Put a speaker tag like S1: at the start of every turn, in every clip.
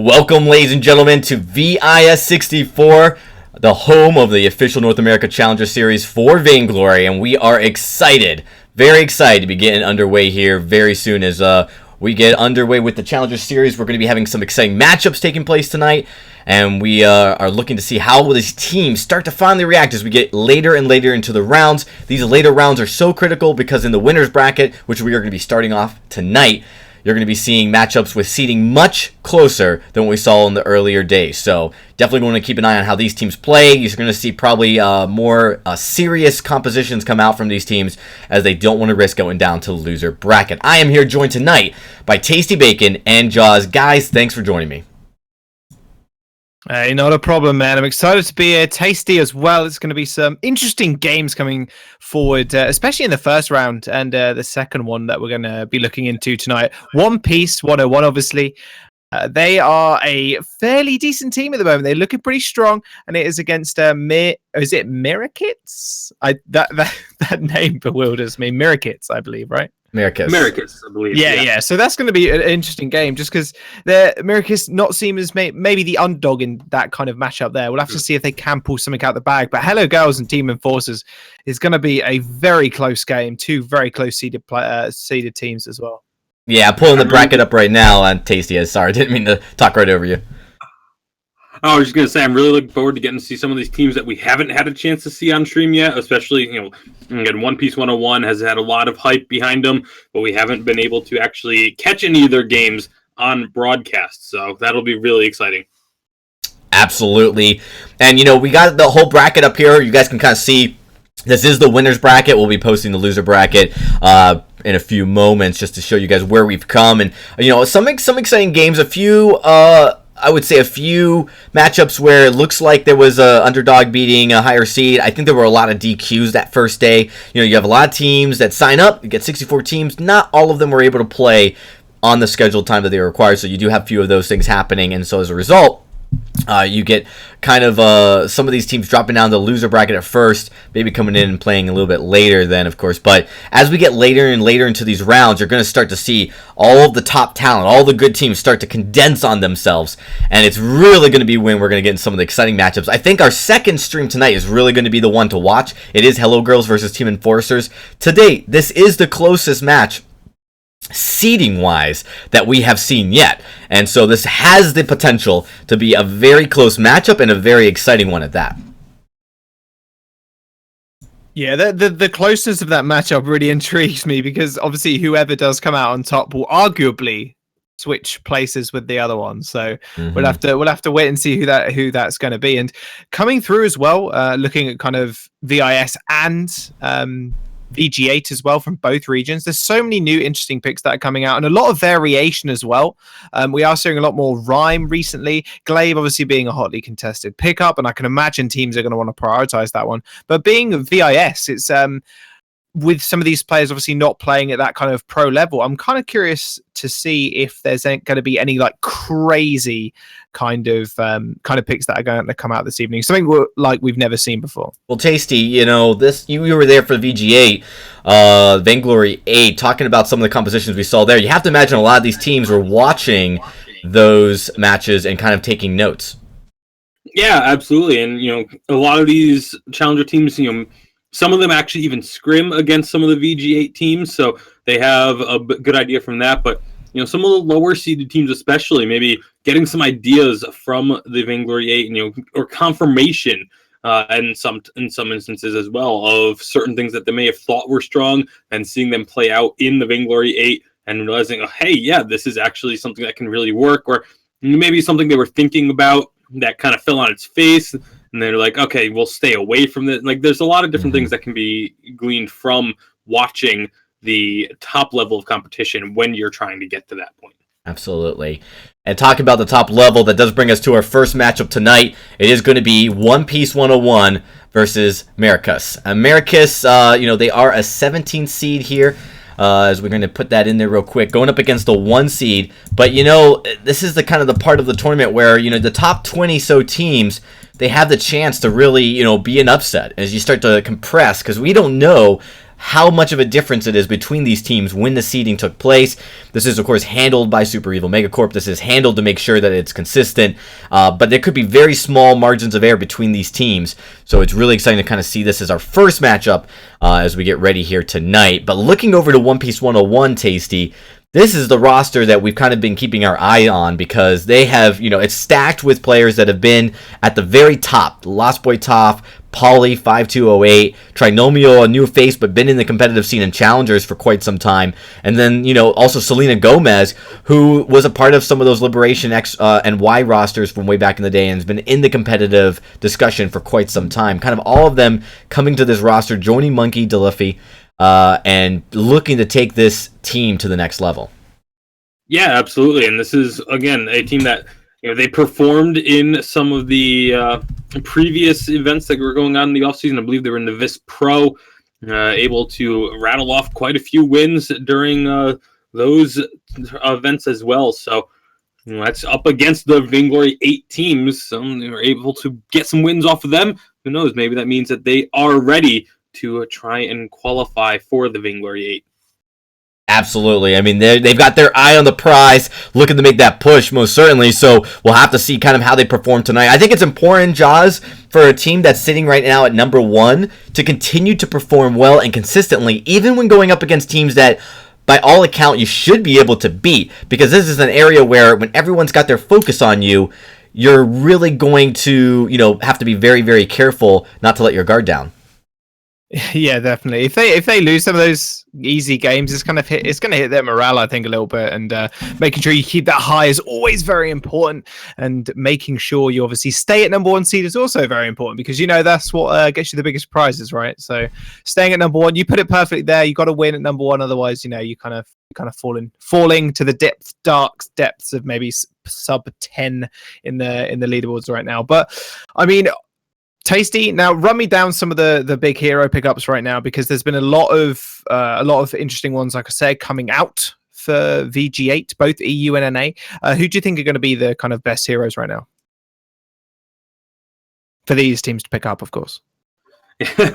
S1: Welcome, ladies and gentlemen, to VIS64, the home of the official North America Challenger Series for Vainglory, and we are excited, very excited to be getting underway here very soon as we get underway with the Challenger Series. We're going to be having some exciting matchups taking place tonight, and we are looking to see how these teams start to finally react as we get later and later into the rounds. These later rounds are so critical because in the winner's bracket, which we are going to be starting off tonight, you're going to be seeing matchups with seeding much closer than what we saw in the earlier days. So definitely going to keep an eye on how these teams play. You're going to see probably more serious compositions come out from these teams as they don't want to risk going down to the loser bracket. I am here joined tonight by Tasty Bacon and Jaws. Guys, thanks for joining me.
S2: Hey, not a problem, man. I'm excited to be here. Tasty as well. It's going to be some interesting games coming forward, especially in the first round and the second one that we're going to be looking into tonight. One Piece 101, obviously. They are a fairly decent team at the moment. They're looking pretty strong, and it is against is it Maricus? That name bewilders me. Maricus, I believe, right?
S1: Maricus,
S3: I believe.
S2: Yeah. So that's going to be an interesting game, just because Maricus not seen as maybe the underdog in that kind of matchup there. We'll have to see if they can pull something out the bag. But Hello Girls and Team Enforcers is going to be a very close game. Two very close seeded teams as well.
S1: Yeah, pulling the bracket up right now on Tasty. Sorry, I didn't mean to talk right over you.
S3: I was just going to say, I'm really looking forward to getting to see some of these teams that we haven't had a chance to see on stream yet, especially, again, One Piece 101 has had a lot of hype behind them, but we haven't been able to actually catch any of their games on broadcast, so that'll be really exciting.
S1: Absolutely. And, we got the whole bracket up here. You guys can kind of see this is the winner's bracket. We'll be posting the loser bracket in a few moments just to show you guys where we've come. And, some exciting games, I would say a few matchups where it looks like there was a underdog beating a higher seed. I think there were a lot of DQs that first day. You have a lot of teams that sign up. You get 64 teams. Not all of them were able to play on the scheduled time that they were required. So you do have a few of those things happening. And so as a result, you get kind of some of these teams dropping down the loser bracket at first, maybe coming in and playing a little bit later then, of course. But as we get later and later into these rounds, you're going to start to see all of the top talent, all the good teams start to condense on themselves. And it's really going to be when we're going to get in some of the exciting matchups. I think our second stream tonight is really going to be the one to watch. It is Hello Girls versus Team Enforcers. To date, this is the closest match seeding wise that we have seen yet, and so this has the potential to be a very close matchup and a very exciting one at that.
S2: Yeah, the closeness of that matchup really intrigues me, because obviously whoever does come out on top will arguably switch places with the other one. So we'll have to wait and see who that's going to be. And coming through as well, looking at kind of VIS and VG8 as well from both regions. There's so many new interesting picks that are coming out, and a lot of variation as well. We are seeing a lot more rhyme recently. Glaive obviously being a hotly contested pickup, and I can imagine teams are going to want to prioritize that one. But being VIS, it's with some of these players obviously not playing at that kind of pro level, I'm kind of curious to see if there's going to be any like crazy kind of picks that are going to come out this evening. Something like we've never seen before. Well,
S1: Tasty, you were there for VG8, Vainglory 8, talking about some of the compositions we saw there. You have to imagine a lot of these teams were watching those matches and kind of taking notes.
S3: Yeah, absolutely. And, a lot of these challenger teams, some of them actually even scrim against some of the VG8 teams, so they have a good idea from that. But, some of the lower seeded teams especially, maybe getting some ideas from the Vainglory 8, or confirmation in some instances as well of certain things that they may have thought were strong, and seeing them play out in the Vainglory 8 and realizing, oh, hey, yeah, this is actually something that can really work, or maybe something they were thinking about that kind of fell on its face. And they're like, okay, we'll stay away from this. Like, there's a lot of different things that can be gleaned from watching the top level of competition when you're trying to get to that point.
S1: Absolutely. And talking about the top level, that does bring us to our first matchup tonight. It is going to be One Piece 101 versus Maricus. Maricus, they are a 17 seed here. As we're going to put that in there real quick, going up against the 1 seed. But, this is the kind of the part of the tournament where, the top 20 so teams, they have the chance to really, be an upset as you start to compress, because we don't know how much of a difference it is between these teams when the seeding took place. This is, of course, handled by Super Evil Megacorp. This is handled to make sure that it's consistent, but there could be very small margins of error between these teams. So it's really exciting to kind of see this as our first matchup as we get ready here tonight. But looking over to One Piece 101, Tasty, this is the roster that we've kind of been keeping our eye on because they have, it's stacked with players that have been at the very top. Lost Boy Toph, Pauly 5208, Trinomial, a new face, but been in the competitive scene and challengers for quite some time. And then, also Selena Gomez, who was a part of some of those Liberation X and Y rosters from way back in the day and has been in the competitive discussion for quite some time. Kind of all of them coming to this roster, joining Monkey D. Luffy, and looking to take this team to the next level.
S3: Yeah, absolutely. And this is, again, a team that they performed in some of the previous events that were going on in the offseason. I believe they were in the VIS Pro, able to rattle off quite a few wins during those events as well. So that's up against the Vainglory 8 teams. They were able to get some wins off of them. Who knows? Maybe that means that they are ready to try and qualify for the Vainglory 8.
S1: Absolutely. I mean, they've got their eye on the prize, looking to make that push, most certainly. So we'll have to see kind of how they perform tonight. I think it's important, Jaws, for a team that's sitting right now at number 1 to continue to perform well and consistently, even when going up against teams that, by all account, you should be able to beat. Because this is an area where when everyone's got their focus on you, you're really going to, have to be very, very careful not to let your guard down.
S2: Yeah, definitely. If they lose some of those easy games, it's going to hit their morale, I think, a little bit. And making sure you keep that high is always very important. And making sure you obviously stay at number 1 seed is also very important because that's what gets you the biggest prizes, right? So staying at number 1, you put it perfectly there. You got to win at number 1, otherwise, you kind of falling to the dark depths of maybe sub 10 in the leaderboards right now. But I mean, Tasty, now run me down some of the big hero pickups right now because there's been a lot of interesting ones, like I said, coming out for VG8, both EU and NA. Who do you think are going to be the kind of best heroes right now for these teams to pick up? Of course.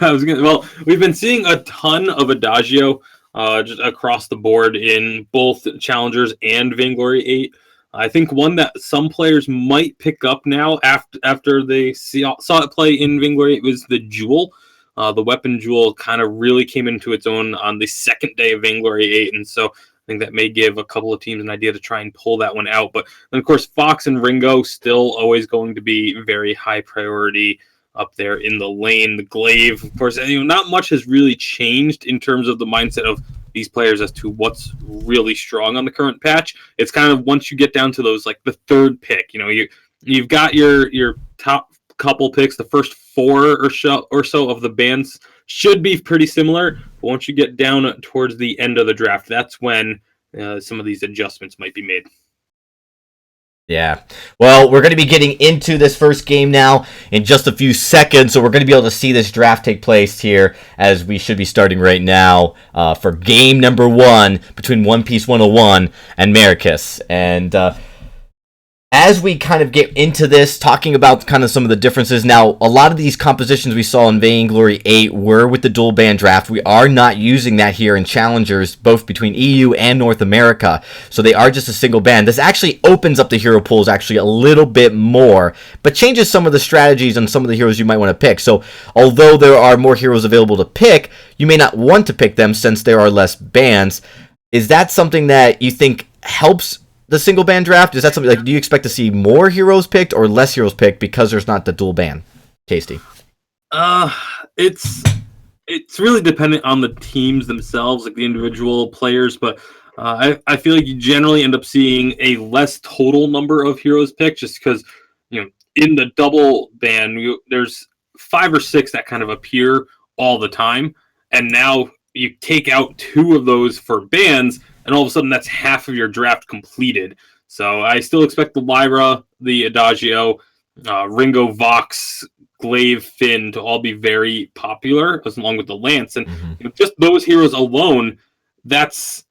S3: Well, we've been seeing a ton of Adagio just across the board in both Challengers and Vainglory 8. I think one that some players might pick up now after they saw it play in Vainglory was the Jewel. The weapon Jewel kind of really came into its own on the second day of Vainglory 8, and so I think that may give a couple of teams an idea to try and pull that one out. But then, of course, Fox and Ringo still always going to be very high priority up there in the lane. The Glaive, of course, not much has really changed in terms of the mindset of these players as to what's really strong on the current patch. It's kind of once you get down to those, like the third pick, you've got your top couple picks. The first 4 or so of the bands should be pretty similar. But once you get down towards the end of the draft, that's when some of these adjustments might be made.
S1: Yeah. Well, we're going to be getting into this first game now in just a few seconds, so we're going to be able to see this draft take place here as we should be starting right now for game number 1 between One Piece 101 and Maricus. And as we kind of get into this, talking about kind of some of the differences. Now, a lot of these compositions we saw in Vainglory 8 were with the dual band draft. We are not using that here in Challengers, both between EU and North America. So they are just a single band. This actually opens up the hero pools actually a little bit more, but changes some of the strategies on some of the heroes you might want to pick. So although there are more heroes available to pick, you may not want to pick them since there are less bands. Is that something that you think helps the single band draft? Is that something like, do you expect to see more heroes picked or less heroes picked because there's not the dual band? Tasty.
S3: It's really dependent on the teams themselves, like the individual players, but I feel like you generally end up seeing a less total number of heroes picked just because, in the double band, there's 5 or 6 that kind of appear all the time, and now you take out 2 of those for bands, and all of a sudden that's half of your draft completed. So I still expect the Lyra, the Adagio, Ringo, Vox, Glaive, Finn to all be very popular, along with the Lance. And just those heroes alone, that's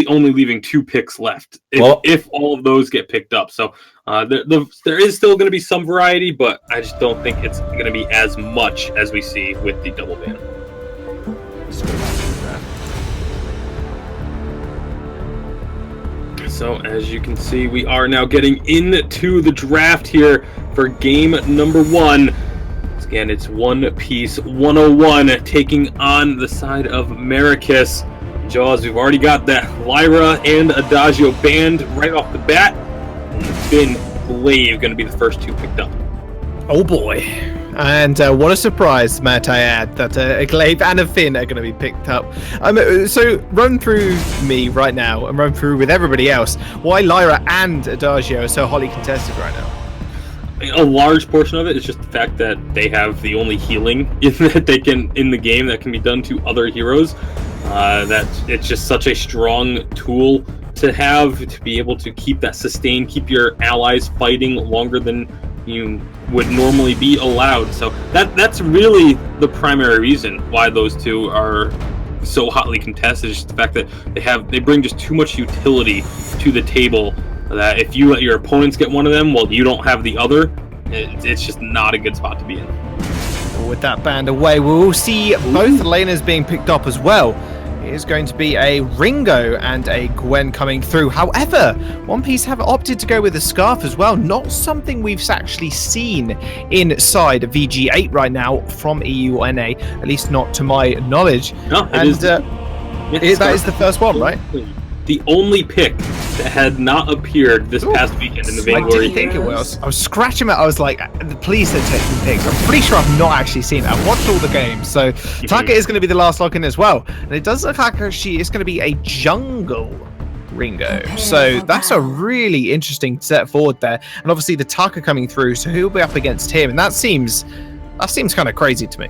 S3: only leaving 2 picks left if all of those get picked up. So there is still going to be some variety, but I just don't think it's going to be as much as we see with the double band. So as you can see, we are now getting into the draft here for game number 1. Again, it's One Piece 101 taking on the side of Maricus. Jaws, we've already got that Lyra and Adagio banned right off the bat. And Finn, Glaive going to be the first 2 picked up.
S2: Oh boy. And what a surprise, might I add, that a Glaive and a Finn are going to be picked up. So run through me right now and run through with everybody else why Lyra and Adagio are so hotly contested right now.
S3: A large portion of it is just the fact that they have the only healing that they can in the game that can be done to other heroes. That it's just such a strong tool to have, to be able to keep that sustain, keep your allies fighting longer than you would normally be allowed. So that's really the primary reason why those two are so hotly contested. Is just the fact that they bring just too much utility to the table, that if you let your opponents get one of them while you don't have the other, it's just not a good spot to be in.
S2: With that band away, we will see both laners being picked up as well. It is going to be a Ringo and a Gwen coming through. However, One Piece have opted to go with a Scarf as well. Not something we've actually seen inside VG8 right now from EU or NA, at least not to my knowledge.
S3: No,
S2: that is the first one, right?
S3: The only pick that had not appeared this past weekend in the Vainglory
S2: Teams. I didn't think it was. I was scratching it. I was like, please don't take some picks. I'm pretty sure I've not actually seen it. I've watched all the games. So Taka is going to be the last lock in as well. And it does look like she is going to be a jungle Ringo. So that's a really interesting set forward there. And obviously the Taka coming through. So who will be up against him? And that seems kind of crazy to me.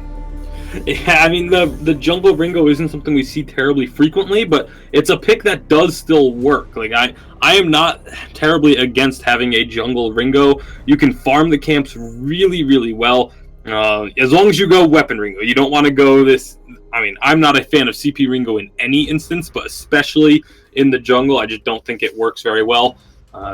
S3: Yeah, I mean, the jungle Ringo isn't something we see terribly frequently, but it's a pick that does still work. Like, I am not terribly against having a jungle Ringo. You can farm the camps really, really well, as long as you go weapon Ringo. You don't want to go this... I mean, I'm not a fan of CP Ringo in any instance, but especially in the jungle, I just don't think it works very well.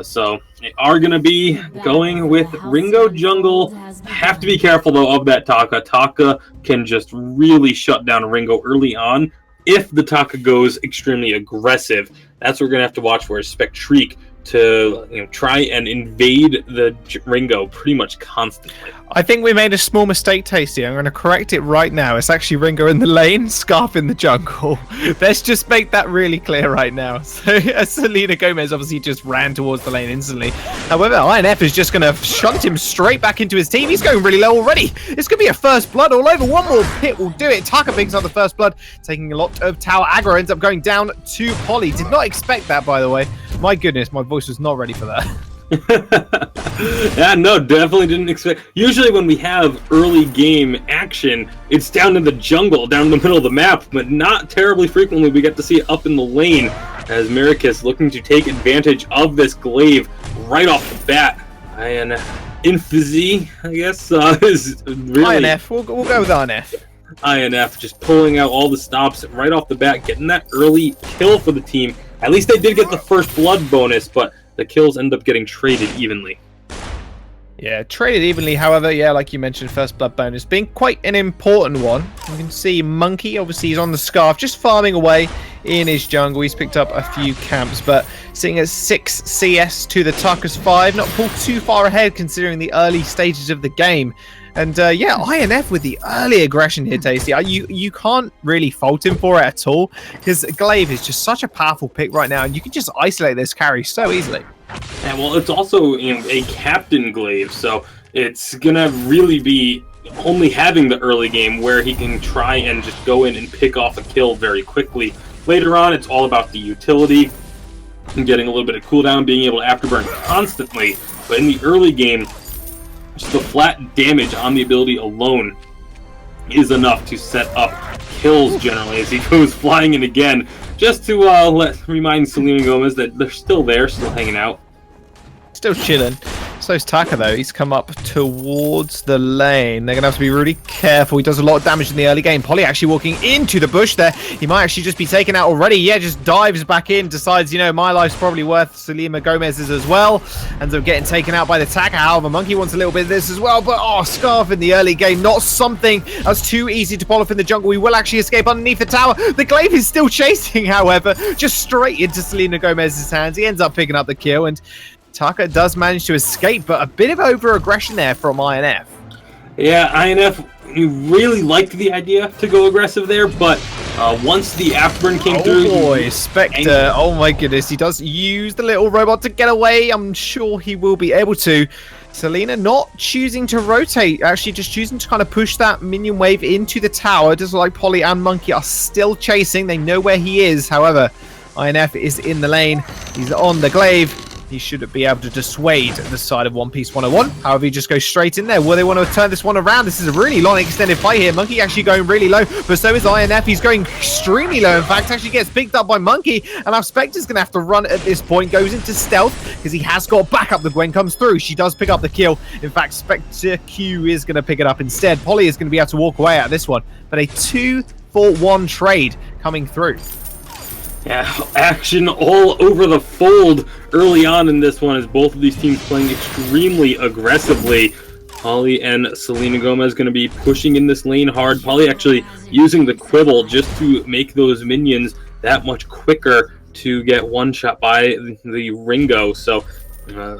S3: So they are going to be going with Ringo Jungle. Have to be careful, though, of that Taka. Taka can just really shut down Ringo early on. If the Taka goes extremely aggressive, that's what we're going to have to watch for, is Spectrique to try and invade the Ringo pretty much constantly.
S2: I think we made a small mistake, Tasty. I'm going to correct it right now. It's actually Ringo in the lane, Scarf in the jungle. Let's just make that really clear right now. So Selena Gomez obviously just ran towards the lane instantly. However, INF is just going to shunt him straight back into his team. He's going really low already. It's going to be a first blood all over. One more pit will do it. Taka picks up the first blood, taking a lot of tower aggro. Ends up going down to Polly. Did not expect that, by the way. My goodness, my voice was not ready for that.
S3: Yeah, no, definitely didn't expect. Usually when we have early game action, it's down in the jungle, down in the middle of the map, but not terribly frequently we get to see it up in the lane, as Maricus looking to take advantage of this Glaive right off the bat. And Infizi, I guess, is really...
S2: INF, we'll go with INF.
S3: INF just pulling out all the stops right off the bat, getting that early kill for the team. At least they did get the first blood bonus, but the kills end up getting traded evenly.
S2: Yeah, traded evenly. However, yeah, like you mentioned, first blood bonus being quite an important one. You can see Monkey, obviously he's on the Scarf, just farming away in his jungle. He's picked up a few camps, but sitting at 6 CS to the Taka's 5, not pulled too far ahead considering the early stages of the game. And yeah, INF with the early aggression here, Tasty. You can't really fault him for it at all, because Glaive is just such a powerful pick right now, and you can just isolate this carry so easily.
S3: Yeah, well, it's also a captain Glaive, so it's gonna really be only having the early game where he can try and just go in and pick off a kill very quickly. Later on, it's all about the utility and getting a little bit of cooldown, being able to afterburn constantly. But in the early game, just the flat damage on the ability alone is enough to set up kills generally, as he goes flying in again, just to remind Selena Gomez that they're still there, still hanging out.
S2: Still chilling. So's Taka, though. He's come up towards the lane. They're going to have to be really careful. He does a lot of damage in the early game. Polly actually walking into the bush there. He might actually just be taken out already. Yeah, just dives back in, decides, you know, my life's probably worth Selena Gomez's as well. Ends up getting taken out by the Taka. However, Monkey wants a little bit of this as well. But, oh, Scarf in the early game. Not something that's too easy to pull off in the jungle. We will actually escape underneath the tower. The Glaive is still chasing, however, just straight into Selena Gomez's hands. He ends up picking up the kill, and Taka does manage to escape, but a bit of over-aggression there from INF.
S3: Yeah, INF really liked the idea to go aggressive there, but once the afterburn came through...
S2: Oh boy, Spectre, oh my goodness, he does use the little robot to get away. I'm sure he will be able to. Selena not choosing to rotate, actually just choosing to kind of push that minion wave into the tower. It does look like Polly and Monkey are still chasing. They know where he is. However, INF is in the lane. He's on the Glaive. He should be able to dissuade the side of One Piece 101. However, he just goes straight in there. Will they want to turn this one around? This is a really long extended fight here. Monkey actually going really low, but so is INF. He's going extremely low. In fact, actually gets picked up by Monkey. And now Spectre's going to have to run at this point. Goes into stealth because he has got backup. The Gwen comes through. She does pick up the kill. In fact, Spectre Q is going to pick it up instead. Polly is going to be able to walk away out of this one. But a 2-for-1 trade coming through.
S3: Yeah, action all over the fold early on in this one as both of these teams playing extremely aggressively. Polly and Selena Gomez going to be pushing in this lane hard. Polly actually using the Quibble just to make those minions that much quicker to get one shot by the Ringo. So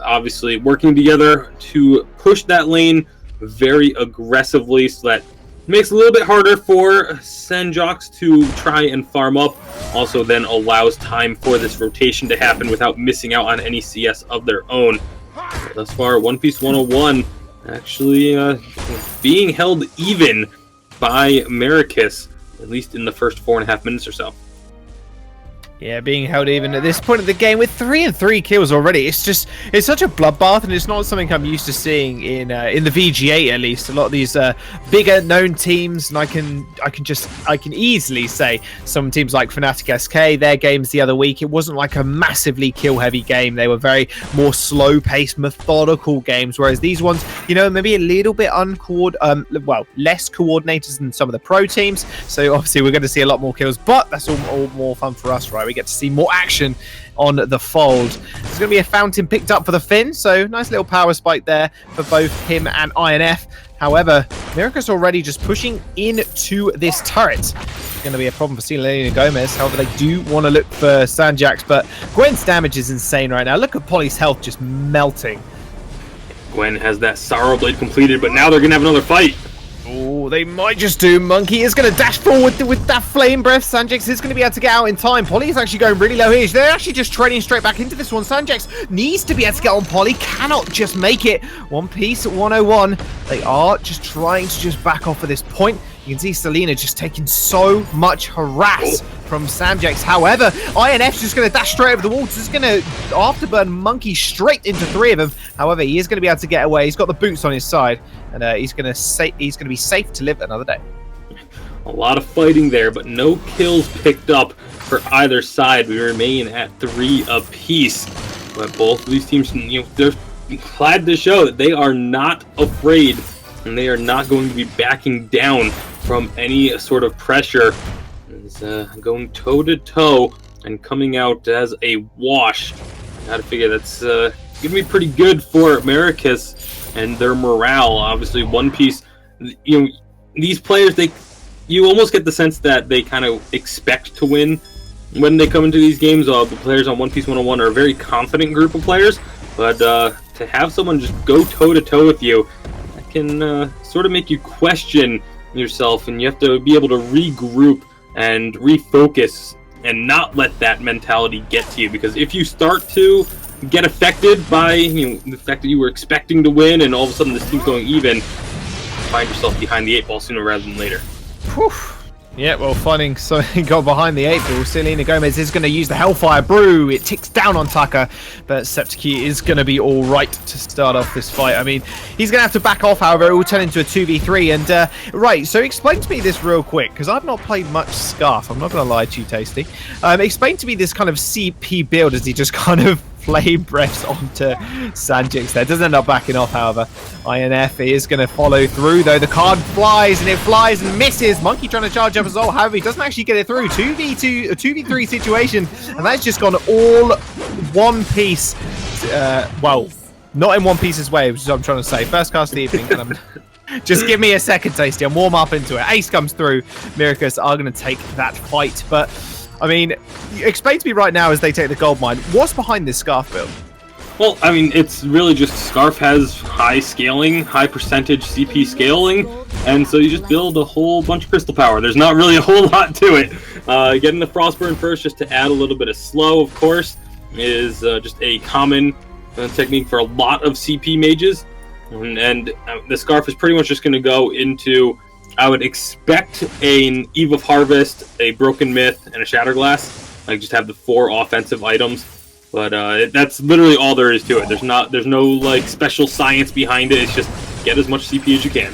S3: obviously working together to push that lane very aggressively so that makes it a little bit harder for Sanjox to try and farm up. Also then allows time for this rotation to happen without missing out on any CS of their own. Thus far, One Piece 101 actually being held even by Maricus, at least in the first 4.5 minutes or so.
S2: Yeah, being held even at this point of the game with 3 and 3 kills already. It's such a bloodbath, and it's not something I'm used to seeing in the VG8 at least. A lot of these bigger known teams, and I can easily say some teams like Fnatic SK, their games the other week, it wasn't like a massively kill heavy game. They were very more slow paced, methodical games, whereas these ones, you know, maybe a little bit less coordinated than some of the pro teams. So obviously we're going to see a lot more kills, but that's all more fun for us, right? We get to see more action on the fold. There's going to be a fountain picked up for the Finn, so nice little power spike there for both him and INF. However, Maricus already just pushing into this turret. It's going to be a problem for Selena Gomez. However, they do want to look for Sanjax, but Gwen's damage is insane right now. Look at Polly's health just melting.
S3: Gwen has that Sorrow Blade completed, but now they're going to have another fight.
S2: Oh, they might just do. Monkey is going to dash forward with that flame breath. Sanjax is going to be able to get out in time. Polly is actually going really low here. They're actually just trading straight back into this one. Sanjax needs to be able to get on Polly. Cannot just make it. One Piece 101. They are just trying to just back off at this point. You can see Selena just taking so much harass from Sanjax. However, INF's just going to dash straight over the wall. Just going to afterburn Monkey straight into 3 of them. However, he is going to be able to get away. He's got the boots on his side, and he's going to be safe to live another day.
S3: A lot of fighting there, but no kills picked up for either side. We remain at 3 apiece. But both of these teams, you know, they're glad to show that they are not afraid, and they are not going to be backing down from any sort of pressure. It's going toe-to-toe and coming out as a wash. Gotta figure that's going to be pretty good for Maricus and their morale. Obviously, One Piece, you know, these players, you almost get the sense that they kind of expect to win when they come into these games. The players on One Piece 101 are a very confident group of players, but to have someone just go toe-to-toe with you, that can sort of make you question yourself, and you have to be able to regroup and refocus and not let that mentality get to you, because if you start to get affected by, you know, the fact that you were expecting to win and all of a sudden this team's going even, find yourself behind the 8 ball sooner rather than later.
S2: Whew. Yeah, well, finding something got behind the 8 ball. Selena Gomez is going to use the Hellfire Brew. It ticks down on Taka, but Septiki is going to be all right to start off this fight. I mean, he's going to have to back off, however. It will turn into a 2v3. And, right, so explain to me this real quick, because I've not played much Scarf. I'm not going to lie to you, Tasty. Explain to me this kind of CP build as he just kind of flame breaths onto Sanjix there. Doesn't end up backing off, however. INF is going to follow through, though. The card flies, and it flies and misses. Monkey trying to charge up as well. However, he doesn't actually get it through. 2v2, a 2v3 situation, and that's just gone all one piece. Well, not in one piece's way, which is what I'm trying to say. First cast of the evening, and just give me a second, Tasty. I'm warm up into it. Ace comes through. Maricus are going to take that fight, but I mean, explain to me right now as they take the gold mine, what's behind this Scarf build?
S3: Well, I mean, it's really just Scarf has high scaling, high percentage CP scaling, and so you just build a whole bunch of crystal power. There's not really a whole lot to it. Getting the Frostburn first just to add a little bit of slow, of course, is just a common technique for a lot of CP mages. And the Scarf is pretty much just going to go into, I would expect, an Eve of Harvest, a Broken Myth, and a Shatterglass. Like, just have the 4 offensive items. But that's literally all there is to it. There's no like special science behind it. It's just get as much CP as you can.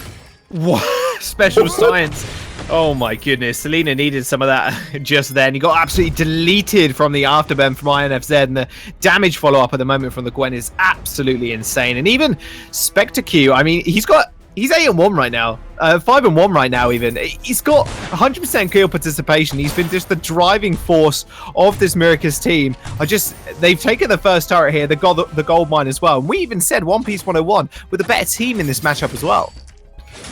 S2: What? Special science? Oh my goodness, Selena needed some of that just then. He got absolutely deleted from the afterburn from INFZ, and the damage follow-up at the moment from the Gwen is absolutely insane. And even Spectre Q, I mean, he's 8-1 right now, 5-1 right now even. He's got 100% kill participation. He's been just the driving force of this Maricus team. They've taken the first turret here, the gold mine as well. And we even said One Piece 101 with a better team in this matchup as well.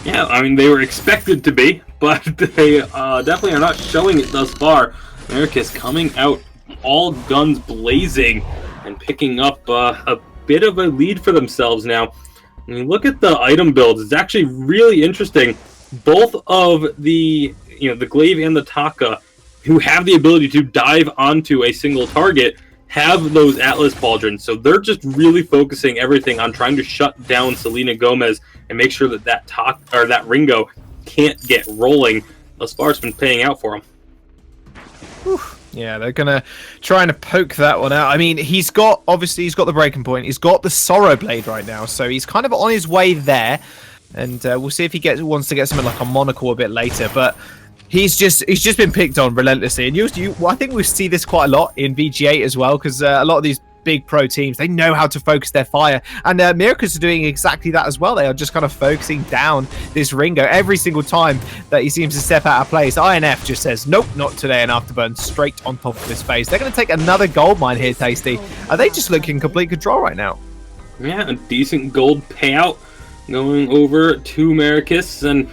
S3: Yeah, I mean, they were expected to be, but they definitely are not showing it thus far. Maricus coming out all guns blazing and picking up a bit of a lead for themselves now. When you look at the item builds, it's actually really interesting. Both of the glaive and the Taka, who have the ability to dive onto a single target, have those Atlas Pauldrons. So they're just really focusing everything on trying to shut down Selena Gomez and make sure that that Ringo can't get rolling. Thus far, it's been paying out for him.
S2: Whew. Yeah, they're gonna try and poke that one out. I mean, he's got the breaking point. He's got the Sorrow Blade right now, so he's kind of on his way there. And we'll see if he wants to get something like a monocle a bit later. But he's just been picked on relentlessly, and I think we see this quite a lot in VG8 as well, because a lot of these big pro teams, they know how to focus their fire, and Maricus are doing exactly that as well. They are just kind of focusing down this Ringo every single time that he seems to step out of place. INF just says nope, not today, and Afterburn straight on top of his face. They're going to take another gold mine here, Tasty. Are they just looking in complete control right now?
S3: Yeah, a decent gold payout going over to Maricus, and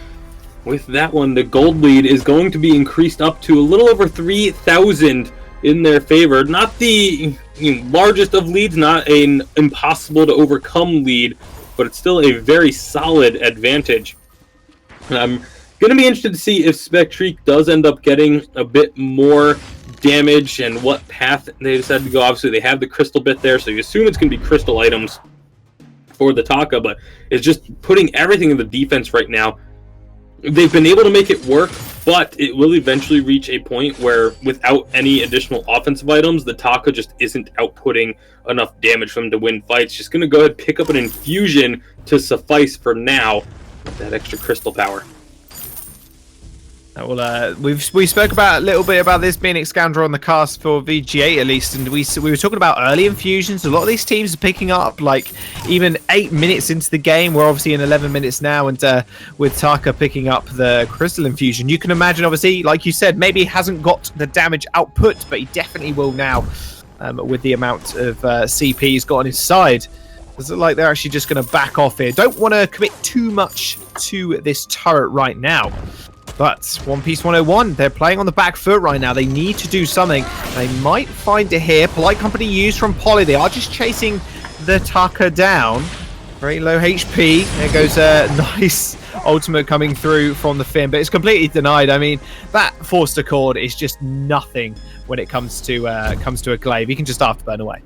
S3: with that one, the gold lead is going to be increased up to a little over 3,000 in their favor. Not the largest of leads, not an impossible to overcome lead, but it's still a very solid advantage. I'm going to be interested to see if Spectrique does end up getting a bit more damage and what path they decide to go. Obviously, they have the crystal bit there, so you assume it's going to be crystal items for the Taka, but it's just putting everything in the defense right now. They've been able to make it work, but it will eventually reach a point where without any additional offensive items, the Taka just isn't outputting enough damage for them to win fights. Just going to go ahead and pick up an infusion to suffice for now with that extra crystal power.
S2: Well, we spoke about a little bit about this being Excandra on the cast for VG8 at least, and we were talking about early infusions. A lot of these teams are picking up like even 8 minutes into the game. We're obviously in 11 minutes now, and with Taka picking up the crystal infusion, you can imagine, obviously, like you said, maybe he hasn't got the damage output, but he definitely will now with the amount of CP he's got on his side. Does it look like they're actually just going to back off here? Don't want to commit too much to this turret right now. But One Piece 101, they're playing on the back foot right now. They need to do something. They might find it here. Polite Company used from Poly. They are just chasing the Taka down. Very low HP. There goes a nice ultimate coming through from the Finn, but it's completely denied. I mean, that Forced Accord is just nothing when it comes to a glaive. You can just afterburn away.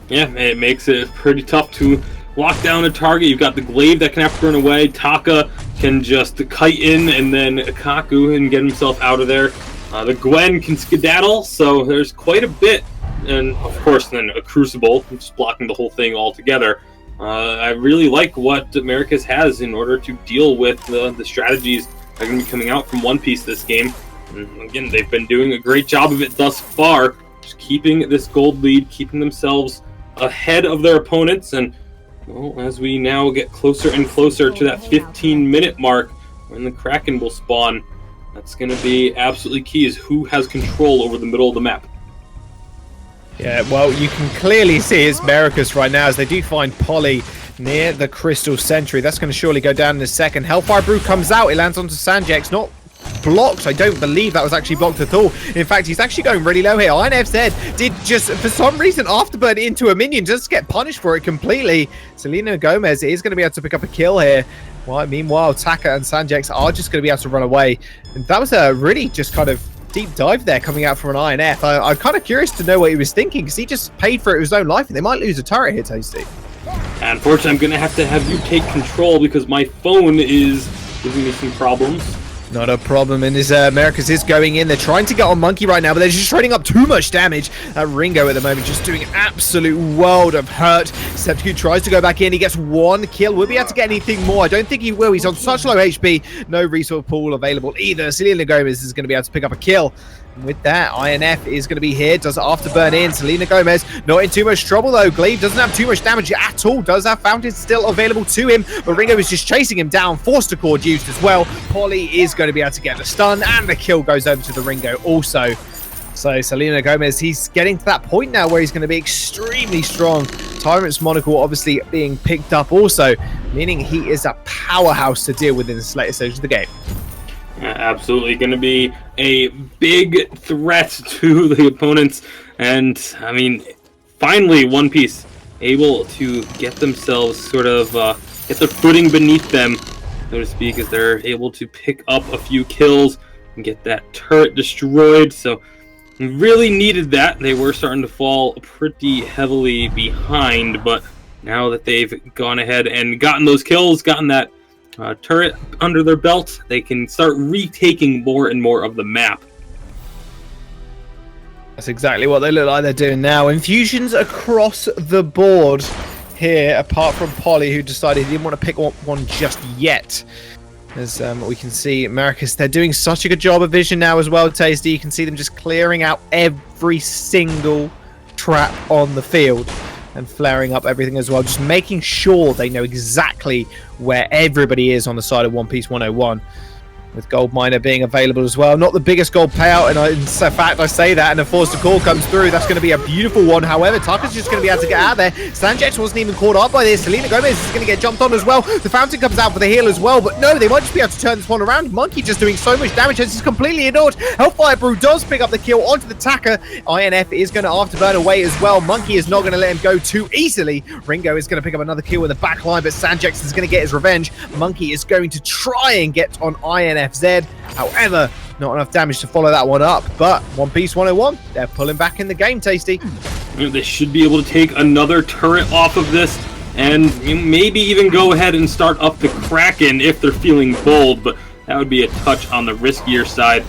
S3: Yeah, it makes it pretty tough to lock down a target. You've got the glaive that can afterburn away. Taka can just kite in, and then Kaku and get himself out of there. The Gwen can skedaddle, so there's quite a bit. And of course, then a Crucible, just blocking the whole thing altogether. I really like what Maricus has in order to deal with the strategies that are going to be coming out from One Piece this game. And again, they've been doing a great job of it thus far, just keeping this gold lead, keeping themselves ahead of their opponents, and well, as we now get closer and closer to that 15-minute mark when the Kraken will spawn, that's going to be absolutely key, is who has control over the middle of the map.
S2: Yeah, well, you can clearly see it's Maricus right now as they do find Polly near the Crystal Sentry. That's going to surely go down in a second. Hellfire Brew comes out. It lands onto Sanjex. Not blocked. I don't believe that was actually blocked at all. In fact, he's actually going really low here. INFZ did just, for some reason, afterburn into a minion, just get punished for it completely. Selena Gomez is going to be able to pick up a kill here. Well, meanwhile, Taka and Sanjex are just going to be able to run away. And that was a really just kind of deep dive there coming out from an INF. I'm kind of curious to know what he was thinking, because he just paid for it with his own life, and they might lose a turret here, Tasty.
S3: Unfortunately, I'm going to have you take control because my phone is giving me some problems.
S2: Not a problem, and his Maricus is going in. They're trying to get on Monkey right now, but they're just trading up too much damage. Ringo at the moment just doing an absolute world of hurt. Septicue tries to go back in. He gets one kill. Will be able to get anything more? I don't think he will. He's on such low HP. No resource pool available either. Selena Gomez is going to be able to pick up a kill. And with that, INF is going to be here. Does afterburn in. Selena Gomez not in too much trouble, though. Glaive doesn't have too much damage at all. Does have Fountain still available to him, but Ringo is just chasing him down. Forced Accord used as well. Polly is going to be able to get the stun, and the kill goes over to the Ringo also. So Selena Gomez, he's getting to that point now where he's going to be extremely strong. Tyrant's Monocle obviously being picked up also, meaning he is a powerhouse to deal with in this later stage of the game.
S3: Absolutely going to be a big threat to the opponents. And, I mean, finally, One Piece able to get themselves sort of, get their footing beneath them, so to speak, as they're able to pick up a few kills and get that turret destroyed. So, really needed that. They were starting to fall pretty heavily behind, but now that they've gone ahead and gotten those kills, gotten that turret under their belt, they can start retaking more and more of the map.
S2: That's exactly what they look like they're doing now. Infusions across the board here, apart from Polly, who decided he didn't want to pick one just yet. As we can see, Maricus, they're doing such a good job of vision now as well, Tasty. You can see them just clearing out every single trap on the field and flaring up everything as well, just making sure they know exactly where everybody is on the side of One Piece 101. With Gold Miner being available as well. Not the biggest gold payout, and in fact I say that, and a Forced Call comes through. That's going to be a beautiful one. However, Taka's just going to be able to get out of there. Sanjex wasn't even caught up by this. Selena Gomez is going to get jumped on as well. The Fountain comes out for the heal as well, but no, they might just be able to turn this one around. Monkey just doing so much damage as he's completely ignored. Hellfire Brew does pick up the kill onto the Taka. INF is going to afterburn away as well. Monkey is not going to let him go too easily. Ringo is going to pick up another kill with the back line, but Sanjex is going to get his revenge. Monkey is going to try and get on INFZ. However, not enough damage to follow that one up, but One Piece 101, they're pulling back in the game, Tasty.
S3: They should be able to take another turret off of this and maybe even go ahead and start up the Kraken if they're feeling bold, but that would be a touch on the riskier side.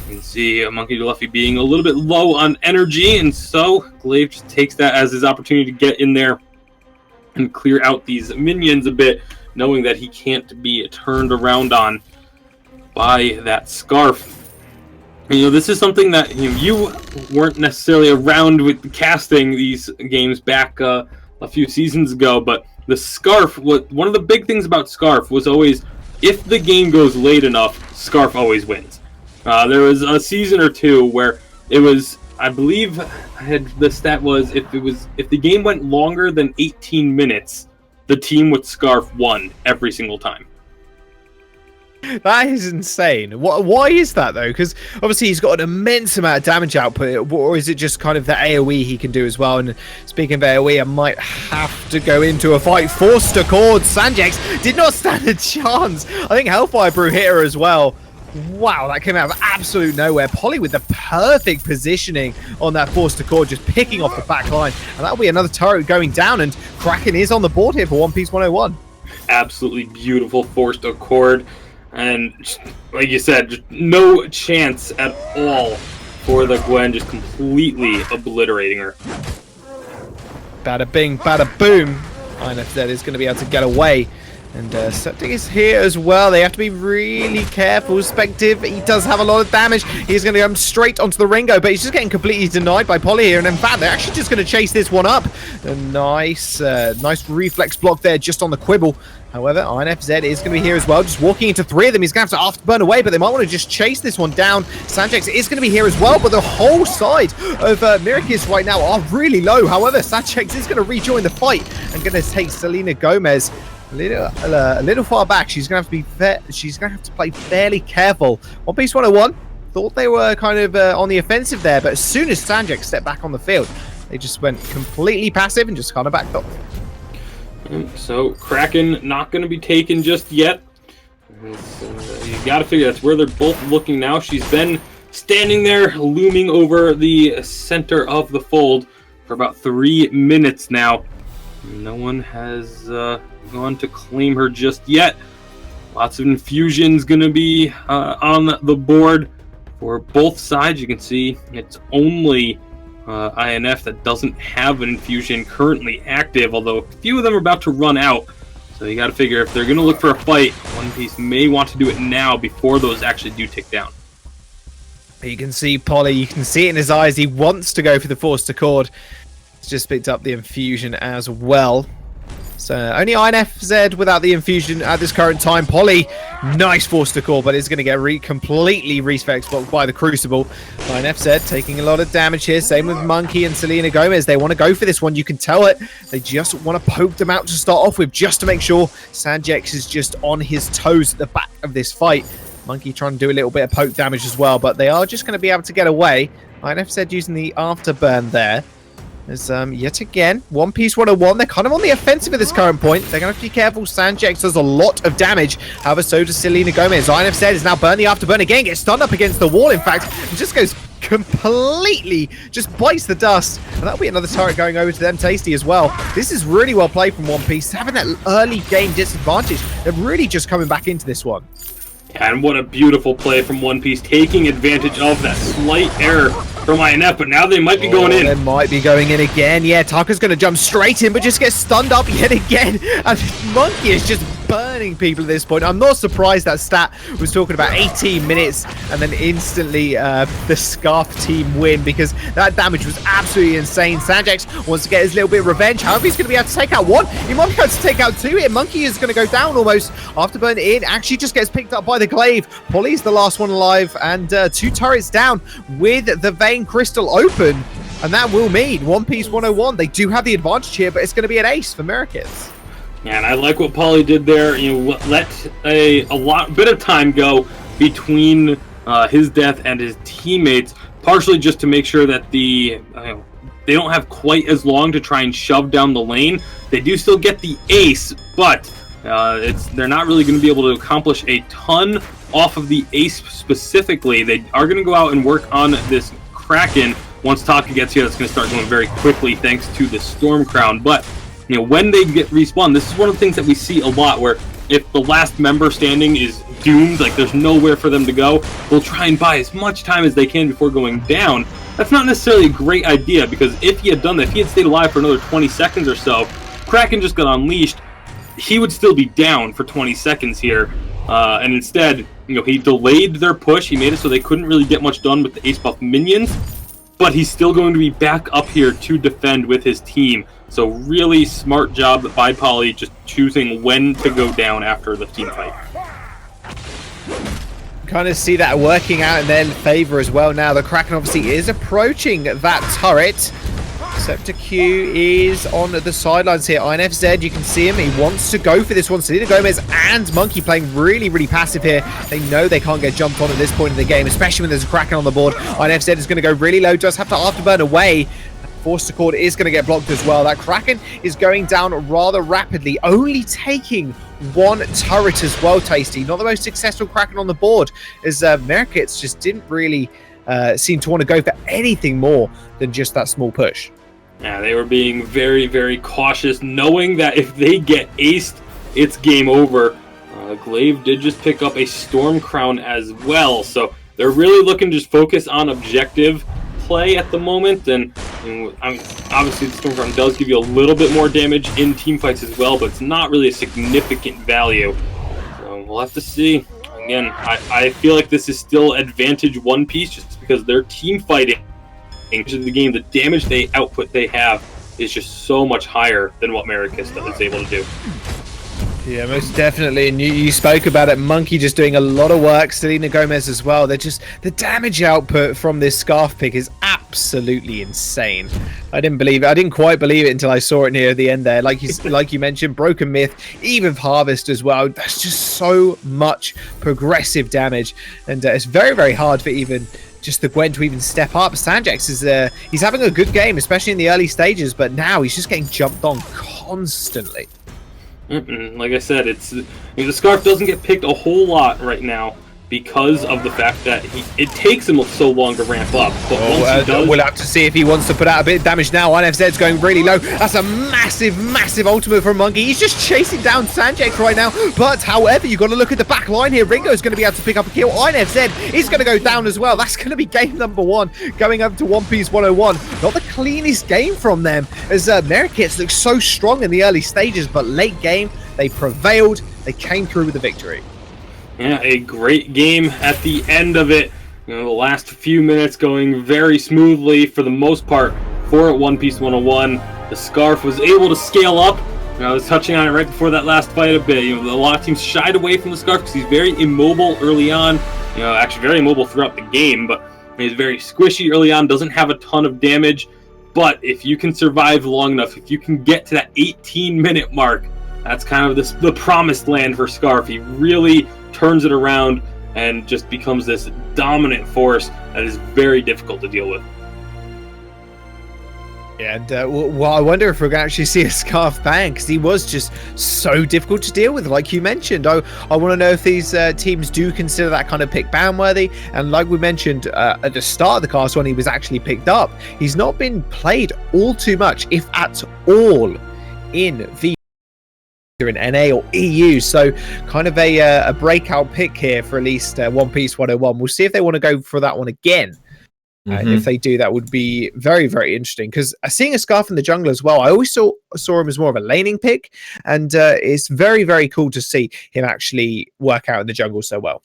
S3: You can see Monkey D. Luffy being a little bit low on energy, and so Glaive just takes that as his opportunity to get in there and clear out these minions a bit, knowing that he can't be turned around on by that scarf. You know, this is something that you weren't necessarily around with casting these games back a few seasons ago, but the scarf, one of the big things about scarf was always, if the game goes late enough, scarf always wins. There was a season or two where it was, I believe, the stat was if the game went longer than 18 minutes, the team with scarf won every single time.
S2: That is insane. Why is that, though? Because obviously he's got an immense amount of damage output, or is it just kind of the AoE he can do as well? And speaking of AoE, I might have to go into a fight. Forced Accord. Sanjex did not stand a chance. I think Hellfire Brew hit her as well. Wow, that came out of absolute nowhere. Polly with the perfect positioning on that Forced Accord, just picking off the back line. And that'll be another turret going down, and Kraken is on the board here for One Piece 101.
S3: Absolutely beautiful Forced Accord. And like you said, just no chance at all for the Gwen, just completely obliterating her.
S2: Bada bing, bada boom. INFZ is going to be able to get away. And Septic is here as well. They have to be really careful. Spective, he does have a lot of damage. He's going to go straight onto the Ringo, but he's just getting completely denied by Polly here. And in fact, they're actually just going to chase this one up. A nice reflex block there just on the Quibble. However, INFZ is going to be here as well, just walking into 3 of them. He's going to have to afterburn away, but they might want to just chase this one down. Sanjex is going to be here as well, but the whole side of Maricus right now are really low. However, Sanjex is going to rejoin the fight and going to take Selena Gomez a little far back. She's going to have to be she's going to have to play fairly careful. One Piece 101 thought they were kind of on the offensive there, but as soon as Sanjex stepped back on the field, they just went completely passive and just kind of backed off.
S3: So Kraken not going to be taken just yet. You got to figure that's where they're both looking now. She's been standing there looming over the center of the fold for about 3 minutes now. No one has gone to claim her just yet. Lots of infusions going to be on the board for both sides. You can see it's only INF that doesn't have an infusion currently active, although a few of them are about to run out. So you got to figure if they're going to look for a fight, One Piece may want to do it now before those actually do tick down.
S2: You can see Polly, you can see it in his eyes. He wants to go for the Forced Accord. He's just picked up the infusion as well. So only INFZ without the infusion at this current time. Polly, nice Forced Accord, but it's going to get completely reflex blocked by the Crucible. INFZ taking a lot of damage here. Same with Monkey and Selena Gomez. They want to go for this one. You can tell it. They just want to poke them out to start off with, just to make sure Sanjex is just on his toes at the back of this fight. Monkey trying to do a little bit of poke damage as well, but they are just going to be able to get away. INFZ using the afterburn there. There's yet again, One Piece 101. They're kind of on the offensive at this current point. They're going to have to be careful. Sanjex does a lot of damage. However, so does Selena Gomez. INFZ is now burn the afterburn again. Gets stunned up against the wall, in fact. And just goes completely, just bites the dust. And that'll be another turret going over to them. Tasty as well. This is really well played from One Piece. Having that early game disadvantage. They're really just coming back into this one.
S3: And what a beautiful play from One Piece, taking advantage of that slight error from INF, but now they might be going in.
S2: They might be going in again. Yeah, Taka's going to jump straight in, but just gets stunned up yet again. And Monkey is just burning people at this point. I'm not surprised that stat was talking about 18 minutes and then instantly the Scarf team win, because that damage was absolutely insane. Sanjex wants to get his little bit of revenge. However, he's going to be able to take out one. He might be able to take out 2 here. Monkey is going to go down almost. Afterburn in, actually just gets picked up by the Glaive. Polly's the last one alive, and 2 turrets down with the Vein Crystal open. And that will mean One Piece 101. They do have the advantage here, but it's going to be an ace for Maricus.
S3: Yeah, and I like what Polly did there. You know, let a bit of time go between his death and his teammates, partially just to make sure that they don't have quite as long to try and shove down the lane. They do still get the ace, but they're not really going to be able to accomplish a ton off of the ace specifically. They are going to go out and work on this Kraken. Once Taka gets here, that's going to start going very quickly thanks to the Storm Crown. But you know, when they get respawned, this is one of the things that we see a lot, where if the last member standing is doomed, like there's nowhere for them to go, they'll try and buy as much time as they can before going down. That's not necessarily a great idea, because if he had done that, if he had stayed alive for another 20 seconds or so, Kraken just got unleashed, he would still be down for 20 seconds here. And instead, you know, he delayed their push. He made it so they couldn't really get much done with the ace buff minions, but he's still going to be back up here to defend with his team. So really smart job by Polly, just choosing when to go down after the team fight.
S2: Kind of see that working out in their favor as well now. The Kraken obviously is approaching that turret. Septic-Q is on the sidelines here. INFZ, you can see him. He wants to go for this one. Selena Gomez and Monkey playing really, really passive here. They know they can't get jumped on at this point in the game, especially when there's a Kraken on the board. INFZ is going to go really low. Does have to afterburn away. Forced Accord is going to get blocked as well. That Kraken is going down rather rapidly, only taking 1 turret as well, Tasty. Not the most successful Kraken on the board, as Maricus just didn't really seem to want to go for anything more than just that small push.
S3: Yeah, they were being very, very cautious, knowing that if they get aced, it's game over. Glaive did just pick up a Storm Crown as well, so they're really looking to just focus on objective play at the moment, and And obviously, the Stormfront does give you a little bit more damage in team fights as well, but it's not really a significant value. So we'll have to see. Again, I feel like this is still advantage One Piece just because their team fighting in the game, the damage they have is just so much higher than what Maricus is able to do.
S2: Yeah, most definitely. And you spoke about it. Monkey just doing a lot of work. Selena Gomez as well. The damage output from this Scarf pick is absolutely insane. I didn't quite believe it until I saw it near the end there. Like you mentioned, Broken Myth, Eve of Harvest as well. That's just so much progressive damage, and it's very, very hard for even just the Gwen to even step up. Sanjax is he's having a good game, especially in the early stages, but now he's just getting jumped on constantly.
S3: Like I said, the Scarf doesn't get picked a whole lot right now because of the fact that it takes him so long to ramp up. But once he does,
S2: we'll have to see if he wants to put out a bit of damage now. INFZ's going really low. That's a massive, massive ultimate from Monkey. He's just chasing down Sanjay right now. But however, you've got to look at the back line here. Ringo's going to be able to pick up a kill. INFZ is going to go down as well. That's going to be game number 1, going up to One Piece 101. Not the cleanest game from them, as Maricus looks so strong in the early stages, but late game, they prevailed. They came through with the victory.
S3: Yeah, a great game at the end of it. The last few minutes going very smoothly for the most part for One Piece 101. The Scarf was able to scale up. I was touching on it right before that last fight a bit. A lot of teams shied away from the Scarf because he's very immobile early on. Actually very immobile throughout the game, but he's very squishy early on, doesn't have a ton of damage. But if you can survive long enough, if you can get to that 18-minute mark, that's kind of the promised land for Scarf. He really turns it around and just becomes this dominant force that is very difficult to deal with.
S2: Yeah, and well, I wonder if we're going to actually see a Scarf ban, because he was just so difficult to deal with, like you mentioned. I want to know if these teams do consider that kind of pick ban-worthy. And like we mentioned at the start of the cast, when he was actually picked up, he's not been played all too much, if at all, in VIS in NA or EU, so kind of a breakout pick here for at least One Piece 101. We'll see if they want to go for that one again. If they do, that would be very, very interesting, because seeing a Scarf in the jungle as well, I always saw him as more of a laning pick, and it's very, very cool to see him actually work out in the jungle so well.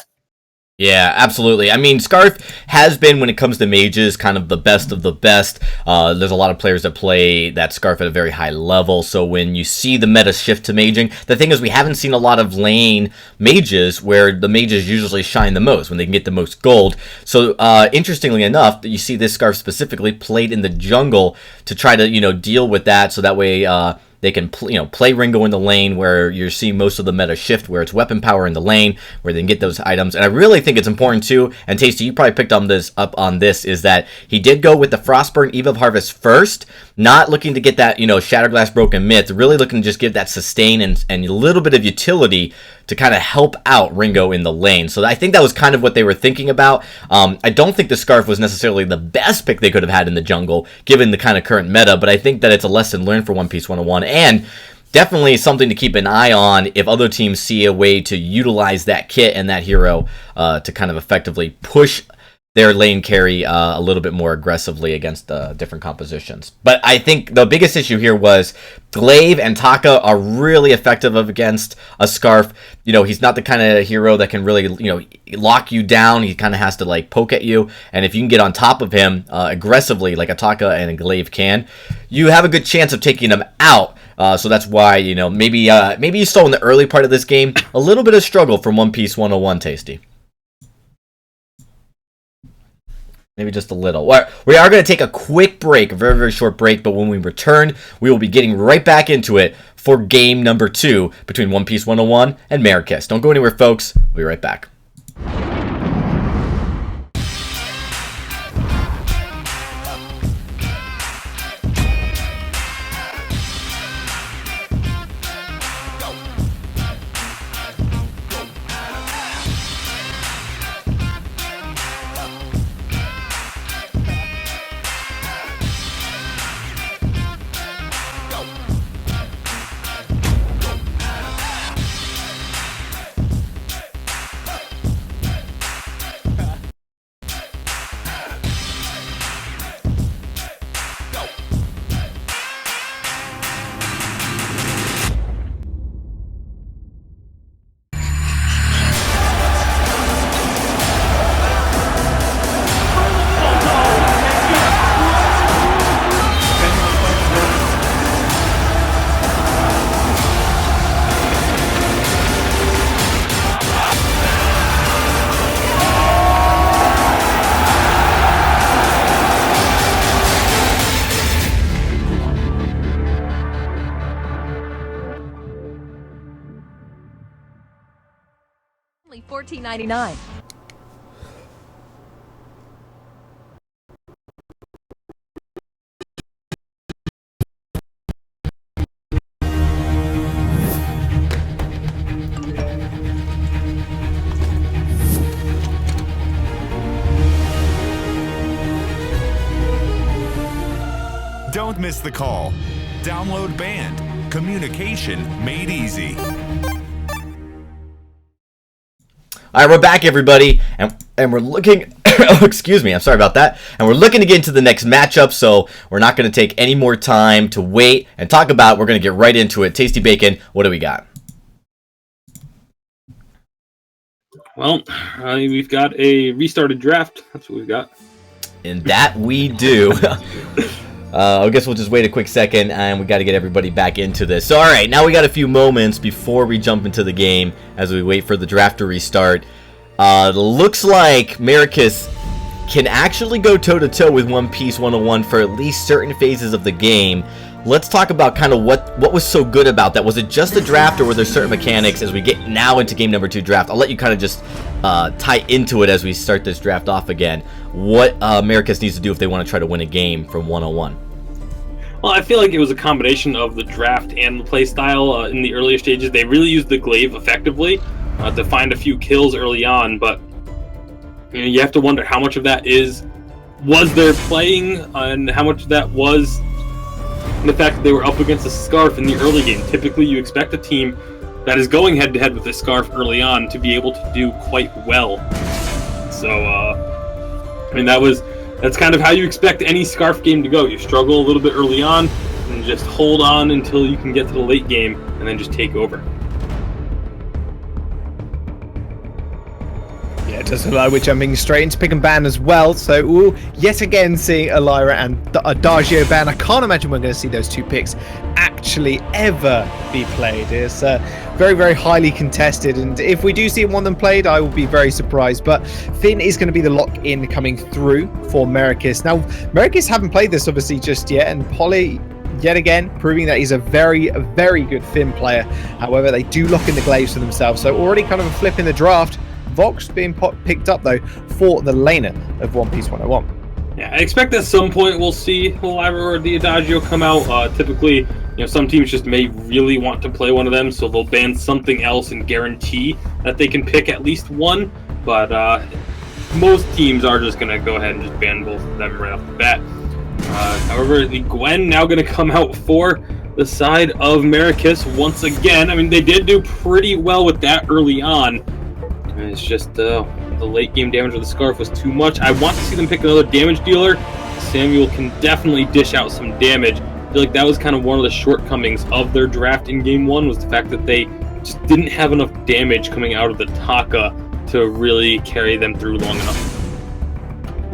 S1: Yeah, absolutely. I mean, Scarf has been, when it comes to mages, kind of the best of the best. There's a lot of players that play that Scarf at a very high level, so when you see the meta shift to maging, the thing is we haven't seen a lot of lane mages where the mages usually shine the most, when they can get the most gold. So, interestingly enough, you see this Scarf specifically played in the jungle to try to, deal with that, so that way, they can play Ringo in the lane where you're seeing most of the meta shift, where it's weapon power in the lane, where they can get those items. And I really think it's important too, and Tasty, you probably picked up on this, is that he did go with the Frostburn Eve of Harvest first, not looking to get that, Shatterglass Broken Myth, really looking to just give that sustain and a little bit of utility to kind of help out Ringo in the lane. So I think that was kind of what they were thinking about. I don't think the Scarf was necessarily the best pick they could have had in the jungle, given the kind of current meta, but I think that it's a lesson learned for One Piece 101, and definitely something to keep an eye on if other teams see a way to utilize that kit and that hero to kind of effectively push their lane carry a little bit more aggressively against different compositions. But I think the biggest issue here was Glaive and Taka are really effective against a Scarf. He's not the kind of hero that can really, lock you down. He kind of has to, poke at you. And if you can get on top of him aggressively, like a Taka and a Glaive can, you have a good chance of taking him out. So that's why, maybe you saw in the early part of this game a little bit of struggle from One Piece 101, Tasty. Maybe just a little. We are going to take a quick break, a very, very short break, but when we return, we will be getting right back into it for game number 2 between One Piece 101 and Maricus. Don't go anywhere, folks. We'll be right back.
S4: $14.99.
S5: Don't miss the call. Download Band. Communication made easy.
S1: All right, we're back, everybody, and we're looking. Oh, excuse me, I'm sorry about that. And we're looking to get into the next matchup, so we're not going to take any more time to wait and talk about. We're going to get right into it. Tasty Bacon, what do we got?
S3: Well, we've got a restarted draft. That's what we've got.
S1: And that we do. I guess we'll just wait a quick second, and we got to get everybody back into this. So, all right, now we got a few moments before we jump into the game as we wait for the draft to restart. Looks like Maricus can actually go toe-to-toe with One Piece 101 for at least certain phases of the game. Let's talk about kind of what was so good about that. Was it just the draft, or were there certain mechanics as we get now into game number 2 draft? I'll let you kind of just tie into it as we start this draft off again. What Maricus needs to do if they want to try to win a game from 101.
S3: Well, I feel like it was a combination of the draft and the play style in the earlier stages. They really used the glaive effectively to find a few kills early on, but you have to wonder how much of that was their playing and how much of that was the fact that they were up against a Scarf in the early game. Typically, you expect a team that is going head-to-head with a Scarf early on to be able to do quite well. So, I mean, that's kind of how you expect any Scarf game to go. You struggle a little bit early on, and just hold on until you can get to the late game, and then just take over.
S2: Yeah, it does allow we're jumping straight into pick and ban as well. So we'll yet again see Elira and Adagio ban. I can't imagine we're going to see those two picks actually ever be played. It's very, very highly contested, and if we do see one of them played, I will be very surprised. But Finn is going to be the lock-in coming through for Maricus. Now, Maricus haven't played this obviously just yet, and Polly yet again proving that he's a very, very good Finn player. However, they do lock in the glaives for themselves, so already kind of a flip in the draft. Vox being picked up though for the laner of One Piece 101.
S3: Yeah, I expect at some point we'll see Elira or the Adagio come out. Typically, some teams just may really want to play one of them, so they'll ban something else and guarantee that they can pick at least one. But most teams are just going to go ahead and just ban both of them right off the bat. However, the Gwen now going to come out for the side of Maricus once again. I mean, they did do pretty well with that early on. And it's just the late game damage of the Scarf was too much. I want to see them pick another damage dealer. Samuel can definitely dish out some damage. I feel like that was kind of one of the shortcomings of their draft in game 1, was the fact that they just didn't have enough damage coming out of the Taka to really carry them through long enough.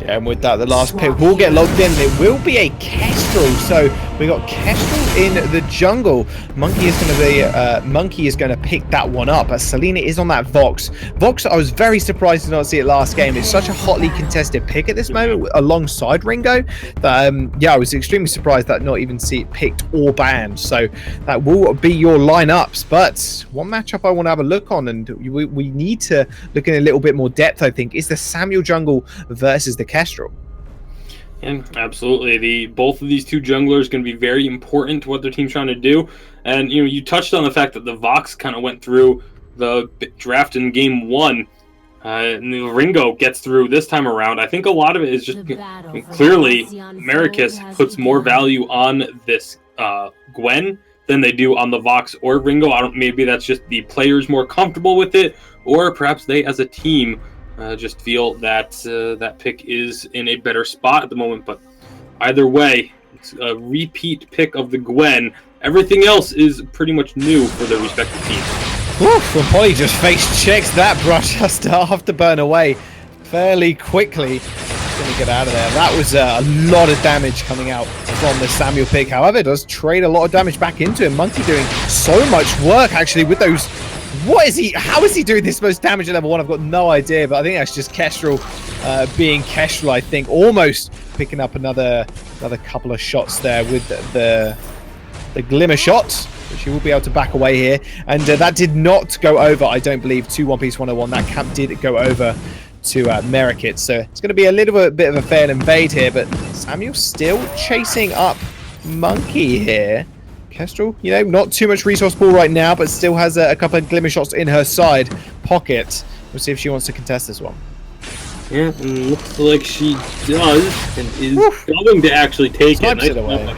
S2: Yeah, and with that, the last pick will get logged in. It will be a Kestrel. So we got Kestrel in the jungle. Monkey is going to pick that one up. Selena is on that Vox. Vox, I was very surprised to not see it last game. It's such a hotly contested pick at this moment alongside Ringo that yeah, I was extremely surprised that not even see it picked or banned. So that will be your lineups. But one matchup I want to have a look on, and we need to look in a little bit more depth, I think, is the Samuel jungle versus the Kestrel.
S3: Yeah, absolutely. Both of these two junglers going to be very important to what their team's trying to do. And you touched on the fact that the Vox kind of went through the draft in game 1. And the Ringo gets through this time around. I think a lot of it is just clearly Maricus puts more value on this Gwen than they do on the Vox or Ringo. Maybe that's just the players more comfortable with it, or perhaps they as a team just feel that that pick is in a better spot at the moment. But either way, it's a repeat pick of the Gwen. Everything else is pretty much new for their respective teams.
S2: Woof, well, Polly just face checks that brush has to have to burn away fairly quickly. He's going to get out of there. That was a lot of damage coming out from the Samuel pick. However, it does trade a lot of damage back into him. Monkey doing so much work actually with those. What is he? How is he doing this most damage at level 1? I've got no idea, but I think that's just Kestrel being Kestrel. I think almost picking up another couple of shots there with the the Glimmer Shot, but she will be able to back away here. And that did not go over, I don't believe, to One Piece 101. That camp did go over to Maricus. So it's going to be a little bit of a fail invade here, but Samuel still chasing up Monkey here. Kestrel, you know, not too much resource pool right now, but still has a couple of Glimmer Shots in her side pocket. We'll see if she wants to contest this one.
S3: Yeah, and looks like she does, and is going to actually take it. Nice
S2: away.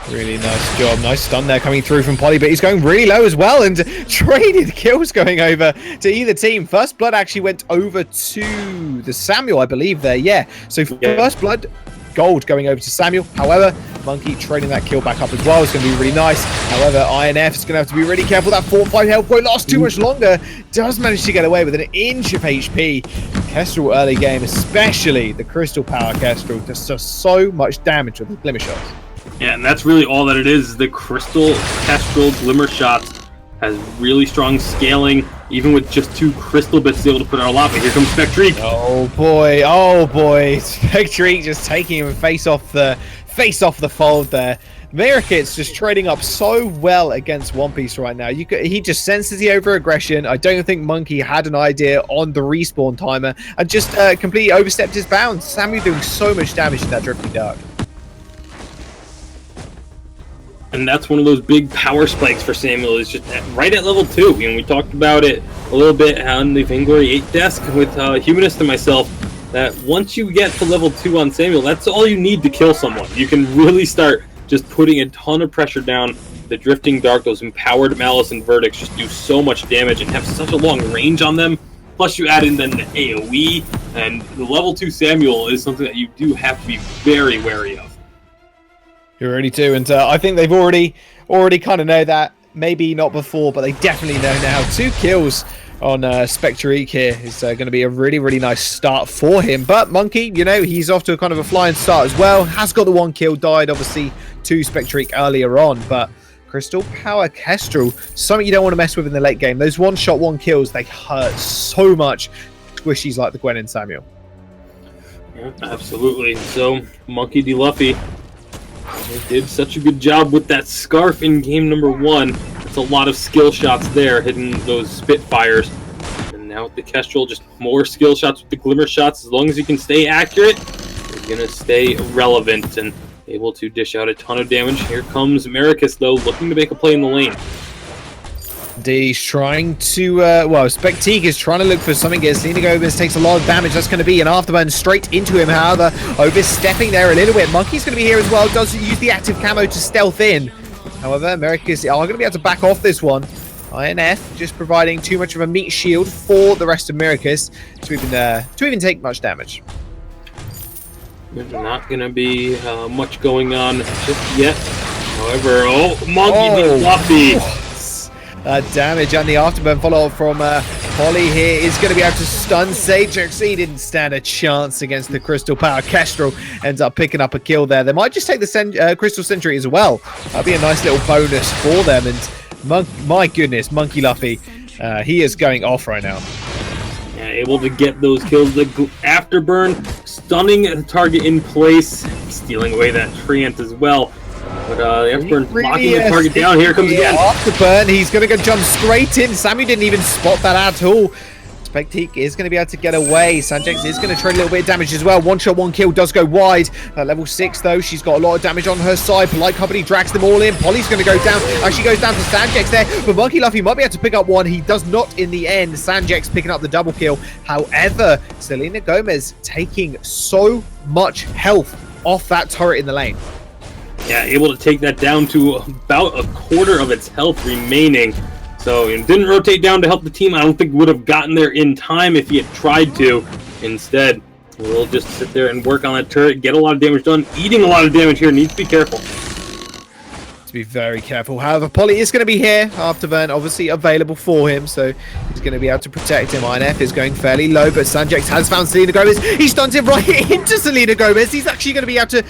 S2: Really nice job. Nice stun there coming through from Polly, but he's going really low as well, and traded kills going over to either team. First Blood actually went over to the Samuel, I believe there, yeah. So First Blood, gold going over to Samuel. However, Monkey trading that kill back up as well. It's going to be really nice. However, INF is going to have to be really careful. That 4-5 health won't last too much longer. Does manage to get away with an inch of HP. Kestrel early game, especially the Crystal Power Kestrel, does so much damage with the Glimmer Shots.
S3: Yeah, and that's really all that it is. The Crystal Kestrel Glimmer Shots has really strong scaling, even with just 2 crystal bits able to put out a lot. But here comes Spectreek.
S2: Oh boy, Spectreek just taking him face off the fold there. Maricus just trading up so well against One Piece right now. He just senses the over-aggression. I don't think Monkey had an idea on the respawn timer and just completely overstepped his bounds. Samuel doing so much damage in that Drifting Dark.
S3: And that's one of those big power spikes for Samuel, is just right at level 2. You know, we talked about it a little bit on the Vainglory 8 desk with Humanist and myself, that once you get to level 2 on Samuel, that's all you need to kill someone. You can really start just putting a ton of pressure down. The Drifting Dark, those empowered Malice and Verdicts just do so much damage and have such a long range on them. Plus you add in then the AoE, and the level 2 Samuel is something that you do have to be very wary of.
S2: You really do, and I think they've already kind of know that. Maybe not before, but they definitely know now. 2 kills on Spectreek here is going to be a really nice start for him. But Monkey, you know, he's off to a kind of a flying start as well. Has got the 1 kill, died obviously to Spectreek earlier on, but Crystal Power Kestrel, something you don't want to mess with in the late game. Those 1-shot 1 kills, they hurt so much. Squishies like the Gwen and Samuel.
S3: Yeah, absolutely. So Monkey D. Luffy, they did such a good job with that scarf in game number 1. It's a lot of skill shots there, hitting those Spitfires. And now with the Kestrel, just more skill shots with the Glimmer Shots. As long as you can stay accurate, you're going to stay relevant and able to dish out a ton of damage. Here comes Maricus, though, looking to make a play in the lane.
S2: He's trying to, Spectreek is trying to look for something as Selena Gomez takes a lot of damage. That's going to be an afterburn straight into him. However, overstepping there a little bit. Monkey's going to be here as well. Does use the active camo to stealth in. However, Maricus are going to be able to back off this one. INF just providing too much of a meat shield for the rest of Maricus to even take much damage.
S3: There's not going to be much going on just yet. However, Monkey D. Luffy.
S2: Damage and the afterburn follow-up from Polly here is going to be able to stun Sagex. He didn't stand a chance against the Crystal Power. Kestrel ends up picking up a kill there. They might just take the Crystal Sentry as well. That'll be a nice little bonus for them. And my goodness, Monkey Luffy, he is going off right now.
S3: Yeah, able to get those kills. The afterburn, stunning the target in place, stealing away that Treant as well. But the afterburn locking the target down. Here comes again.
S2: Afterburn, he's going to go jump straight in. Samuel didn't even spot that at all. Spectreek is going to be able to get away. Sanjex is going to trade a little bit of damage as well. 1-shot, 1 kill does go wide. At level 6, though, she's got a lot of damage on her side. Polite Company drags them all in. Polly's going to go down. Actually goes down to Sanjex there. But Monkey Luffy might be able to pick up one. He does not in the end. Sanjex picking up the double kill. However, Selena Gomez taking so much health off that turret in the lane.
S3: Yeah, able to take that down to about a quarter of its health remaining. So it didn't rotate down to help the team. I don't think would have gotten there in time if he had tried to. Instead, we'll just sit there and work on that turret, get a lot of damage done. Eating a lot of damage here, needs to be careful.
S2: To be very careful. However, Polly is going to be here. Afterburn obviously available for him, so he's going to be able to protect him. INF is going fairly low, but Sanjex has found Selena Gomez. He stuns him right into Selena Gomez. He's actually going to be able to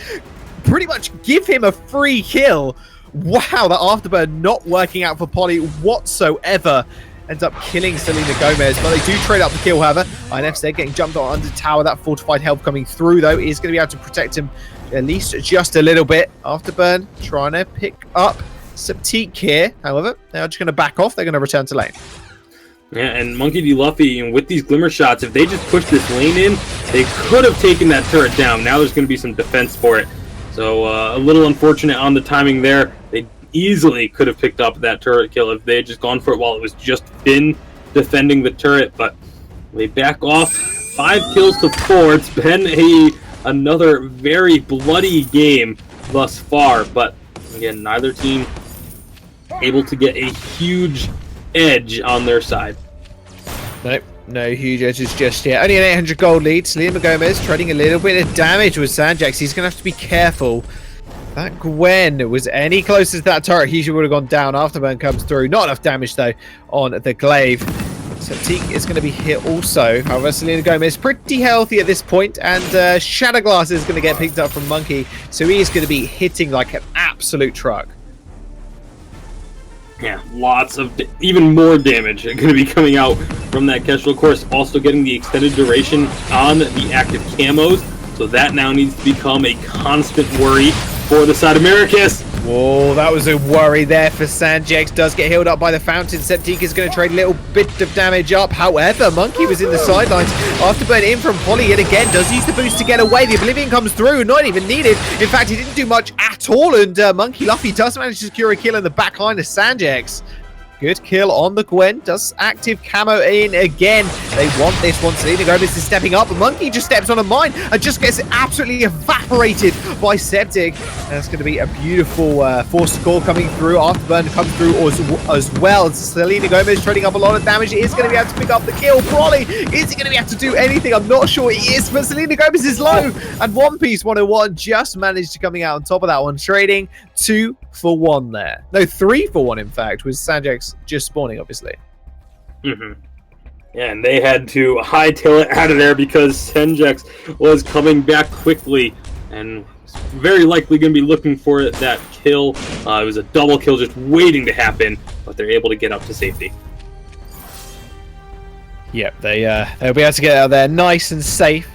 S2: pretty much give him a free kill. Wow, that afterburn not working out for Polly whatsoever. Ends up killing Selena Gomez, but they do trade up the kill, however. INF's there getting jumped on under tower. That fortified health coming through, though, is going to be able to protect him at least just a little bit. Afterburn trying to pick up Septique here. However, they're just going to back off. They're going to return to lane.
S3: Yeah, and Monkey D. Luffy, with these glimmer shots, if they just push this lane in, they could have taken that turret down. Now there's going to be some defense for it. So a little unfortunate on the timing there. They easily could have picked up that turret kill if they had just gone for it while it was just Finn defending the turret. But they back off. 5 kills to 4. It's been another very bloody game thus far. But again, neither team able to get a huge edge on their side.
S2: Nope, no huge edges just yet. Only an 800 gold lead. Selena Gomez trading a little bit of damage with Sanjax. He's going to have to be careful. That Gwen was any closer to that turret, he should would have gone down. Afterburn comes through. Not enough damage, though, on the glaive. Septique is going to be hit also. However, Selena Gomez pretty healthy at this point, and Shadowglass is going to get picked up from Monkey, so he is going to be hitting like an absolute truck.
S3: Yeah, lots of even more damage going to be coming out from that Kestrel. Of course, also getting the extended duration on the active camos, so that now needs to become a constant worry for the side of Maricus.
S2: Whoa, that was a worry there for Sanjax. Does get healed up by the fountain. Septique is going to trade a little bit of damage up. However, Monkey was in the sidelines. Afterburn in from Polly yet again. Does use the boost to get away. The Oblivion comes through. Not even needed. In fact, he didn't do much at all. And Monkey Luffy does manage to secure a kill in the back line of Sanjax. Good kill on the Gwen. Does active camo in again. They want this one. Selena Gomez is stepping up. Monkey just steps on a mine and just gets absolutely evaporated by Septic. That's going to be a beautiful force call coming through. Afterburn comes through as well. Selena Gomez trading up a lot of damage. He is going to be able to pick up the kill. Brawley, is he going to be able to do anything? I'm not sure he is, but Selena Gomez is low. And One Piece 101 just managed to coming out on top of that one, trading 2 for 1 there. No, 3 for 1, in fact, with Sanjax just spawning, obviously.
S3: Yeah, and they had to hightail it out of there because Sanjax was coming back quickly and very likely going to be looking for that kill. It was a double kill just waiting to happen, but they're able to get up to safety.
S2: Yep, they'll be able to get out of there nice and safe.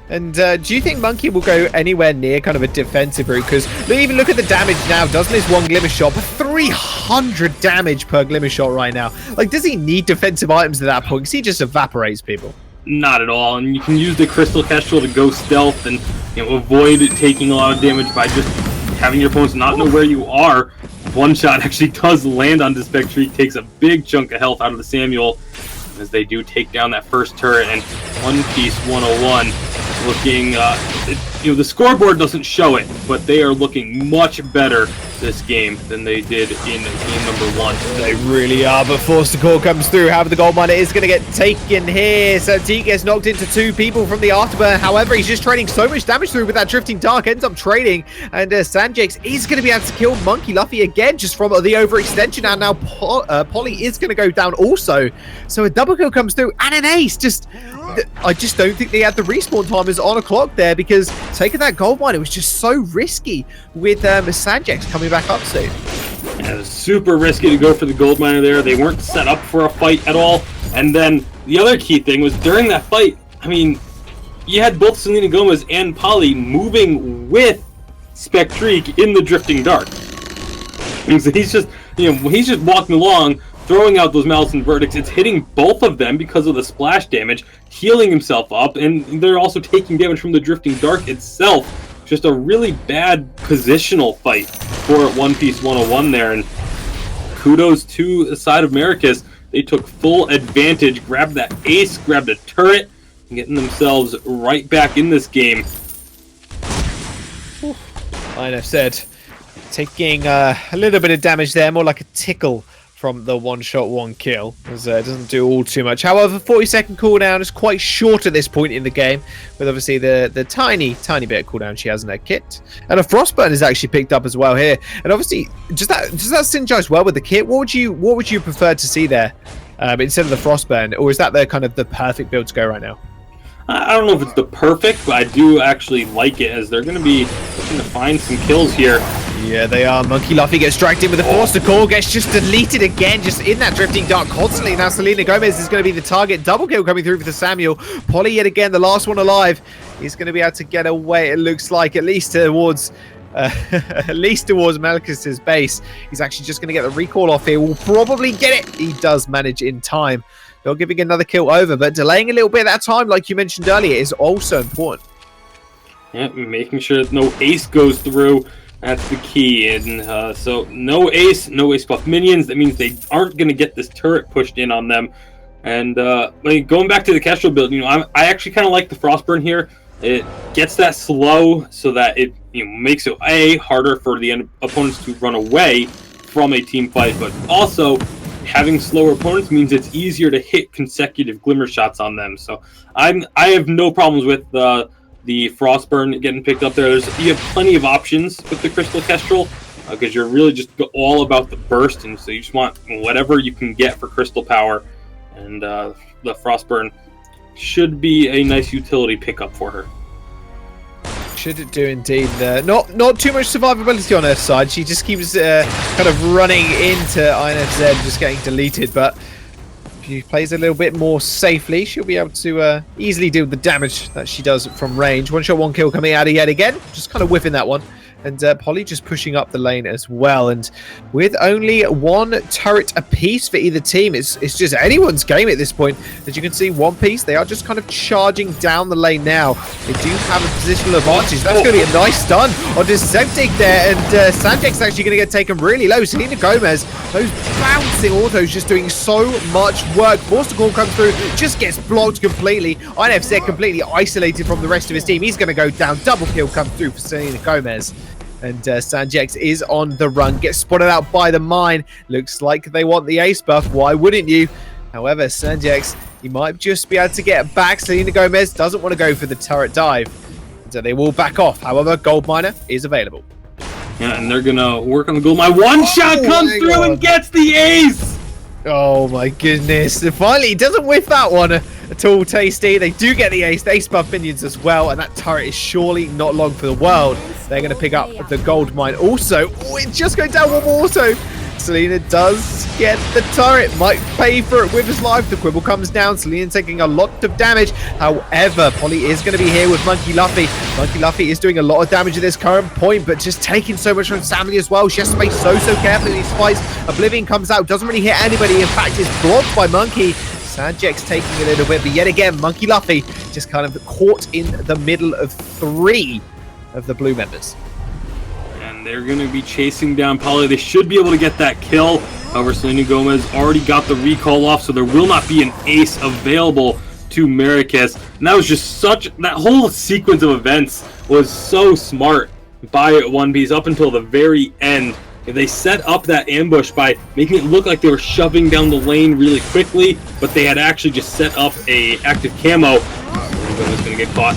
S2: And do you think Monkey will go anywhere near kind of a defensive route? Because even look at the damage now. Doesn't his one glimmer shot? 300 damage per glimmer shot right now. Like, does he need defensive items at that point? Because he just evaporates people.
S3: Not at all. And you can use the Crystal Kestrel to go stealth and avoid taking a lot of damage by just having your opponents not know where you are. One shot actually does land on Spectre. Takes a big chunk of health out of the Samuel as they do take down that first turret. And One Piece 101 looking, the scoreboard doesn't show it, but they are looking much better this game than they did in game number 1.
S2: They really are, but Force Call comes through. However, the gold miner is going to get taken here. So T gets knocked into 2 people from the Afterburn. However, he's just trading so much damage through with that Drifting Dark, ends up trading, and Sanjax is going to be able to kill Monkey Luffy again just from the overextension, and now Polly is going to go down also. So a double kill comes through, and an ace. I just don't think they had the respawn timers on a clock there, because taking that gold mine, it was just so risky with Sanjax coming back up soon.
S3: Yeah, it was super risky to go for the gold miner there. They weren't set up for a fight at all. And then the other key thing was during that fight, I mean, you had both Selena Gomez and Polly moving with Spectrique in the Drifting Dark. And so he's just walking along, throwing out those Malice and Verdicts. It's hitting both of them because of the splash damage, healing himself up, and they're also taking damage from the Drifting Dark itself. Just a really bad positional fight for One Piece 101 there, and kudos to the side of Maricus. They took full advantage, grabbed that ace, grabbed a turret, and getting themselves right back in this game.
S2: Like I've said, taking a little bit of damage there, more like a tickle from the one shot, one kill, as it doesn't do all too much. However, 40-second cooldown is quite short at this point in the game, with obviously the tiny bit of cooldown she has in her kit. And a Frostburn is actually picked up as well here. And obviously, does that synergize well with the kit? What would you prefer to see there instead of the Frostburn, or is that the kind of the perfect build to go right now?
S3: I don't know if it's the perfect, but I do actually like it, as they're going to be looking to find some kills here.
S2: Yeah, they are. Monkey Luffy gets dragged in with a Forster Core, gets just deleted again, just in that Drifting Dark constantly. Now Selena Gomez is going to be the target. Double kill coming through for the Samuel. Polly yet again, the last one alive. He's going to be able to get away, it looks like, at least towards Maricus's base. He's actually just going to get the recall off here. We'll probably get it. He does manage in time. Not giving another kill over, but delaying a little bit of that time, like you mentioned earlier, is also important.
S3: Yeah, making sure that no ace goes through. That's the key. And so no ace buff minions. That means they aren't going to get this turret pushed in on them. And going back to the Kestrel build, I actually kind of like the Frostburn here. It gets that slow so that it makes it harder for the opponents to run away from a team fight, but also having slower opponents means it's easier to hit consecutive glimmer shots on them. So I have no problems with the Frostburn getting picked up there. You have plenty of options with the Crystal Kestrel because you're really just all about the burst, and so you just want whatever you can get for crystal power. And the Frostburn should be a nice utility pickup for her.
S2: Should it do indeed. Not too much survivability on her side. She just keeps kind of running into INFZ, just getting deleted. But if she plays a little bit more safely, she'll be able to easily deal with the damage that she does from range. One shot, one kill coming out of yet again. Just kind of whiffing that one. And Polly just pushing up the lane as well. And with only one turret apiece for either team, it's just anyone's game at this point. As you can see, One Piece, they are just kind of charging down the lane now. They do have a positional advantage. That's going to be a nice stun on Deceptic there. And Sanjek's actually going to get taken really low. Selena Gomez, those bouncing autos just doing so much work. Forster Call comes through, just gets blocked completely. INFZ completely isolated from the rest of his team. He's going to go down. Double kill comes through for Selena Gomez. And Sanjex is on the run, gets spotted out by the mine. Looks like they want the ace buff. Why wouldn't you? However, Sanjex, he might just be able to get back. Selena Gomez doesn't want to go for the turret dive. So they will back off. However, Gold Miner is available.
S3: Yeah, and they're going to work on the gold mine. One shot comes through and gets the ace!
S2: Oh my goodness. Finally, he doesn't whiff that one at all, Tasty. They do get the ace buff minions as well, and that turret is surely not long for the world. They're going to pick up the gold mine also. Oh, it's just going down one more auto. Selena does get the turret. Might pay for it with his life. The Quibble comes down. Selena taking a lot of damage. However, Polly is going to be here with Monkey Luffy. Monkey Luffy is doing a lot of damage at this current point, but just taking so much from Sammy as well. She has to play so carefully in these fights. Oblivion comes out. Doesn't really hit anybody. In fact, is blocked by Monkey. Sanjek's taking a little bit, but yet again, Monkey Luffy just kind of caught in the middle of 3 of the blue members.
S3: And they're going to be chasing down Polly. They should be able to get that kill. However, Selena Gomez already got the recall off, so there will not be an ace available to Maricus. And that was just that whole sequence of events was so smart by One Piece up until the very end. They set up that ambush by making it look like they were shoving down the lane really quickly, but they had actually just set up a active camo. Selena Gomez going to get caught.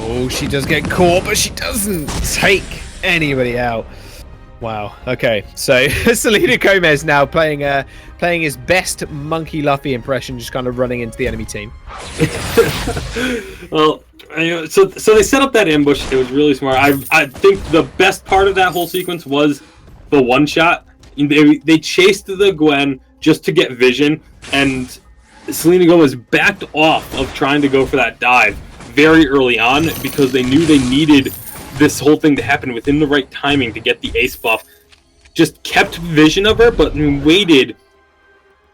S2: Oh, she does get caught, but she doesn't take anybody out. Wow. Okay, so Selena Gomez now playing his best Monkey Luffy impression, just kind of running into the enemy team.
S3: Well, so they set up that ambush. It was really smart. I think the best part of that whole sequence was the one shot. They chased the Gwen just to get vision, and Selena Gomez backed off of trying to go for that dive very early on because they knew they needed this whole thing to happen within the right timing to get the ace buff. Just kept vision of her, but waited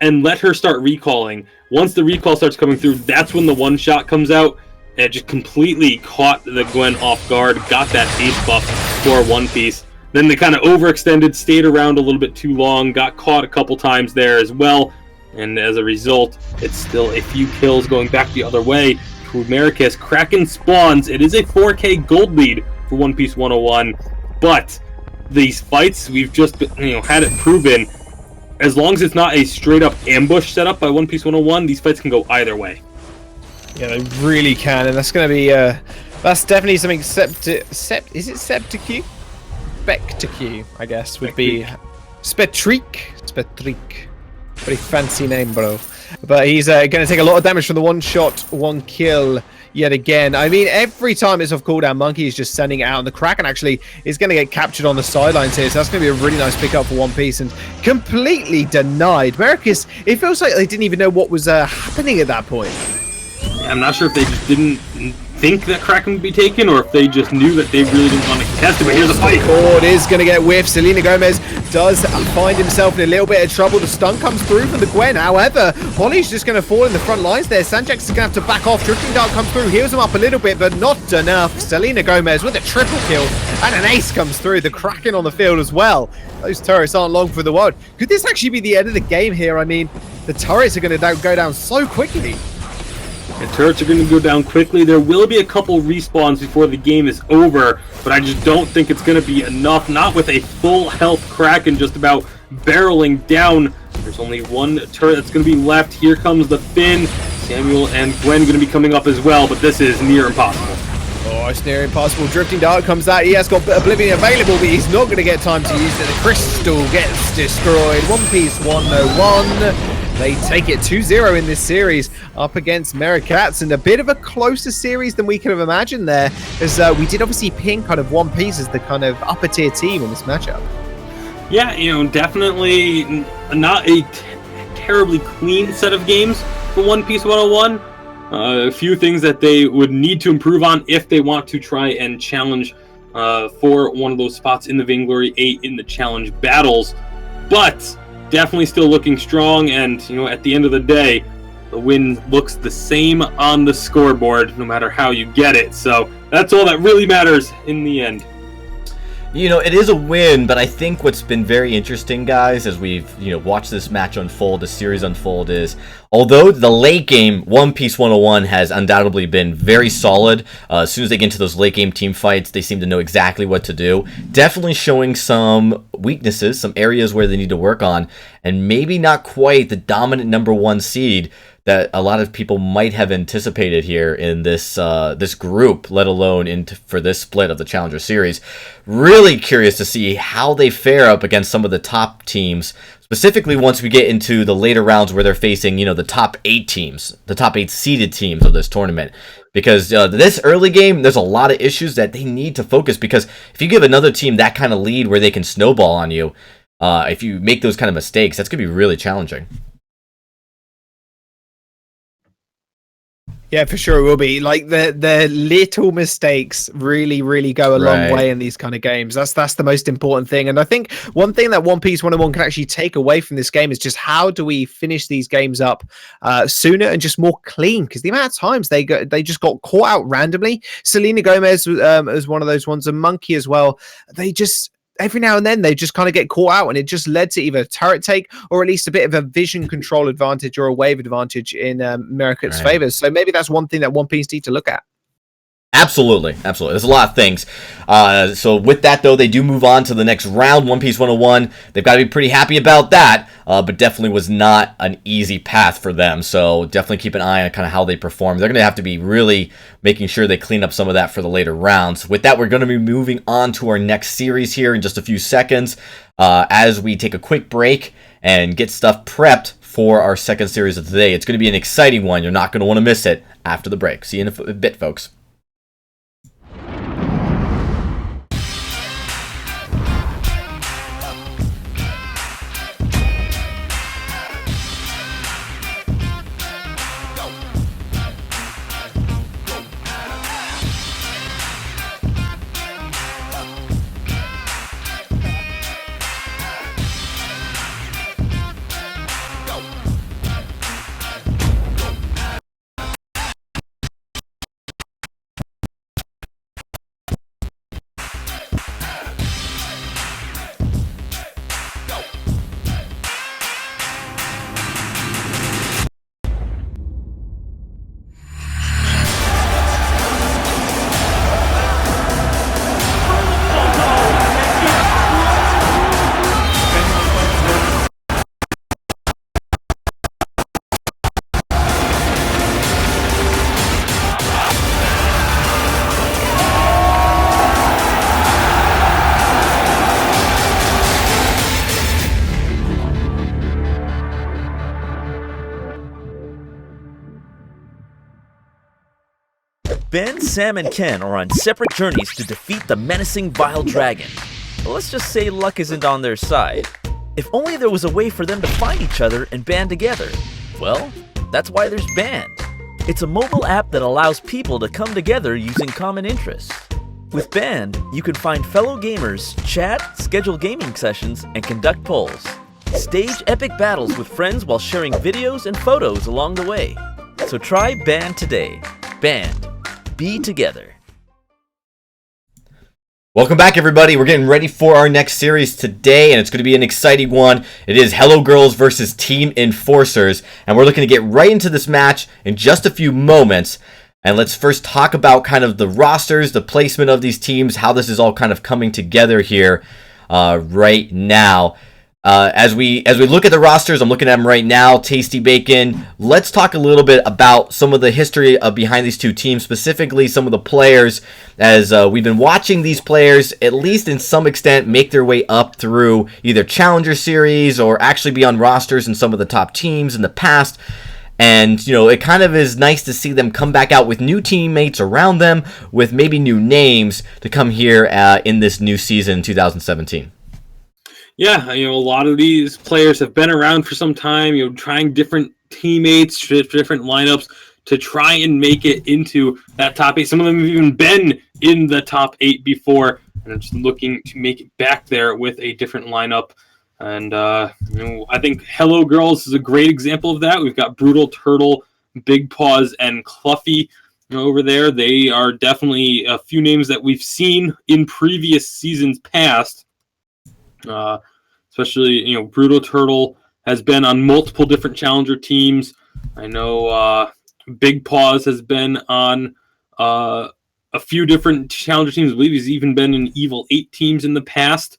S3: and let her start recalling. Once the recall starts coming through, that's when the one shot comes out, and it just completely caught the Gwen off guard, got that ace buff for One Piece. Then they kind of overextended, stayed around a little bit too long, got caught a couple times there as well, and as a result, it's still a few kills going back the other way to Maricus. Kraken spawns. It is a 4K gold lead for One Piece 101, but these fights, we've just had it proven, as long as it's not a straight up ambush setup by One Piece 101, these fights can go either way.
S2: Yeah, they really can, and that's going to be that's definitely something. Is it Septic? Spectic, I guess, would be Spectric. Pretty fancy name, bro. But he's going to take a lot of damage from the one shot, one kill yet again. I mean, every time it's off cooldown, Monkey is just sending it out, and the Kraken actually is going to get captured on the sidelines here, so that's going to be a really nice pickup for One Piece, and completely denied. Maricus, it feels like they didn't even know what was happening at that point.
S3: Yeah, I'm not sure if they just didn't think that Kraken would be taken, or if they just knew that they really didn't want to contest it, but here's a fight.
S2: Cord is going to get whiffed. Selena Gomez does find himself in a little bit of trouble. The stun comes through from the Gwen. However, Holly's just going to fall in the front lines there. Sanjax is going to have to back off. Drifting Dart comes through, heals him up a little bit, but not enough. Selena Gomez with a triple kill, and an ace comes through. The Kraken on the field as well. Those turrets aren't long for the world. Could this actually be the end of the game here? I mean, the turrets are going to go down so quickly.
S3: The turrets are going to go down quickly. There will be a couple respawns before the game is over, but I just don't think it's going to be enough. Not with a full health Kraken just about barreling down. There's only one turret that's going to be left. Here comes the Finn. Samuel and Gwen going to be coming up as well, but this is near impossible.
S2: Oh, it's near impossible. Drifting Dart comes out. He has got Oblivion available, but he's not going to get time to use it. The Crystal gets destroyed. One Piece 101. They take it 2-0 in this series up against Maricus, and a bit of a closer series than we could have imagined there, as we did obviously pin kind of One Piece as the kind of upper tier team in this matchup.
S3: Yeah, definitely not a terribly clean set of games for One Piece 101. A few things that they would need to improve on if they want to try and challenge for one of those spots in the Vainglory 8 in the challenge battles. But definitely still looking strong, and at the end of the day, the win looks the same on the scoreboard no matter how you get it. So that's all that really matters in the end.
S1: It is a win, but I think what's been very interesting, guys, as we've watched this match unfold, the series unfold, is although the late game One Piece 101 has undoubtedly been very solid. As soon as they get into those late game team fights, they seem to know exactly what to do. Definitely showing some weaknesses, some areas where they need to work on, and maybe not quite the dominant number one seed that a lot of people might have anticipated here in this this group, let alone for this split of the Challenger Series. Really curious to see how they fare up against some of the top teams, specifically once we get into the later rounds where they're facing, the top 8 teams, the top 8 seeded teams of this tournament. Because this early game, there's a lot of issues that they need to focus, because if you give another team that kind of lead where they can snowball on you, if you make those kind of mistakes, that's going to be really challenging.
S2: Yeah, for sure it will be. Like the little mistakes really, really go a long way in these kind of games. That's the most important thing. And I think one thing that One Piece 101 can actually take away from this game is just how do we finish these games up sooner and just more clean? Because the amount of times they just got caught out randomly. Selena Gomez was one of those ones, and Monkey as well. They just every now and then they just kind of get caught out, and it just led to either a turret take or at least a bit of a vision control advantage or a wave advantage in Maricus' favor. So maybe that's one thing that One Piece need to look at.
S1: Absolutely. There's a lot of things. So with that, though, they do move on to the next round, One Piece 101. They've got to be pretty happy about that, but definitely was not an easy path for them. So definitely keep an eye on kind of how they perform. They're going to have to be really making sure they clean up some of that for the later rounds. With that, we're going to be moving on to our next series here in just a few seconds as we take a quick break and get stuff prepped for our second series of today. It's going to be an exciting one. You're not going to want to miss it after the break. See you in a bit, folks.
S4: Ben, Sam, and Ken are on separate journeys to defeat the menacing Vile Dragon. But let's just say luck isn't on their side. If only there was a way for them to find each other and band together. Well, that's why there's Band. It's a mobile app that allows people to come together using common interests. With Band, you can find fellow gamers, chat, schedule gaming sessions, and conduct polls. Stage epic battles with friends while sharing videos and photos along the way. So try Band today. Band. Be together.
S1: Welcome back, everybody. We're getting ready for our next series today, and it's going to be an exciting one. It is Hello Girls versus Team Enforcers, and we're looking to get right into this match in just a few moments. And let's first talk about kind of the rosters, the placement of these teams, how this is all kind of coming together here right now. As we look at the rosters, I'm looking at them right now, Tasty Bacon. Let's talk a little bit about some of the history behind these two teams, specifically some of the players, as we've been watching these players, at least in some extent, make their way up through either Challenger Series or actually be on rosters in some of the top teams in the past. And, you know, it kind of is nice to see them come back out with new teammates around them, with maybe new names to come here in this new season, 2017.
S3: Yeah, a lot of these players have been around for some time, trying different teammates, different lineups to try and make it into that top 8. Some of them have even been in the top 8 before, and are just looking to make it back there with a different lineup. And, I think Hello Girls is a great example of that. We've got Brutal Turtle, Big Paws, and Cluffy over there. They are definitely a few names that we've seen in previous seasons past. Especially, Brutal Turtle has been on multiple different Challenger teams. I know Big Paws has been on a few different Challenger teams. I believe he's even been in Evil 8 teams in the past.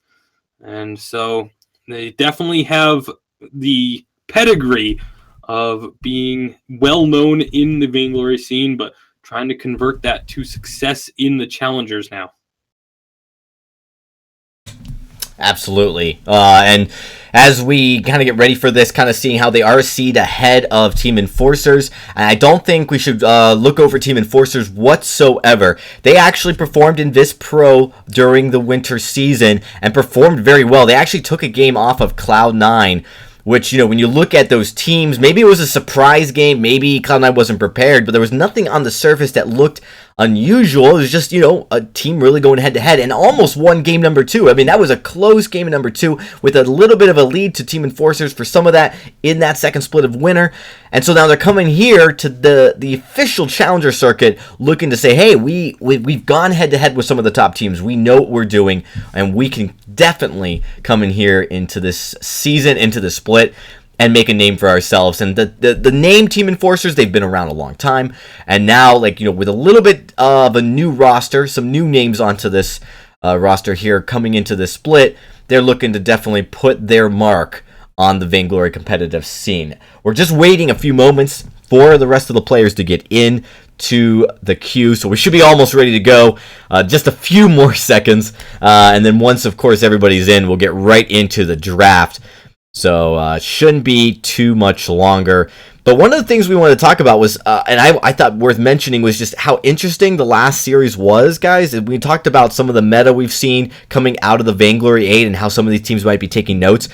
S3: And so they definitely have the pedigree of being well-known in the Vainglory scene, but trying to convert that to success in the Challengers now.
S1: Absolutely. And as we kind of get ready for this, kind of seeing how they are a seed ahead of Team Enforcers, and I don't think we should look over Team Enforcers whatsoever. They actually performed in VIS Pro during the winter season and performed very well. They actually took a game off of Cloud9, which, when you look at those teams, maybe it was a surprise game, maybe Cloud9 wasn't prepared, but there was nothing on the surface that looked unusual. It was just, a team really going head-to-head and almost won game number 2. I mean, that was a close game number 2 with a little bit of a lead to Team Enforcers for some of that in that second split of winter. And so now they're coming here to the official Challenger circuit looking to say, hey, we've gone head-to-head with some of the top teams. We know what we're doing, and we can definitely come in here into this season, into the split, and make a name for ourselves. And the name Team Enforcers, they've been around a long time. And now, with a little bit of a new roster, some new names onto this roster here coming into the split, they're looking to definitely put their mark on the Vainglory competitive scene. We're just waiting a few moments for the rest of the players to get in to the queue, so we should be almost ready to go. Just a few more seconds, and then once, of course, everybody's in, we'll get right into the draft. So shouldn't be too much longer. But one of the things we wanted to talk about was, and I thought worth mentioning, was just how interesting the last series was, guys. And we talked about some of the meta we've seen coming out of the Vainglory 8 and how some of these teams might be taking notes.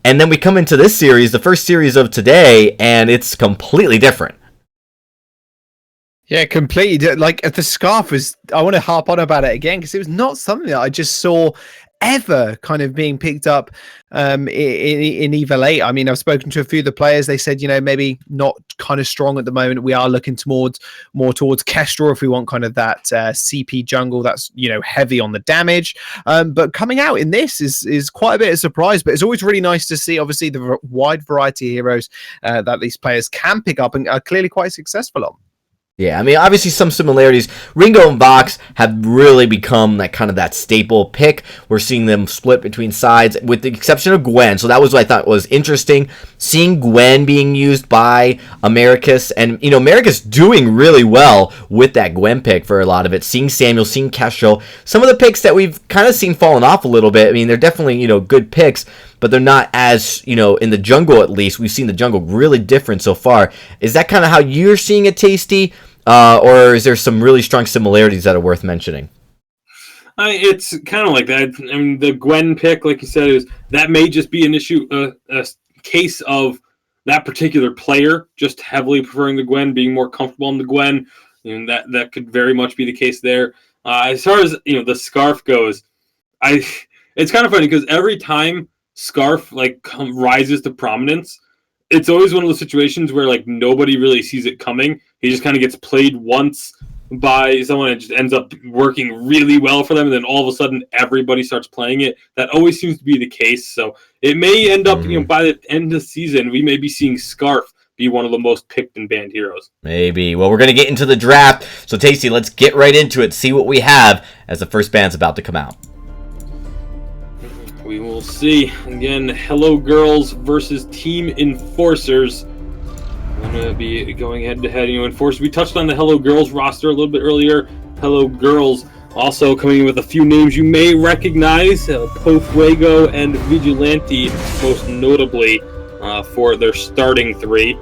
S1: And then we come into this series, the first series of today, and it's completely different.
S2: Yeah, completely. Like, the scarf was, I want to harp on about it again, because it was not something that I just saw ever kind of being picked up in Evil 8. I mean, I've spoken to a few of the players. They said, maybe not kind of strong at the moment. We are looking more towards Kestrel if we want kind of that CP jungle that's, heavy on the damage. But coming out in this is quite a bit of surprise, but it's always really nice to see, obviously, the wide variety of heroes that these players can pick up and are clearly quite successful on.
S1: Yeah, I mean, obviously some similarities. Ringo and Vox have really become that staple pick. We're seeing them split between sides, with the exception of Gwen. So that was what I thought was interesting, seeing Gwen being used by Maricus. And, Maricus doing really well with that Gwen pick for a lot of it. Seeing Samuel, seeing Kestrel. Some of the picks that we've kind of seen falling off a little bit. I mean, they're definitely, good picks, but they're not as, in the jungle at least. We've seen the jungle really different so far. Is that kind of how you're seeing it, Tasty? or is there some really strong similarities that are worth mentioning?
S3: It's kind of like that. I mean, the Gwen pick, like you said, that may just be an issue, a case of that particular player just heavily preferring the Gwen, being more comfortable in the Gwen. That could very much be the case there. As far as the Scarf goes, it's kind of funny because every time Scarf rises to prominence, it's always one of those situations where nobody really sees it coming. He just kind of gets played once by someone and just ends up working really well for them, and then all of a sudden everybody starts playing it. That always seems to be the case. So it may end up, by the end of the season, we may be seeing Scarf be one of the most picked and banned heroes.
S1: Maybe. Well, we're going to get into the draft. So, Tasty, let's get right into it, see what we have as the first band's about to come out.
S3: We will see. Again, Hello Girls versus Team Enforcers. I'm going to be going head-to-head. Enforcers. We touched on the Hello Girls roster a little bit earlier. Hello Girls also coming in with a few names you may recognize. Pofuego and Vigilante, most notably, for their starting three.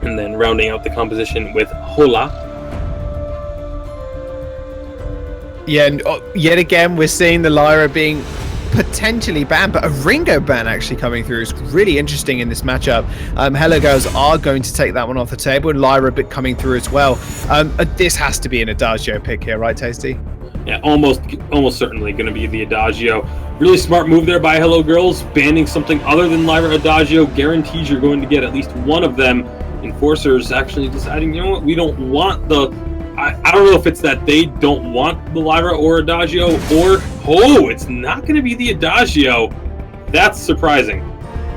S3: And then rounding out the composition with Hola.
S2: Yeah, and yet again, we're seeing the Lyra being potentially banned, but a Ringo ban actually coming through is really interesting in this matchup. Hello Girls are going to take that one off the table, and Lyra bit coming through as well. This has to be an Adagio pick here, right, Tasty?
S3: Yeah, almost certainly going to be the Adagio. Really smart move there by Hello Girls. Banning something other than Lyra Adagio guarantees you're going to get at least one of them. Enforcers actually deciding, what, we don't want the... I don't know if it's that they don't want the Lyra or Adagio, or it's not going to be the Adagio. That's surprising.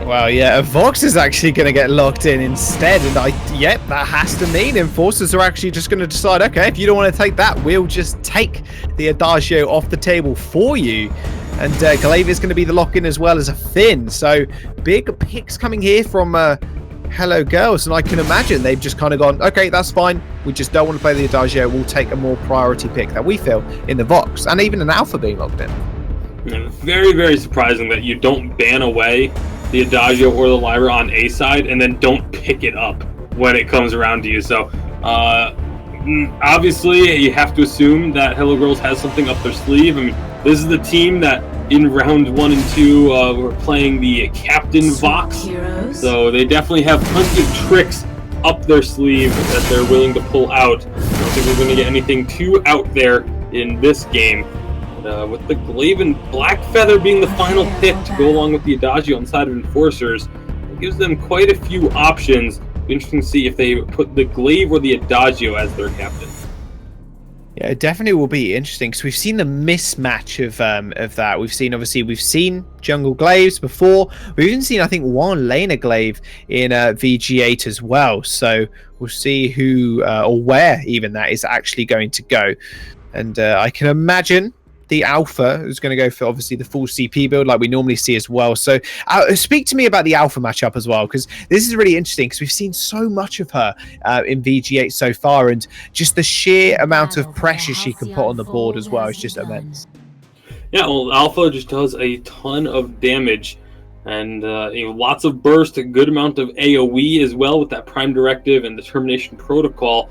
S2: Well, yeah, Vox is actually going to get locked in instead, and that has to mean Enforcers are actually just going to decide, okay, if you don't want to take that, we'll just take the Adagio off the table for you. And Glaive is going to be the lock-in as well as a Finn. So big picks coming here from Hello Girls, and I can imagine they've just kind of gone, okay, that's fine, we just don't want to play the Adagio, we'll take a more priority pick that we feel in the Vox, and even an Alpha being locked in.
S3: Yeah, very, very surprising that you don't ban away the Adagio or the Lyra on A side and then don't pick it up when it comes around to you. So obviously you have to assume that Hello Girls has something up their sleeve. I mean, this is the team that in round 1 and 2 we're playing the Captain Vox, so they definitely have plenty of tricks up their sleeve that they're willing to pull out. I don't think we're going to get anything too out there in this game. With the Glaive and Blackfeather being the final pick to go along with the Adagio on the side of Enforcers, it gives them quite a few options. It'll be interesting to see if they put the Glaive or the Adagio as their captain.
S2: Yeah, it definitely will be interesting because we've seen the mismatch of that. We've seen Jungle Glaives before. We've even seen, I think, one Laner Glaive in VG8 as well. So we'll see who or where even that is actually going to go. And I can imagine the Alpha is going to go for obviously the full CP build like we normally see as well. So speak to me about the Alpha matchup as well, because this is really interesting because we've seen so much of her in VG8 so far, and just the sheer amount of pressure she can put on the board as well is just immense.
S3: Yeah, well, Alpha just does a ton of damage, and lots of burst, a good amount of AoE as well with that Prime Directive and the Termination Protocol,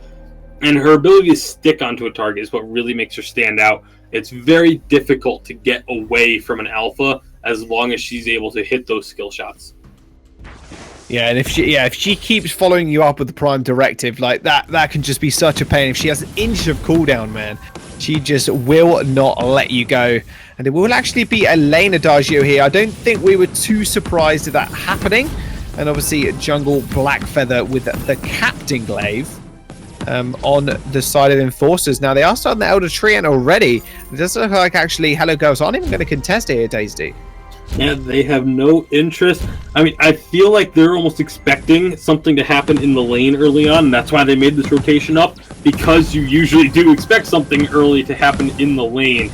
S3: and her ability to stick onto a target is what really makes her stand out. It's very difficult to get away from an Alpha as long as she's able to hit those skill shots.
S2: Yeah, and if she keeps following you up with the Prime Directive, like that can just be such a pain. If she has an inch of cooldown, man, she just will not let you go. And it will actually be a lane Adagio here. I don't think we were too surprised at that happening. And obviously Jungle Blackfeather with the Captain Glaive on the side of Enforcers. Now they are starting the Elder Treant already. It does look like actually Hello Girls aren't even going to contest it here, Tasty.
S3: Yeah, they have no interest. I mean, I feel like they're almost expecting something to happen in the lane early on, and that's why they made this rotation up, because you usually do expect something early to happen in the lane.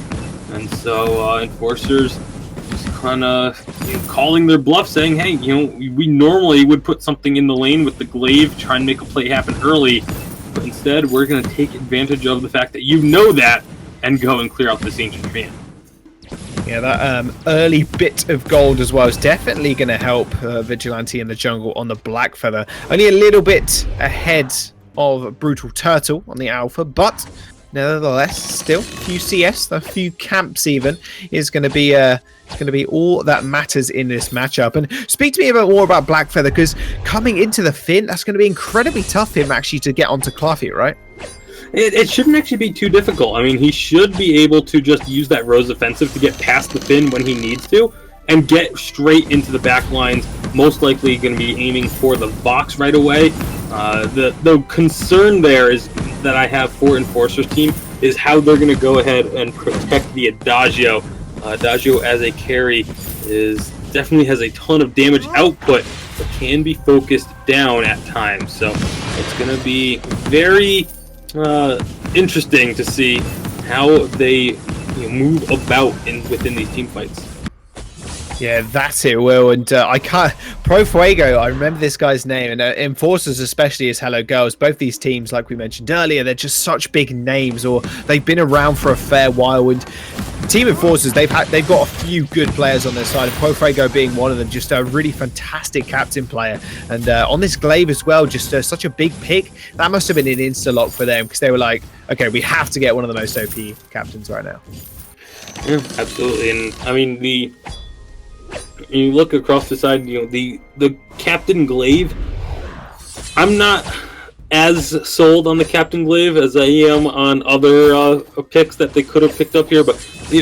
S3: And so Enforcers just kind of calling their bluff, saying, hey, we normally would put something in the lane with the Glaive, try and make a play happen early, but instead we're going to take advantage of the fact that you know that and go and clear out this Ancient Fan.
S2: Yeah, that early bit of gold as well is definitely going to help Vigilante in the jungle on the Blackfeather. Only a little bit ahead of Brutal Turtle on the Alpha, but nevertheless, still a few CS, a few camps even, is going to be all that matters in this matchup. And speak to me a bit more about Blackfeather, because coming into the Finn, that's going to be incredibly tough for him actually to get onto Cluffy, right?
S3: It shouldn't actually be too difficult. I mean, he should be able to just use that Rose offensive to get past the Finn when he needs to, and get straight into the back lines. Most likely going to be aiming for the Vox right away. The concern there is that I have for Enforcer's team is how they're going to go ahead and protect the Adagio. Adagio as a carry definitely has a ton of damage output, but can be focused down at times. So it's going to be very interesting to see how they move about within these team fights.
S2: Yeah, that's it, Will. And I can't. Pro Fuego, I remember this guy's name, and Enforcers, especially as Hello Girls. Both these teams, like we mentioned earlier, they're just such big names, or they've been around for a fair while. And Team Enforcers, they've got a few good players on their side, and Pro Fuego being one of them. Just a really fantastic captain player, and on this Glaive as well, just such a big pick. That must have been an insta lock for them, because they were like, okay, we have to get one of the most OP captains right now.
S3: Yeah, absolutely. And I mean, you look across the side, the Captain Glaive, I'm not as sold on the Captain Glaive as I am on other picks that they could have picked up here, but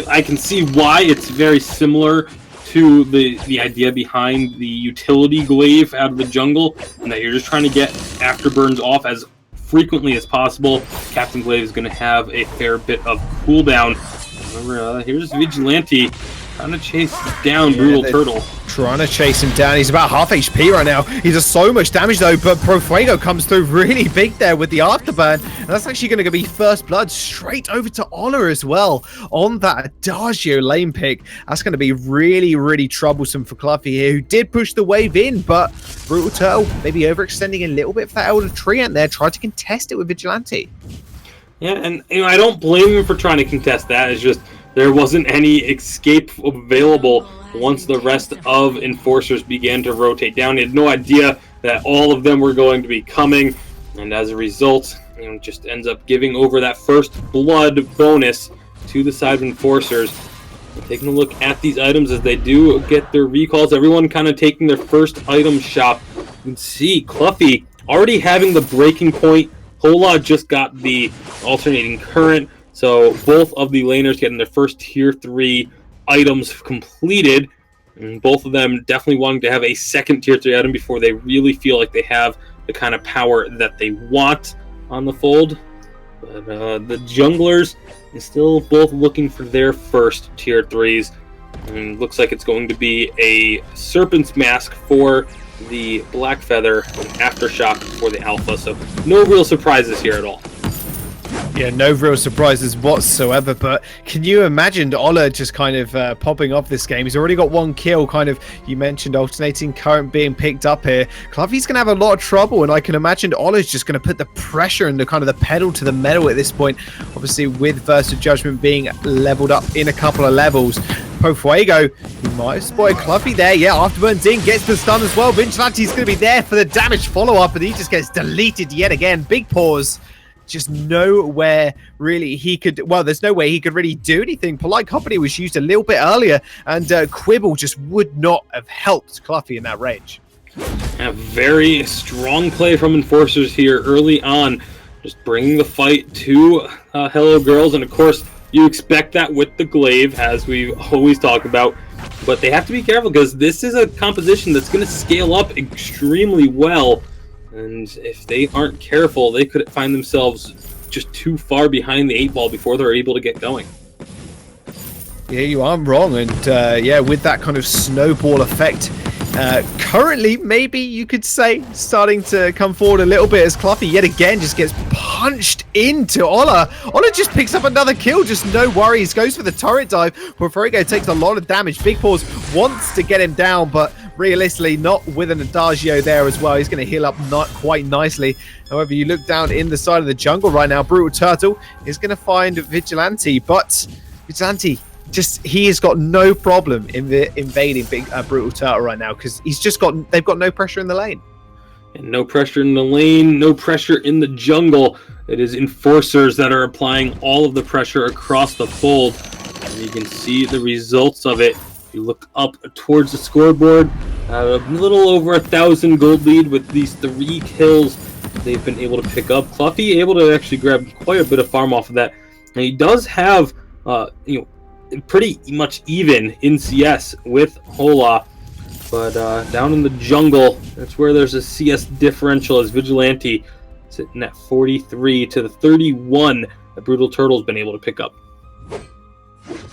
S3: I can see why. It's very similar to the idea behind the utility Glaive out of the jungle, and that you're just trying to get afterburns off as frequently as possible. Captain Glaive is going to have a fair bit of cooldown. Remember, here's Vigilante trying to chase down Brutal Turtle.
S2: Trying to chase him down. He's about half HP right now. He does so much damage though, but Pro Fuego comes through really big there with the afterburn. And that's actually going to be first blood straight over to Ola as well on that Adagio lane pick. That's going to be really, really troublesome for Cluffy here, who did push the wave in, but Brutal Turtle maybe overextending a little bit for that Elder Treant there, tried to contest it with Vigilante.
S3: Yeah, and I don't blame him for trying to contest that. It's just there wasn't any escape available once the rest of Enforcers began to rotate down. He had no idea that all of them were going to be coming, and as a result, just ends up giving over that first blood bonus to the side of Enforcers. Taking a look at these items as they do get their recalls, everyone kind of taking their first item shop. You can see Cluffy already having the breaking point. Hola just got the alternating current. So both of the laners getting their first tier 3 items completed, and both of them definitely wanting to have a second tier 3 item before they really feel like they have the kind of power that they want on the fold. But the junglers is still both looking for their first tier 3s, and looks like it's going to be a Serpent's Mask for the Blackfeather and Aftershock for the Alpha. So no real surprises here at all.
S2: Yeah, no real surprises whatsoever, but can you imagine Ola just kind of popping off this game? He's already got one kill, kind of, you mentioned alternating current being picked up here. Cluffy's going to have a lot of trouble, and I can imagine Ola's just going to put the pressure and the kind of the pedal to the metal at this point. Obviously, with Versa Judgment being leveled up in a couple of levels. Pro Fuego, he might have spotted Cluffy there. Yeah, Afterburn's in, gets the stun as well. Vigilante's going to be there for the damage follow-up, and he just gets deleted yet again. Big pause. Just nowhere really he could, well, there's no way he could really do anything. Polite Company was used a little bit earlier, and Quibble just would not have helped Cluffy in that range.
S3: A very strong play from Enforcers here early on, just bringing the fight to Hello Girls, and of course you expect that with the Glaive, as we always talk about, but they have to be careful because this is a composition that's going to scale up extremely well. And if they aren't careful, they could find themselves just too far behind the 8 ball before they're able to get going.
S2: Yeah, you aren't wrong. And yeah, with that kind of snowball effect, currently, maybe you could say, starting to come forward a little bit as Cluffy yet again just gets punched into Ola. Ola just picks up another kill, just no worries. Goes for the turret dive. Porfirigo takes a lot of damage. Big Paws wants to get him down, but realistically, not with an Adagio there as well. He's going to heal up not quite nicely. However, you look down in the side of the jungle right now, Brutal Turtle is going to find Vigilante, but Vigilante, he has got no problem in invading Brutal Turtle right now because they've got no pressure in the lane.
S3: And no pressure in the lane, no pressure in the jungle. It is Enforcers that are applying all of the pressure across the fold. And you can see the results of it. If you look up towards the scoreboard, a little over 1,000 gold lead with these 3 kills they've been able to pick up. Cluffy able to actually grab quite a bit of farm off of that. And he does have, pretty much even in CS with Hola. But down in the jungle, that's where there's a CS differential as Vigilante sitting at 43 to the 31 that Brutal Turtle's been able to pick up.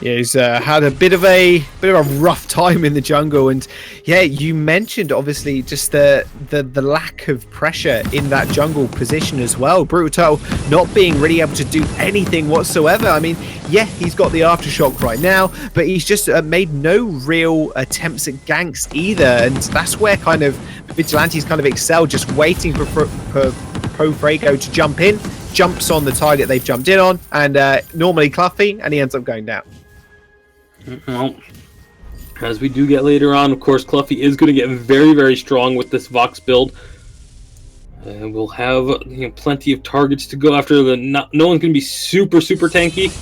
S2: Yeah, he's had a bit of a rough time in the jungle, and yeah, you mentioned obviously just the lack of pressure in that jungle position as well. Brutal not being really able to do anything whatsoever. I mean, yeah, he's got the aftershock right now, but he's just made no real attempts at ganks either, and that's where kind of Vigilante's kind of excelled, just waiting for Profrago to jump in. Jumps on the target they've jumped in on, and normally Cluffy, and he ends up going down.
S3: Well, as we do get later on, of course, Cluffy is going to get very, very strong with this Vox build. And we'll have plenty of targets to go after. No one's going to be super, super tanky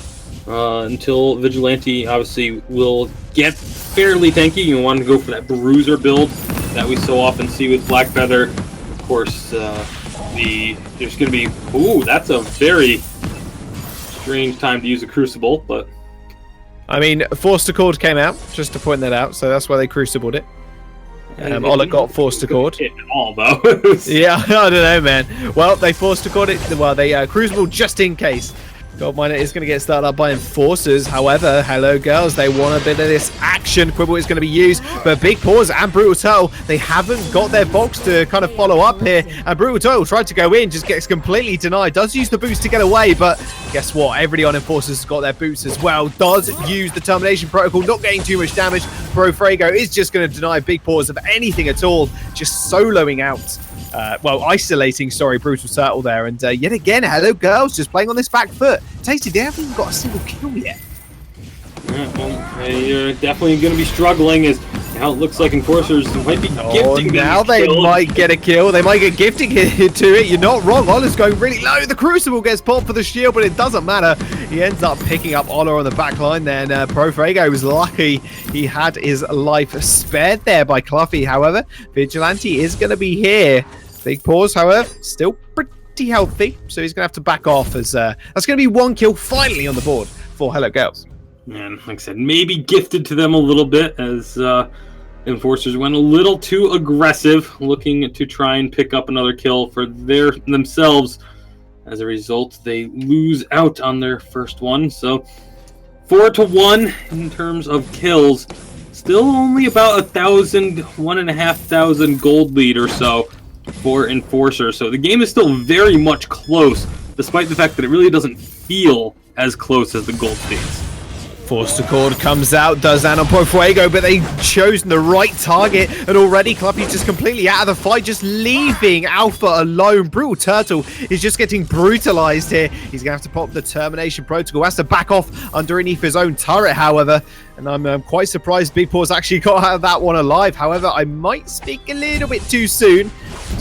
S3: until Vigilante obviously will get fairly tanky. You want to go for that Bruiser build that we so often see with Black Feather. Of course, there's going to be... Ooh, that's a very strange time to use a Crucible, but...
S2: I mean, Forced Accord came out, just to point that out, so that's why they Crucibled it. Ola got Forced Accord.
S3: At all, though.
S2: Yeah, I don't know, man. Well, they Forced Accord it. Well, they Crucibled just in case. Goldminer is going to get started up by Enforcers. However, hello girls, they want a bit of this action. Quibble is going to be used, but Big Paws and Brutal Turtle, they haven't got their box to kind of follow up here. And Brutal Turtle tried to go in, just gets completely denied. Does use the boots to get away, but guess what? Everybody on Enforcers has got their boots as well. Does use the Termination Protocol, not getting too much damage. Profrago is just going to deny Big Paws of anything at all, just soloing out. Isolating, Brutal Turtle there, and yet again, hello girls, just playing on this back foot. Tasty, they haven't even got a single kill yet.
S3: Yeah, well, you're definitely going to be struggling, as now it looks like Enforcers might be gifting them.
S2: Now they might get a kill. They might get gifting to it. You're not wrong. Ola's going really low. The Crucible gets popped for the shield, but it doesn't matter. He ends up picking up Ola on the back line there, and Profrago was lucky he had his life spared there by Cluffy. However, Vigilante is going to be here. Big Paws, however, still pretty healthy, so he's going to have to back off, as that's going to be 1 kill finally on the board for Hello Girls.
S3: And like I said, maybe gifted to them a little bit, as Enforcers went a little too aggressive, looking to try and pick up another kill for themselves. As a result, they lose out on their first one. So 4-1 in terms of kills. Still only about 1,500 gold lead or so for Enforcer. So the game is still very much close, despite the fact that it really doesn't feel as close as the gold states.
S2: Forced Accord comes out, does that on Profrago, but they've chosen the right target, and already Cluffy's just completely out of the fight, just leaving Alpha alone. Brutal Turtle is just getting brutalized here. He's going to have to pop the Termination Protocol, has to back off underneath his own turret, however, and I'm quite surprised Big Paws actually got out of that one alive. However, I might speak a little bit too soon.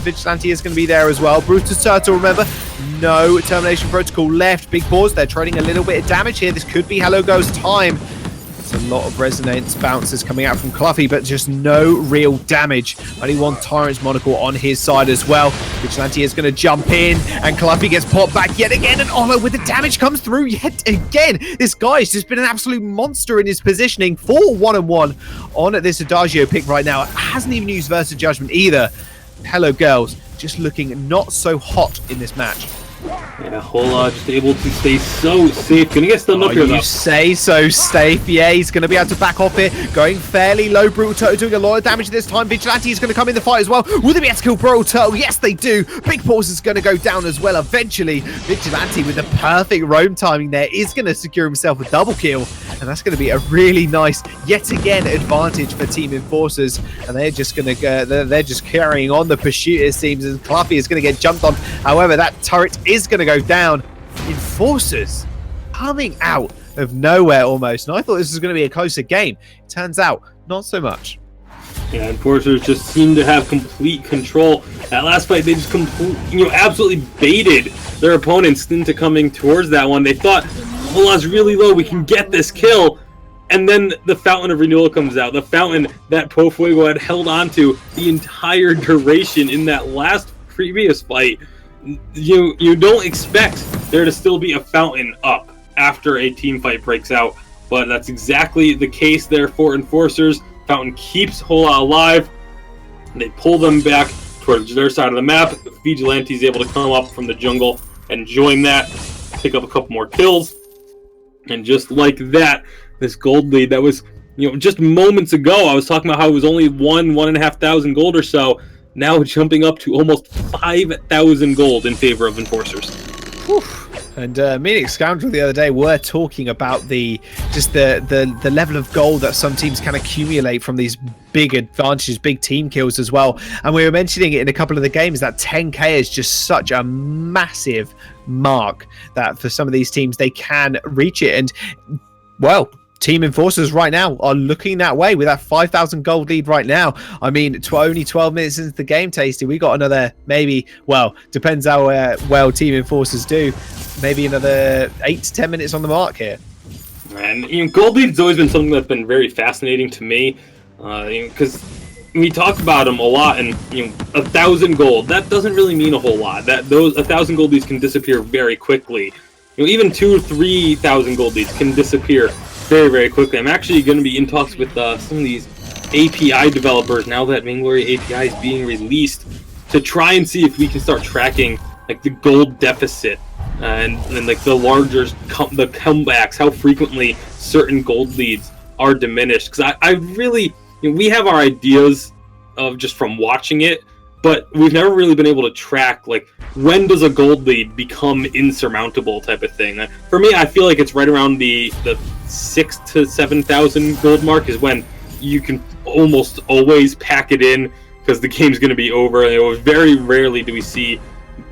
S2: Vigilante is going to be there as well. Brutal Turtle, remember, no Termination Protocol left. Big Paws, they're trading a little bit of damage here. This could be Hello Go's time. It's a lot of resonance bounces coming out from Cluffy, but just no real damage. Only one Tyrant's Monocle on his side as well. Vigilante is going to jump in, and Cluffy gets popped back yet again, and Ola with the damage comes through yet again. This guy's just been an absolute monster in his positioning for 1-on-1 on this Adagio pick right now. Hasn't even used Versa Judgment either. Hello Girls, just looking not so hot in this match.
S3: Yeah, Hola just able to stay so safe. Gonna get stunned up here, though.
S2: You say so safe. Yeah, he's going to be able to back off it. Going fairly low. Brutal Turtle doing a lot of damage this time. Vigilante is going to come in the fight as well. Will they be able to kill Brutal Turtle? Yes, they do. Big Paws is going to go down as well eventually. Vigilante with the perfect roam timing there is going to secure himself a double kill. And that's going to be a really nice, yet again, advantage for Team Enforcers. And they're just going to go, they're just carrying on the pursuit, it seems. And Cluffy is going to get jumped on. However, that turret is going to go down. Enforcers coming out of nowhere almost, and I thought this was going to be a closer game. Turns out not so much.
S3: Yeah, Enforcers just seem to have complete control. That last fight, they just absolutely baited their opponents into coming towards that one. They thought, Hola's really low, we can get this kill. And then the Fountain of Renewal comes out. The fountain that Pofuego had held onto the entire duration in that last previous fight. You don't expect there to still be a fountain up after a team fight breaks out. But that's exactly the case there for Enforcers. Fountain keeps Hola alive. They pull them back towards their side of the map. Vigilante is able to come up from the jungle and join that, pick up a couple more kills. And just like that, this gold lead that was, just moments ago, I was talking about how it was only 1,500 gold or so, now jumping up to almost 5,000 gold in favor of Enforcers.
S2: Whew. And me and Scoundrel the other day were talking about the level of gold that some teams can accumulate from these big advantages, big team kills as well. And we were mentioning it in a couple of the games that 10k is just such a massive mark that for some of these teams they can reach it. And well, Team Enforcers right now are looking that way with that 5,000 gold lead right now. I mean, only 12 minutes into the game, Tasty. We got another maybe, well, depends how well Team Enforcers do, maybe another 8 to 10 minutes on the mark here.
S3: And gold lead's always been something that's been very fascinating to me, because we talk about them a lot. And 1,000 gold, that doesn't really mean a whole lot. Those 1,000 gold leads can disappear very quickly. Even 2,000 or 3,000 gold leads can disappear very, very quickly. I'm actually going to be in talks with some of these API developers now that Vainglory API is being released to try and see if we can start tracking like the gold deficit and like the larger the comebacks, how frequently certain gold leads are diminished. Because I really, we have our ideas of just from watching it, but we've never really been able to track like when does a gold lead become insurmountable type of thing. For me, I feel like it's right around the 6,000 to 7,000 gold mark is when you can almost always pack it in because the game's going to be over. And very rarely do we see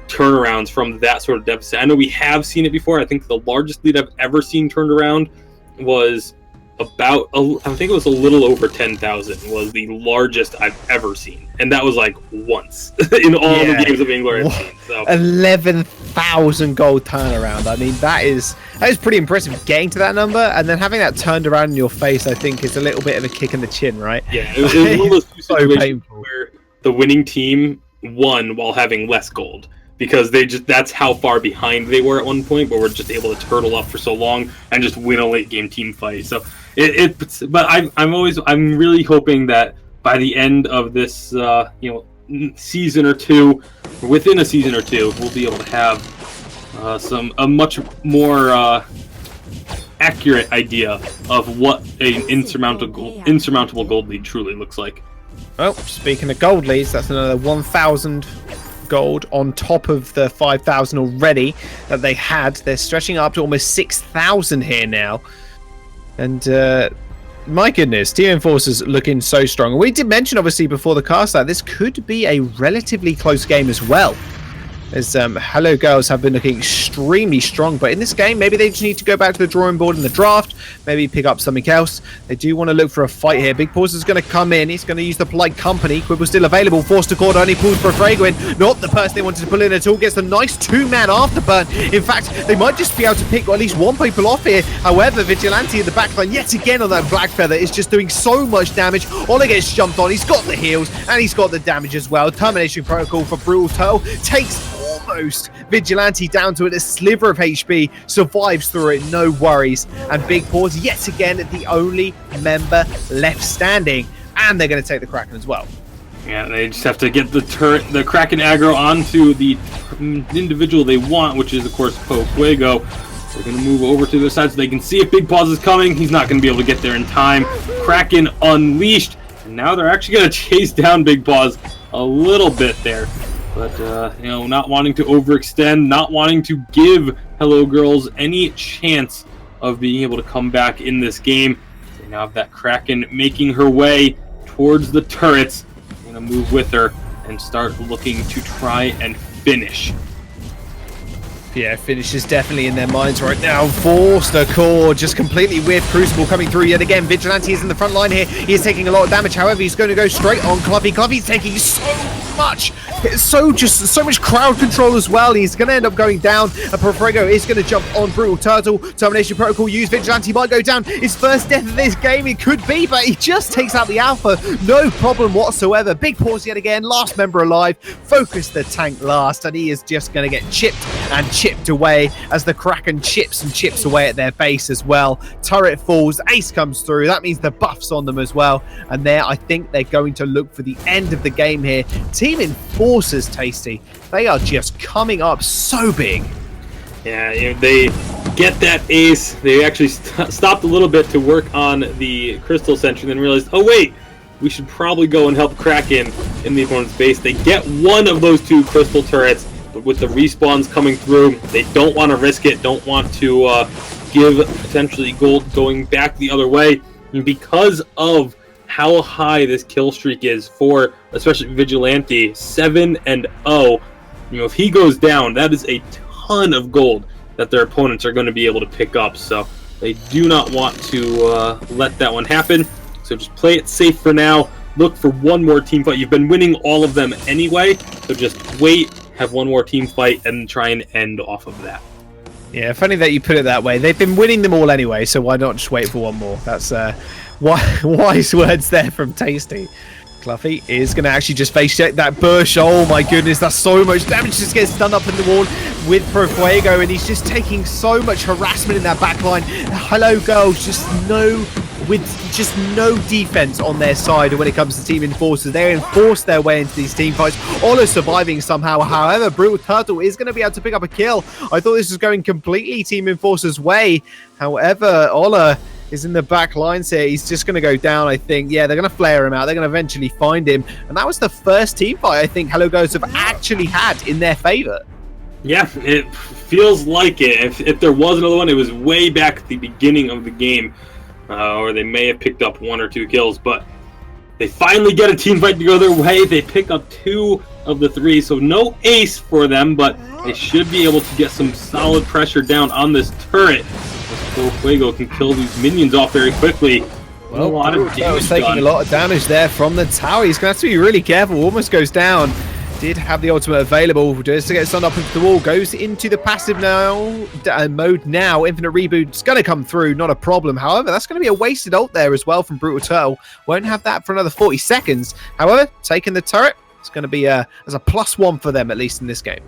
S3: turnarounds from that sort of deficit. I know we have seen it before. I think the largest lead I've ever seen turned around was about, I think it was a little over 10,000 was the largest I've ever seen. And that was like once in all the games of Vainglory I've seen. So
S2: 11,000 gold turnaround. I mean, that is pretty impressive getting to that number and then having that turned around in your face. I think is a little bit of a kick in the chin, right?
S3: Yeah, it was one of those two situations where the winning team won while having less gold. Because that's how far behind they were at one point, but we're just able to turtle up for so long and just win a late game team fight. So but I'm really hoping that by the end of this season or two, within a season or two, we'll be able to have a much more accurate idea of what an insurmountable gold lead truly looks like.
S2: Well, speaking of gold leads, that's another 1,000 gold on top of the 5,000 already that they had. They're stretching up to almost 6,000 here now. And my goodness, Team Enforcers looking so strong. We did mention obviously before the cast that this could be a relatively close game as well, as Hello Girls have been looking extremely strong, but in this game maybe they just need to go back to the drawing board in the draft, maybe pick up something else. They do want to look for a fight here. Big Paws is going to come in, he's going to use the polite company. Quibble's still available, forced to court, only pulls for a Fragrant, not the person they wanted to pull in at all, gets a nice 2-man afterburn. In fact, they might just be able to pick at least one people off here. However, Vigilante in the backline yet again on that Black Feather is just doing so much damage. Ola gets jumped on, he's got the heals and he's got the damage as well. Termination Protocol for Brutal Turtle takes almost Vigilante down to a sliver of HP, survives through it, no worries. And Big Paws yet again the only member left standing, and they're going to take the Kraken as well.
S3: Yeah, they just have to get the Kraken aggro onto the individual they want, which is of course Pofuego. They're going to move over to the side so they can see if Big Paws is coming. He's not going to be able to get there in time. Kraken unleashed, and now they're actually going to chase down Big Paws a little bit there. But, not wanting to overextend, not wanting to give Hello Girls any chance of being able to come back in this game. They now have that Kraken making her way towards the turrets. They're going to move with her and start looking to try and finish
S2: Yeah, finish is definitely in their minds right now. Forced a core, just completely with Crucible coming through yet again. Vigilante is in the front line here. He is taking a lot of damage. However, he's going to go straight on Cluffy. Cluffy's taking so much. So much crowd control as well. He's going to end up going down. And Profrego is going to jump on Brutal Turtle. Termination Protocol used. Vigilante might go down. His first death of this game, it could be, but he just takes out the Alpha. No problem whatsoever. Big pause yet again. Last member alive. Focus the tank last, and he is just going to get chipped and chipped away as the Kraken chips away at their base as well. Turret falls. Ace comes through. That means the buff's on them as well. And there, I think they're going to look for the end of the game here. Team Enforcers, Tasty. They are just coming up so big.
S3: Yeah, they get that ace. They actually stopped a little bit to work on the Crystal Sentry, then realized, oh wait, we should probably go and help Kraken in the opponent's base. They get one of those 2 Crystal turrets, but with the respawns coming through, they don't want to risk it, don't want to give potentially gold going back the other way. And because of how high this kill streak is for especially Vigilante, 7-0, if he goes down, that is a ton of gold that their opponents are going to be able to pick up. So they do not want to let that one happen. So just play it safe for now. Look for one more team fight. You've been winning all of them anyway, so just wait, have one more team fight, and try and end off of that.
S2: Yeah, funny that you put it that way. They've been winning them all anyway, so why not just wait for one more? That's wise words there from Tasty. Cluffy is going to actually just face check that Bush. Oh my goodness, that's so much damage. Just gets stunned up in the wall with Profuego, and he's just taking so much harassment in that backline. Hello Girls, just no defense on their side when it comes to Team Enforcers. They enforce their way into these team fights. Ola surviving somehow. However, Brutal Turtle is going to be able to pick up a kill. I thought this was going completely Team Enforcers' way. However, Ola is in the back lines here. He's just going to go down, I think. Yeah, they're going to flare him out. They're going to eventually find him. And that was the first team fight I think Hello Ghosts have actually had in their favor.
S3: Yeah, it feels like it. If there was another one, it was way back at the beginning of the game. Or they may have picked up 1 or 2 kills, but they finally get a team fight to go their way. They pick up 2 of the 3, so no ace for them, but they should be able to get some solid pressure down on this turret. Fuego can kill these minions off very quickly.
S2: Well, a lot of damage taking a lot of damage there from the tower. He's going to have to be really careful. Almost goes down. Did have the ultimate available. Just to get stunned up into the wall. Goes into the passive mode now. Infinite Reboot's going to come through. Not a problem. However, that's going to be a wasted ult there as well from Brutal Turtle. Won't have that for another 40 seconds. However, taking the turret, it's going to be as a +1 for them, at least in this game.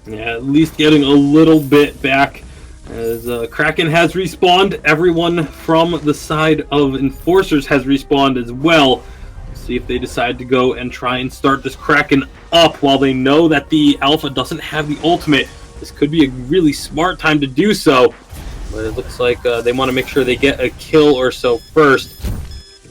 S3: Yeah, at least getting a little bit back. As Kraken has respawned, everyone from the side of Enforcers has respawned as well. Let's see if they decide to go and try and start this Kraken up while they know that the Alpha doesn't have the ultimate. This could be a really smart time to do so, but it looks like they want to make sure they get a kill or so first.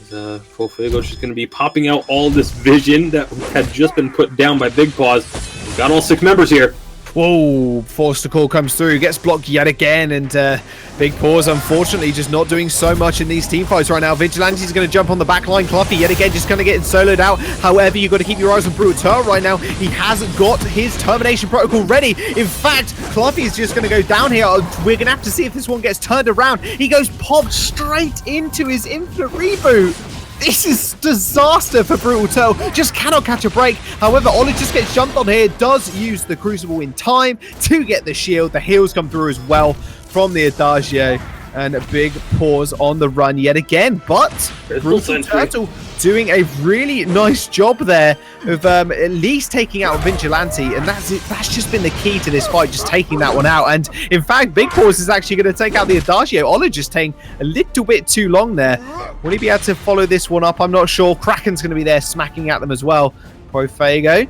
S3: Fuego's just going to be popping out all this vision that had just been put down by Big Paws. We've got all 6 members here.
S2: Whoa, Forster Call comes through, gets blocked yet again, and Big Paws unfortunately just not doing so much in these team fights right now. Vigilante's going to jump on the backline. Cluffy yet again just going to get soloed out. However, you've got to keep your eyes on Brutal Turtle right now. He hasn't got his termination protocol ready. In fact, Cluffy's just going to go down here. We're going to have to see if this one gets turned around. He goes popped straight into his infinite reboot. This is disaster for Brutal Turtle. Just cannot catch a break. However, Ola just gets jumped on here. Does use the Crucible in time to get the shield. The heals come through as well from the Adagio. And a big pause on the run yet again. But Brutal Turtle doing a really nice job there of at least taking out Vigilante. And that's it. That's just been the key to this fight, just taking that one out. And in fact, Big Pause is actually going to take out the Adagio. Ola just taking a little bit too long there. Will he be able to follow this one up? I'm not sure. Kraken's going to be there smacking at them as well. Profego.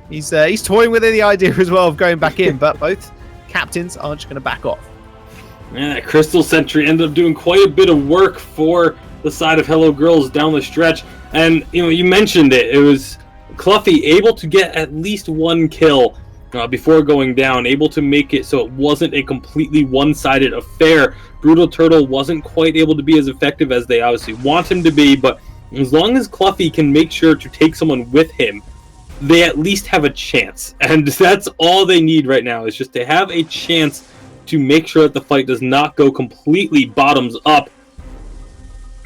S2: He's toying with the idea as well of going back in, but both captains are just going to back off.
S3: Yeah, that Crystal Sentry ended up doing quite a bit of work for the side of Hello Girls down the stretch. And, you mentioned it. It was Cluffy able to get at least 1 kill before going down, able to make it so it wasn't a completely one-sided affair. Brutal Turtle wasn't quite able to be as effective as they obviously want him to be, but as long as Cluffy can make sure to take someone with him, they at least have a chance. And that's all they need right now, is just to have a chance to make sure that the fight does not go completely bottoms up.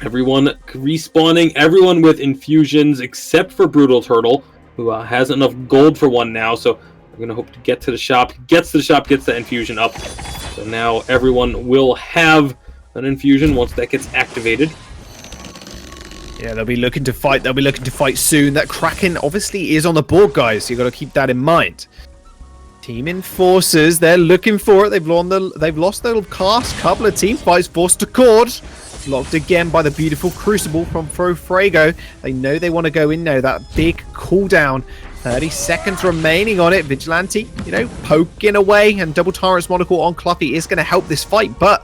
S3: Everyone respawning, everyone with infusions except for Brutal Turtle, who has enough gold for one now. So we're going to hope to get to the shop. Gets to the shop, gets that infusion up. So now everyone will have an infusion once that gets activated.
S2: Yeah, they'll be looking to fight. They'll be looking to fight soon. That Kraken obviously is on the board, guys. You've got to keep that in mind. Team Enforcers, they're looking for it. They've lost their last couple of team fights. Forced to Cord. Locked again by the beautiful Crucible from Frago. They know they want to go in now. That big cooldown. 30 seconds remaining on it. Vigilante, poking away. And Double Tyrant's Monocle on Cluffy is going to help this fight. But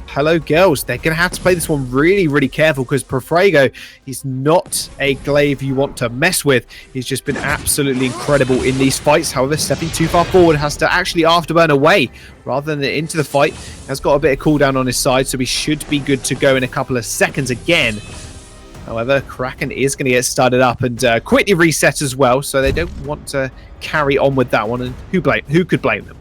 S2: Hello Girls, they're going to have to play this one really, really careful, because Profrago is not a glaive you want to mess with. He's just been absolutely incredible in these fights. However, stepping too far forward, has to actually afterburn away rather than into the fight. Has got a bit of cooldown on his side, so he should be good to go in a couple of seconds again. However, Kraken is going to get started up and quickly reset as well, so they don't want to carry on with that one. And who could blame them?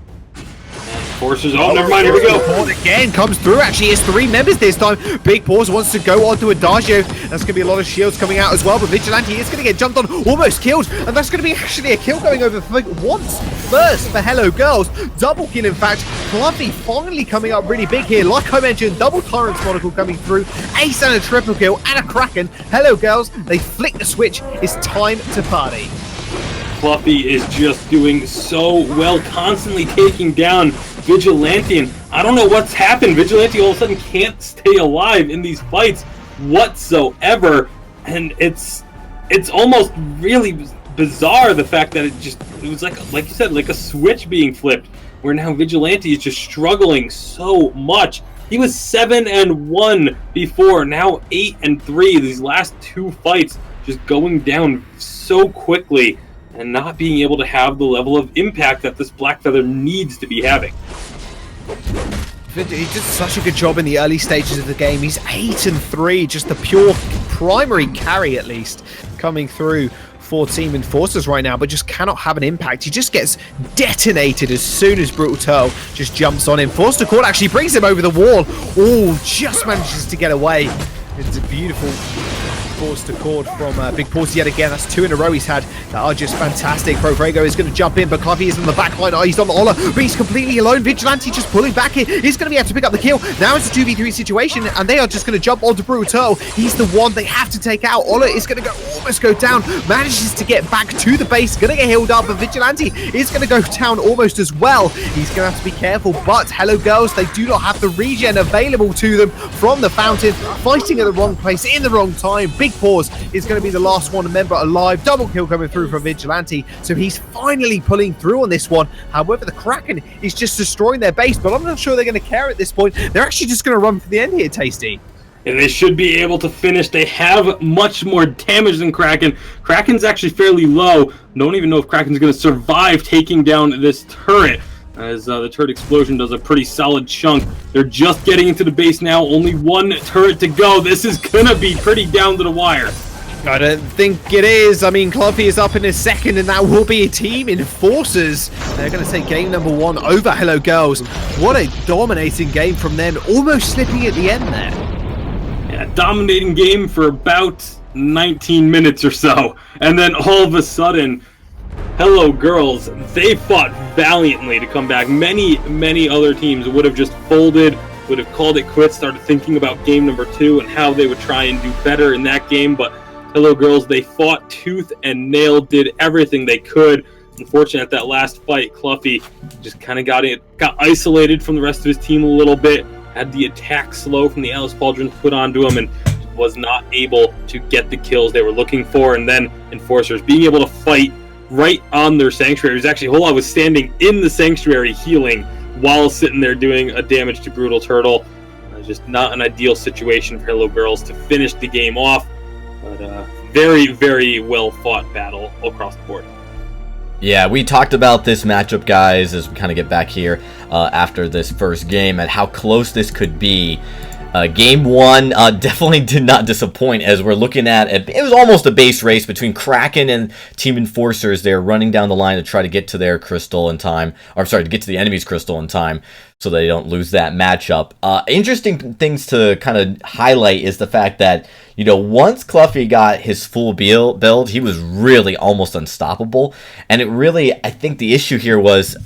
S3: Forces. Oh, never mind. Here we go.
S2: Port again comes through. Actually, it's 3 members this time. Big Paws wants to go on to Adagio. That's going to be a lot of shields coming out as well. But Vigilante is going to get jumped on, almost killed. And that's going to be actually a kill going over once first for Hello Girls. Double kill, in fact. Fluffy finally coming up really big here. Like I mentioned, double Tyrant's Monocle coming through. Ace and a triple kill and a Kraken. Hello Girls, they flick the switch. It's time to party.
S3: Fluffy is just doing so well, constantly taking down Vigilante, and I don't know what's happened. Vigilante all of a sudden can't stay alive in these fights whatsoever, and it's almost really bizarre, the fact that it was like you said, like a switch being flipped, where now Vigilante is just struggling so much. He was 7-1 before, now 8-3. These last 2 fights just going down so quickly, and not being able to have the level of impact that this Blackfeather needs to be having.
S2: He did such a good job in the early stages of the game. He's 8-3, just the pure primary carry, at least, coming through for Team Enforcers right now, but just cannot have an impact. He just gets detonated as soon as Brutal Turtle just jumps on him. Forced to Court actually brings him over the wall. Oh, just manages to get away. It's a beautiful Forced to Cord from Big Paws yet again. That's 2 in a row he's had that are just fantastic. Profrago is going to jump in, but Cluffy is in the back line. Oh, he's on the Ola, but he's completely alone. Vigilante just pulling back here. He's going to be able to pick up the kill. Now it's a 2v3 situation, and they are just going to jump onto Brutal Turtle. He's the one they have to take out. Ola is going to almost go down. Manages to get back to the base. Going to get healed up, but Vigilante is going to go down almost as well. He's going to have to be careful, but Hello Girls, they do not have the regen available to them from the fountain. Fighting at the wrong place in the wrong time. Big Paws is going to be the last one member alive. Double kill coming through from Vigilante, so he's finally pulling through on this one. However, the Kraken is just destroying their base, but I'm not sure they're going to care at this point. They're actually just going to run for the end here, Tasty.
S3: And they should be able to finish. They have much more damage than Kraken. Kraken's actually fairly low. Don't even know if Kraken's going to survive taking down this turret, as the turret explosion does a pretty solid chunk. They're just getting into the base now. Only 1 turret to go. This is going to be pretty down to the wire.
S2: I don't think it is. I mean, Cluffy is up in his second, and that will be a Team Enforcers. They're going to take game number 1 over Hello Girls. What a dominating game from them, almost slipping at the end there.
S3: Yeah, dominating game for about 19 minutes or so. And then all of a sudden, Hello Girls, they fought valiantly to come back. Many other teams would have just folded, would have called it quits, started thinking about game number 2 and how they would try and do better in that game. But Hello Girls, they fought tooth and nail, did everything they could. Unfortunately, at that last fight, Cluffy just kind of got isolated from the rest of his team a little bit, had the attack slow from the Alice Pauldrons put onto him, and was not able to get the kills they were looking for. And then Enforcers being able to fight right on their Sanctuary. It was actually, Hola was standing in the Sanctuary healing while sitting there doing a damage to Brutal Turtle. Just not an ideal situation for Hello Girls to finish the game off. But very, very well fought battle across the board.
S1: Yeah, we talked about this matchup, guys, as we kind of get back here after this first game, and how close this could be. Game 1 definitely did not disappoint, as we're looking at it was almost a base race between Kraken and Team Enforcers. They're running down the line to try to get to their crystal in time, or I'm sorry, to get to the enemy's crystal in time, so they don't lose that matchup. Interesting things to kind of highlight is the fact that, you know, once Cluffy got his full build, he was really almost unstoppable, and it really, I think the issue here was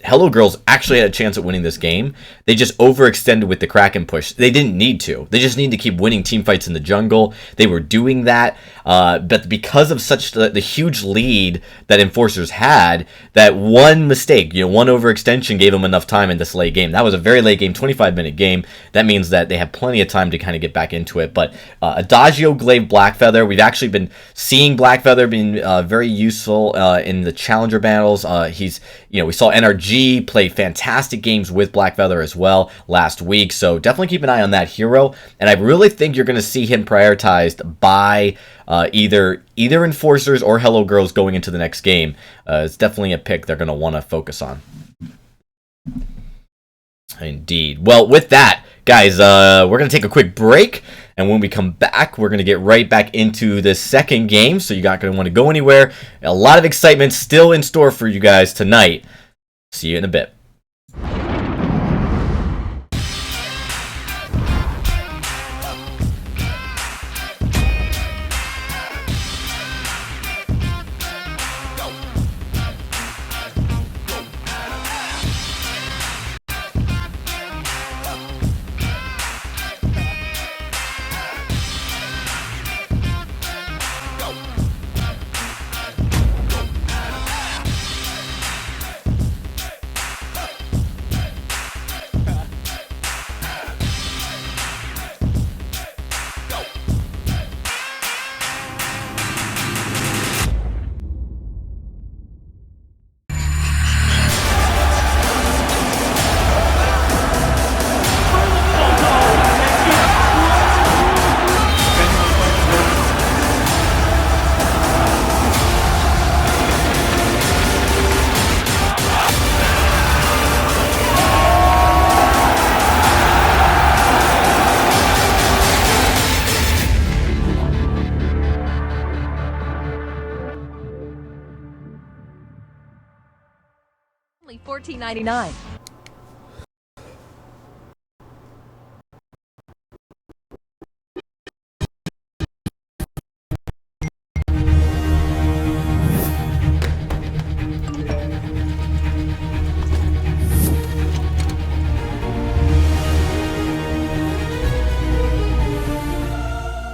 S1: Hello Girls actually had a chance at winning this game. They just overextended with the Kraken push. They didn't need to. They just need to keep winning team fights in the jungle. They were doing that, but because of such the huge lead that Enforcers had, that one mistake, you know, one overextension gave them enough time in this late game. That was a very late game, 25-minute game. That means that they have plenty of time to kind of get back into it. But Adagio Glaive Blackfeather, we've actually been seeing Blackfeather being very useful in the challenger battles. We saw NRG play fantastic games with Blackfeather as well last week, so definitely keep an eye on that hero, and I really think you're going to see him prioritized by either Enforcers or Hello Girls going into the next game. It's definitely a pick they're going to want to focus on. Indeed. Well, with that, guys, we're going to take a quick break, and when we come back, we're going to get right back into the second game, so you're not going to want to go anywhere. A lot of excitement still in store for you guys tonight. See you in a bit.
S6: Only $14.99.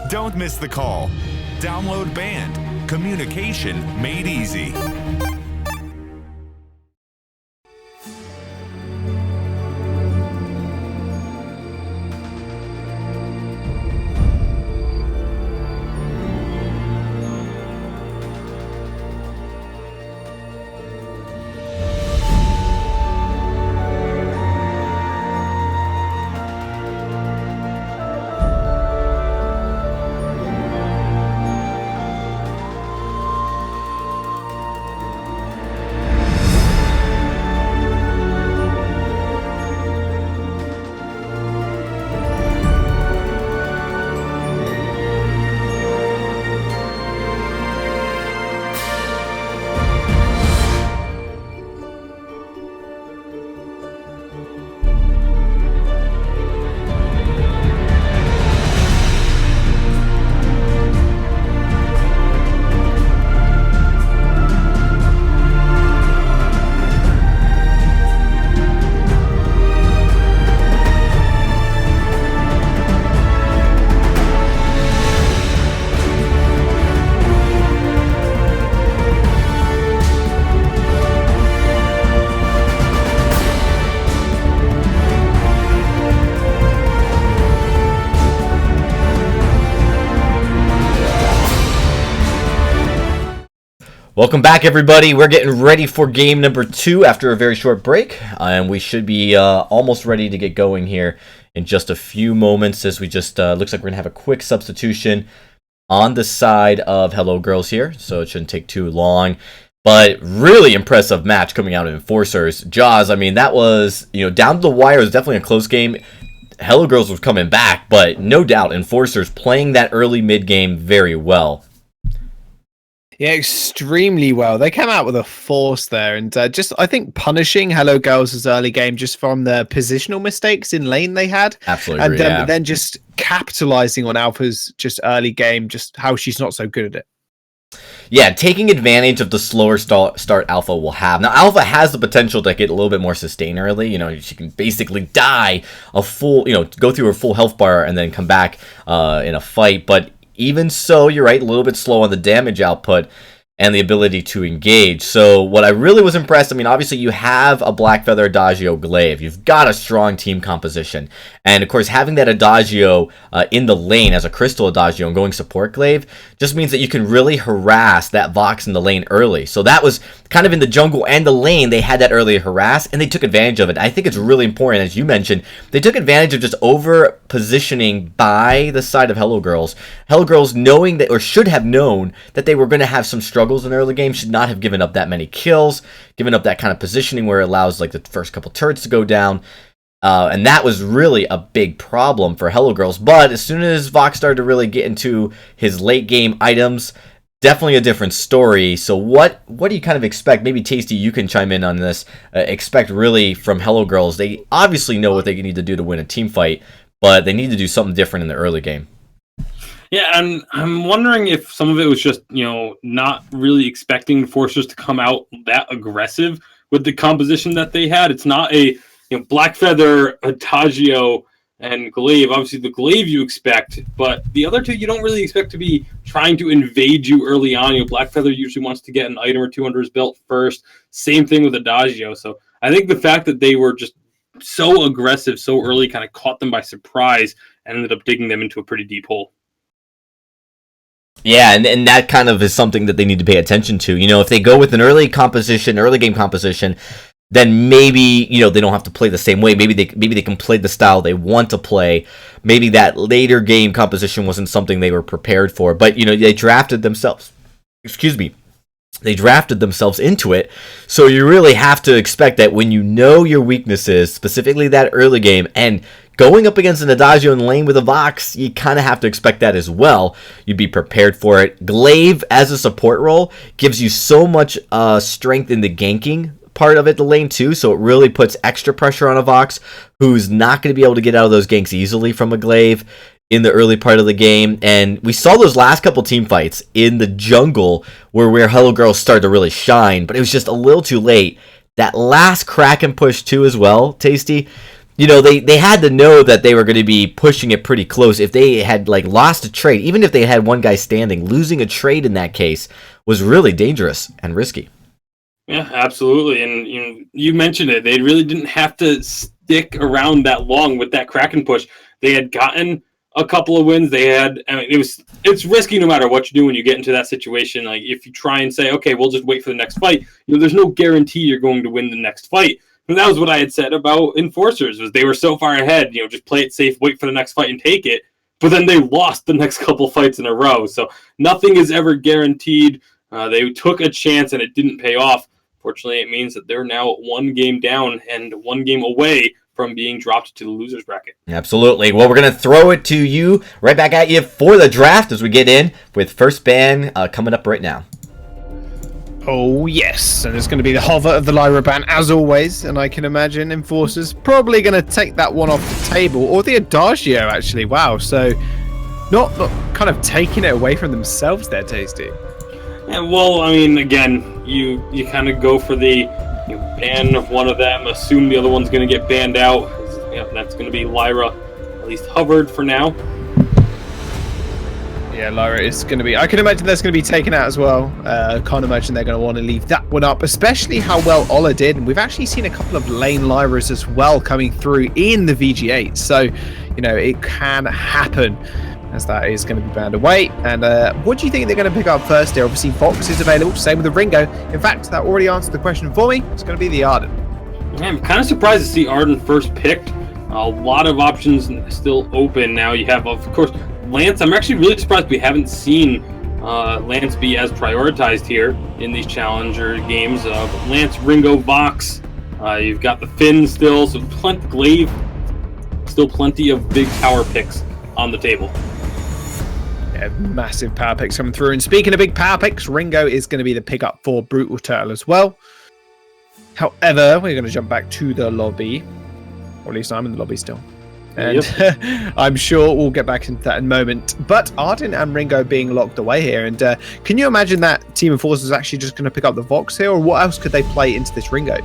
S5: Don't miss the call. Download Band. Communication made easy.
S1: Welcome back, everybody. We're getting ready for game number 2 after a very short break, and we should be almost ready to get going here in just a few moments, as we just looks like we're gonna have a quick substitution on the side of Hello Girls here, so it shouldn't take too long. But really impressive match coming out of Enforcers. Jaws, I mean, that was, down to the wire. It was definitely a close game. Hello Girls was coming back, but no doubt Enforcers playing that early mid game very well.
S2: Yeah, extremely well. They came out with a force there, and just I think punishing Hello Girls' early game just from the positional mistakes in lane they had.
S1: Absolutely,
S2: and
S1: yeah.
S2: then just capitalizing on Alpha's just early game, just how she's not so good at it.
S1: Yeah, taking advantage of the slower start Alpha will have. Now, Alpha has the potential to get a little bit more sustain early. You know, she can basically die a full, go through her full health bar and then come back in a fight. But even so, you're right, a little bit slow on the damage output and the ability to engage. So what I really was impressed, I mean, obviously you have a Blackfeather Adagio Glaive. You've got a strong team composition. And of course, having that Adagio in the lane as a Crystal Adagio and going support Glaive just means that you can really harass that Vox in the lane early. So that was kind of in the jungle and the lane, they had that early harass and they took advantage of it. I think it's really important, as you mentioned, they took advantage of just over positioning by the side of Hello Girls. Hello Girls knowing that, or should have known that they were going to have some struggles in the early game, should not have given up that many kills, given up that kind of positioning where it allows like the first couple turrets to go down. And that was really a big problem for Hello Girls. But as soon as Vox started to really get into his late game items, definitely a different story. So what do you kind of expect? Maybe Tasty, you can chime in on this. Expect really from Hello Girls. They obviously know what they need to do to win a team fight, but they need to do something different in the early game.
S3: Yeah, and I'm wondering if some of it was just, not really expecting Enforcers to come out that aggressive with the composition that they had. It's not a Blackfeather, Adagio, and Glaive. Obviously, the Glaive you expect, but the other two you don't really expect to be trying to invade you early on. Blackfeather usually wants to get an item or two under his belt first. Same thing with Adagio. So I think the fact that they were just so aggressive so early kind of caught them by surprise and ended up digging them into a pretty deep hole.
S1: Yeah, and that kind of is something that they need to pay attention to. If they go with an early game composition, then maybe, they don't have to play the same way. Maybe they can play the style they want to play. Maybe that later game composition wasn't something they were prepared for. But, they drafted themselves. They drafted themselves into it. So you really have to expect that when you know your weaknesses, specifically that early game, and going up against an Adagio in lane with a Vox, you kind of have to expect that as well. You'd be prepared for it. Glaive as a support role gives you so much strength in the ganking part of it, the lane too, so it really puts extra pressure on a Vox who's not going to be able to get out of those ganks easily from a Glaive in the early part of the game. And we saw those last couple team fights in the jungle where Hello Girls started to really shine, but it was just a little too late. That last Kraken push too as well, Tasty, they had to know that they were going to be pushing it pretty close. If they had lost a trade, even if they had one guy standing, losing a trade in that case was really dangerous and risky.
S3: Yeah, absolutely. And you mentioned it. They really didn't have to stick around that long with that Kraken push. They had gotten a couple of wins. It's risky no matter what you do when you get into that situation. Like if you try and say, okay, we'll just wait for the next fight, there's no guarantee you're going to win the next fight. And that was what I had said about Enforcers, was they were so far ahead, just play it safe, wait for the next fight and take it. But then they lost the next couple fights in a row. So nothing is ever guaranteed. They took a chance and it didn't pay off. Fortunately, it means that they're now one game down and one game away from being dropped to the losers bracket.
S1: Absolutely. Well, we're going to throw it to you, right back at you for the draft as we get in with first ban coming up right now.
S2: Oh, yes. And it's going to be the hover of the Lyra ban, as always. And I can imagine Enforcers probably going to take that one off the table. Or the Adagio, actually. Wow. So, not kind of taking it away from themselves there, Tasty.
S3: Yeah, well, I mean, again, you kind of go for the ban one of them, assume the other one's going to get banned out. That's going to be Lyra, at least hovered for now.
S2: Yeah, Lyra is going to be... I can imagine that's going to be taken out as well. I can't imagine they're going to want to leave that one up, especially how well Ola did. And we've actually seen a couple of lane Lyras as well coming through in the VG8. So, it can happen, as that is going to be banned away. And what do you think they're going to pick up first here? Obviously, Vox is available, same with the Ringo. In fact, that already answered the question for me. It's going to be the Arden.
S3: Yeah, I'm kind of surprised to see Arden first picked. A lot of options still open now. You have, of course, Lance. I'm actually really surprised we haven't seen Lance be as prioritized here in these challenger games. Lance, Ringo, Vox. You've got the Finn still, so plenty Glaive. still plenty of big power picks on the table.
S2: Yeah, massive power picks coming through. And speaking of big power picks, Ringo is going to be the pickup for Brutal Turtle as well. However, we're going to jump back to the lobby. Or at least I'm in the lobby still. And I'm sure we'll get back into that in a moment. But Arden and Ringo being locked away here. And can you imagine that Team Enforcers actually just going to pick up the Vox here? Or what else could they play into this Ringo?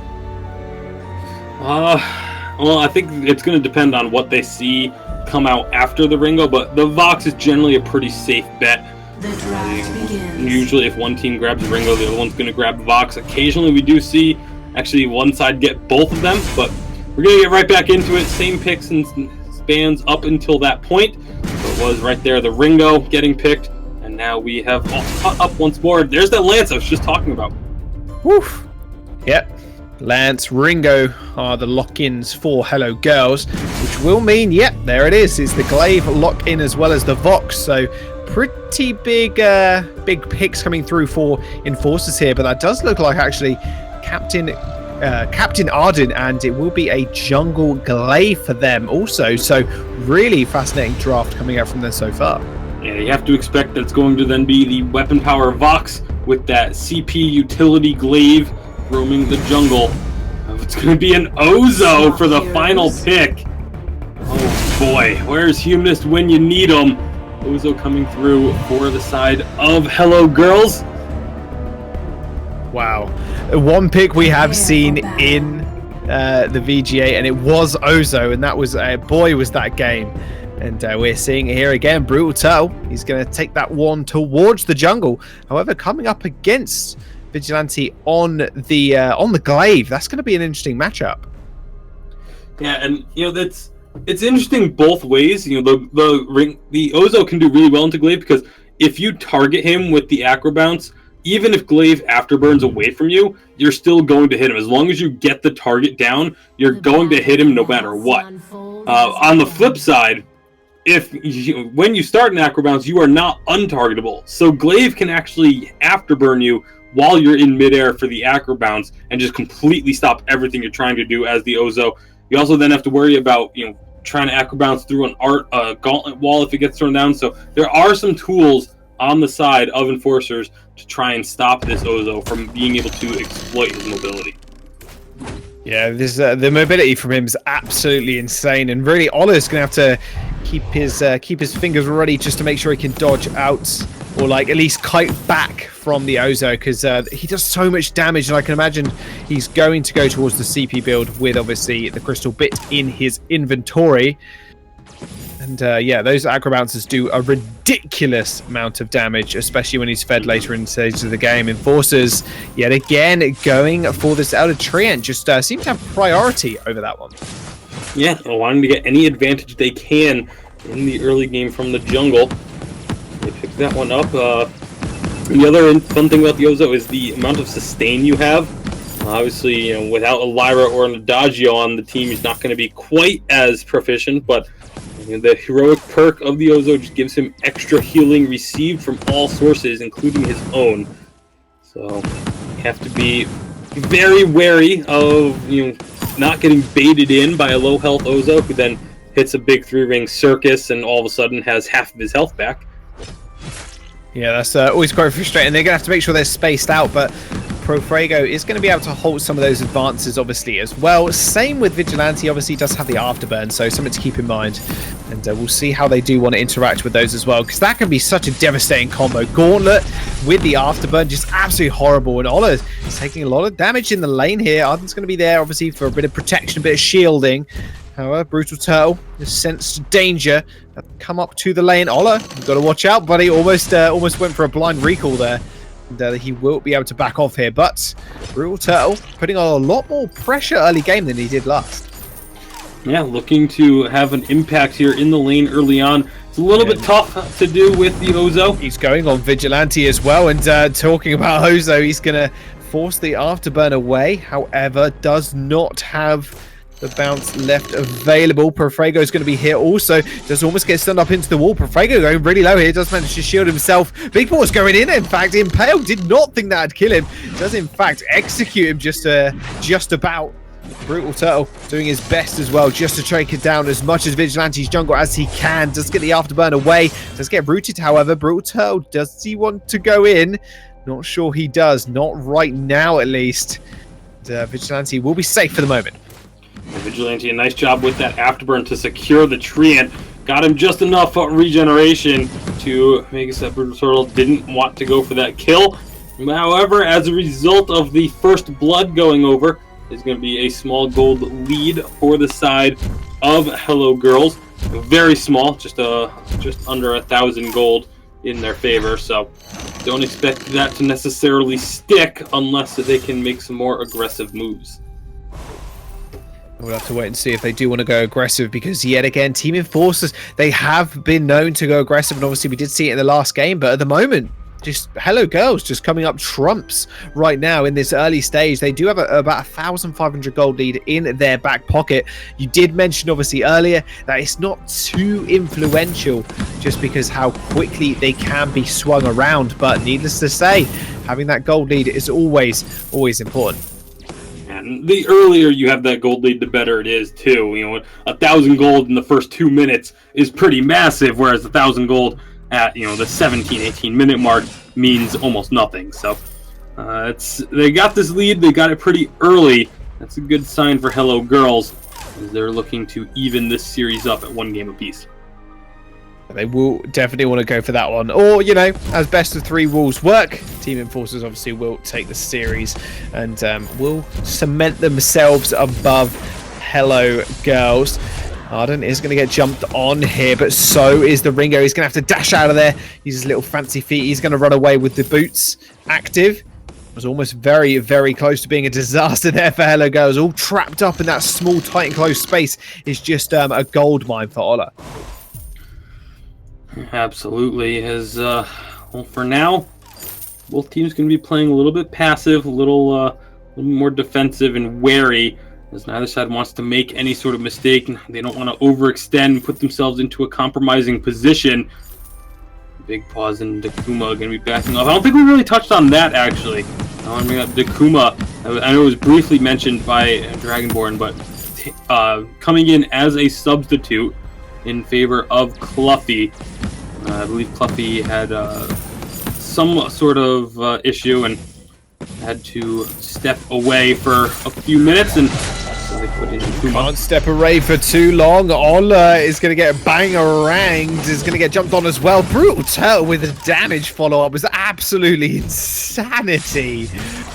S3: Well, I think it's going to depend on what they see come out after the Ringo. But the Vox is generally a pretty safe bet.
S6: The draft begins.
S3: Usually if one team grabs the Ringo, the other one's going to grab the Vox. Occasionally we do see actually one side get both of them. But we're going to get right back into it. Same picks and spans up until that point. So it was right there, the Ringo getting picked, and now we have all caught up once more. There's that Lance I was just talking about.
S2: Woof. Yep. Lance, Ringo are the lock-ins for Hello Girls, which will mean, yep, there it is. It's the Glaive lock-in as well as the Vox. So pretty big picks coming through for Enforcers here, but that does look like actually Captain Arden, and it will be a jungle Glaive for them also. So really fascinating draft coming out from them so far.
S3: Yeah, you have to expect that it's going to then be the weapon power Vox with that CP utility Glaive roaming the jungle. It's going to be an Ozo for the final pick. Oh boy, where's Humanist when you need him? Ozo coming through for the side of Hello Girls.
S2: Wow. One pick we have seen in the VGA, and it was Ozo, and that was, boy, was that game. And we're seeing it here again. Brutal Turtle, he's going to take that one towards the jungle. However, coming up against Vigilante on the Glaive, that's going to be an interesting matchup.
S3: Yeah, and it's interesting both ways. The Ozo can do really well into Glaive because if you target him with the Acro Bounce, even if Glaive afterburns away from you, you're still going to hit him. As long as you get the target down, you're going to hit him no matter what. On the flip side, when you start an Acro Bounce, you are not untargetable. So Glaive can actually afterburn you while you're in midair for the Acro Bounce and just completely stop everything you're trying to do as the Ozo. You also then have to worry about trying to Acro Bounce through an gauntlet wall if it gets thrown down. So there are some tools on the side of Enforcers to try and stop this Ozo from being able to exploit his mobility.
S2: Yeah, this the mobility from him is absolutely insane, and really Ola's gonna have to keep his fingers ready just to make sure he can dodge out or like at least kite back from the Ozo, because he does so much damage, and I can imagine he's going to go towards the CP build with obviously the crystal bit in his inventory. And yeah, those Acro Bouncers do a ridiculous amount of damage, especially when he's fed later in stages of the game. Enforcers, yet again, going for this Elder Treant, just seem to have priority over that one.
S3: Yeah, wanting to get any advantage they can in the early game from the jungle. They pick that one up. The other fun thing about the Ozo is the amount of sustain you have. Obviously, without a Lyra or an Adagio on the team, he's not going to be quite as proficient, but the heroic perk of the Ozo just gives him extra healing received from all sources, including his own. So you have to be very wary of not getting baited in by a low health Ozo who then hits a big 3-ring circus and all of a sudden has half of his health back.
S2: Yeah, that's always quite frustrating. They're going to have to make sure they're spaced out, but Profrago is going to be able to hold some of those advances, obviously, as well. Same with Vigilante, obviously, does have the Afterburn, so something to keep in mind. And we'll see how they do want to interact with those as well, because that can be such a devastating combo. Gauntlet with the Afterburn, just absolutely horrible. And Ola is taking a lot of damage in the lane here. Arden's going to be there, obviously, for a bit of protection, a bit of shielding. However, Brutal Turtle has sensed danger. Come up to the lane. Ola, you've got to watch out, buddy. Almost went for a blind recall there. And he will be able to back off here, but Brutal Turtle putting on a lot more pressure early game than he did last.
S3: Yeah, looking to have an impact here in the lane early on. It's a little bit tough to do with the Ozo.
S2: He's going on Vigilante as well, and talking about Ozo, he's going to force the Afterburn away. However, does not have the bounce left available. Profrago is going to be here also. Does almost get stunned up into the wall. Profrago going really low here. Does manage to shield himself. Big Paws going in fact. Impale did not think that'd kill him. Does in fact execute him just about. Brutal Turtle doing his best as well, just to take it down as much as Vigilante's jungle as he can. Does get the afterburn away. Does get rooted, however. Brutal Turtle, does he want to go in? Not sure he does. Not right now, at least. Vigilante will be safe for the moment.
S3: Vigilante, a nice job with that afterburn to secure the Treant. Got him just enough regeneration to make it so that Brutal Turtle didn't want to go for that kill. However, as a result of the first blood going over, is going to be a small gold lead for the side of Hello Girls. Very small, just under 1,000 gold in their favor. So don't expect that to necessarily stick unless they can make some more aggressive moves.
S2: We'll have to wait and see if they do want to go aggressive, because yet again, Team Enforcers, they have been known to go aggressive, and obviously we did see it in the last game, but at the moment, just Hello Girls just coming up trumps right now in this early stage. They do have about 1,500 gold lead in their back pocket. You did mention obviously earlier that it's not too influential just because how quickly they can be swung around, but needless to say, having that gold lead is always important.
S3: And the earlier you have that gold lead, the better it is too. 1,000 gold in the first 2 minutes is pretty massive, whereas 1,000 gold at the 17-18 minute mark means almost nothing. So they got this lead, they got it pretty early. That's a good sign for Hello Girls, as they're looking to even this series up at 1 game apiece.
S2: They will definitely want to go for that one, or as best of 3 rules work, Team Enforcers obviously will take the series and will cement themselves above Hello Girls. Arden is going to get jumped on here, but so is the Ringo. He's going to have to dash out of there. Use his little fancy feet. He's going to run away with the boots active. Was almost very, very close to being a disaster there for Hello Girls. All trapped up in that small, tight and close space is just a gold mine for Ola.
S3: Absolutely. Well, for now, both teams going to be playing a little bit passive, a little more defensive and wary, as neither side wants to make any sort of mistake. They don't want to overextend and put themselves into a compromising position. Big Paws and Dakuma are going to be backing off. I don't think we really touched on that, actually. I want to bring up Dakuma. I know it was briefly mentioned by Dragonborn, but coming in as a substitute in favor of Cluffy. I believe Cluffy had some sort of issue and had to step away for a few minutes, and so they put in Dakuma.
S2: Can't step away for too long. Ola is going to get bang-a-ranged, is going to get jumped on as well. Brutal Turtle with a damage follow-up was absolutely insanity.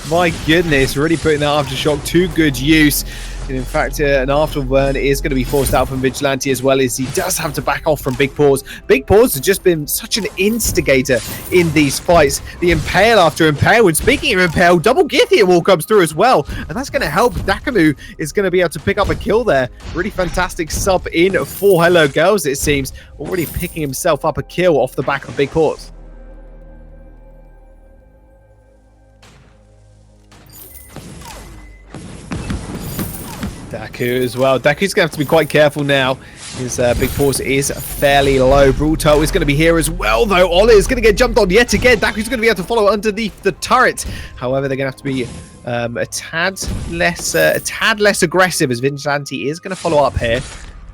S2: My goodness, really putting that Aftershock to good use. And in fact, an afterburn is going to be forced out from Vigilante as well, as he does have to back off from Big Paws. Big Paws has just been such an instigator in these fights. The Impale after Impale, and speaking of Impale, double Githia Wall comes through as well, and that's going to help. Dakamu is going to be able to pick up a kill there. Really fantastic sub in for Hello Girls, it seems. Already picking himself up a kill off the back of Big Paws. Daku as well. Daku's going to have to be quite careful now. His Big Paws is fairly low. Brutal is going to be here as well, though. Ola is going to get jumped on yet again. Daku's going to be able to follow underneath the turret. However, they're going to have to be a tad less aggressive, as Vigilante is going to follow up here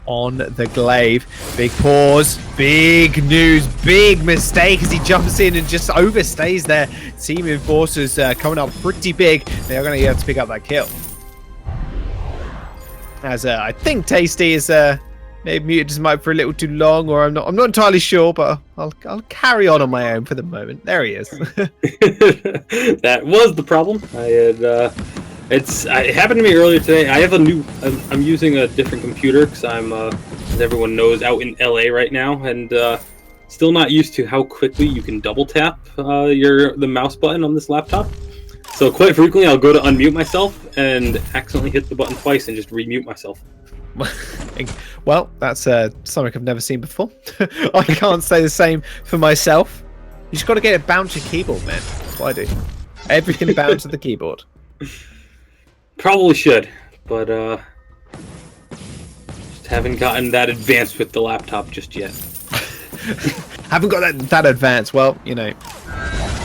S2: on the glaive. Big Paws, big news, big mistake as he jumps in and just overstays there. Team Enforcers coming up pretty big. They are going to be able to pick up that kill. As I think Tasty is maybe muted his mic for a little too long, or I'm not entirely sure, but I'll carry on my own for the moment. There he is.
S3: That was the problem. It happened to me earlier today. I have I'm using a different computer because I'm as everyone knows, out in LA right now, and still not used to how quickly you can double tap the mouse button on this laptop. So quite frequently, I'll go to unmute myself and accidentally hit the button twice and just remute myself.
S2: Well, that's something I've never seen before. I can't say the same for myself. You just got to get it bound to your keyboard, man. That's what I do. Everything bound to the keyboard.
S3: Probably should, but just haven't gotten that advanced with the laptop just yet.
S2: Haven't got that advanced. Well,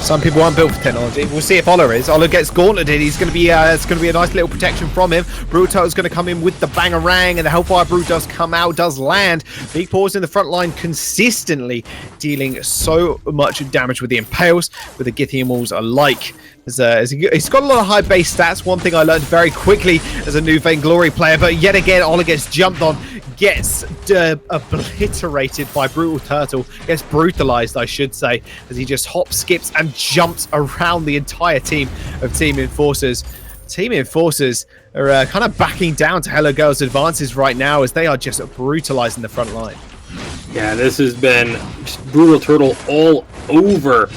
S2: Some people aren't built for technology. We'll see if Ola is. Ola gets gauntleted. He's going to be. It's going to be a nice little protection from him. Brutal is going to come in with the bangarang, and the Hellfire Brew does come out, does land. Big Paws in the front line consistently dealing so much damage with the Impales, with the Githian Walls alike. He's got a lot of high base stats. One thing I learned very quickly as a new Vainglory player, but yet again, Ola gets jumped on, gets obliterated by Brutal Turtle, gets brutalized, I should say, as he just hops, skips, and jumps around the entire team of Team Enforcers. Team Enforcers are kind of backing down to Hello Girls' advances right now as they are just brutalizing the front line.
S3: Yeah, this has been just Brutal Turtle all over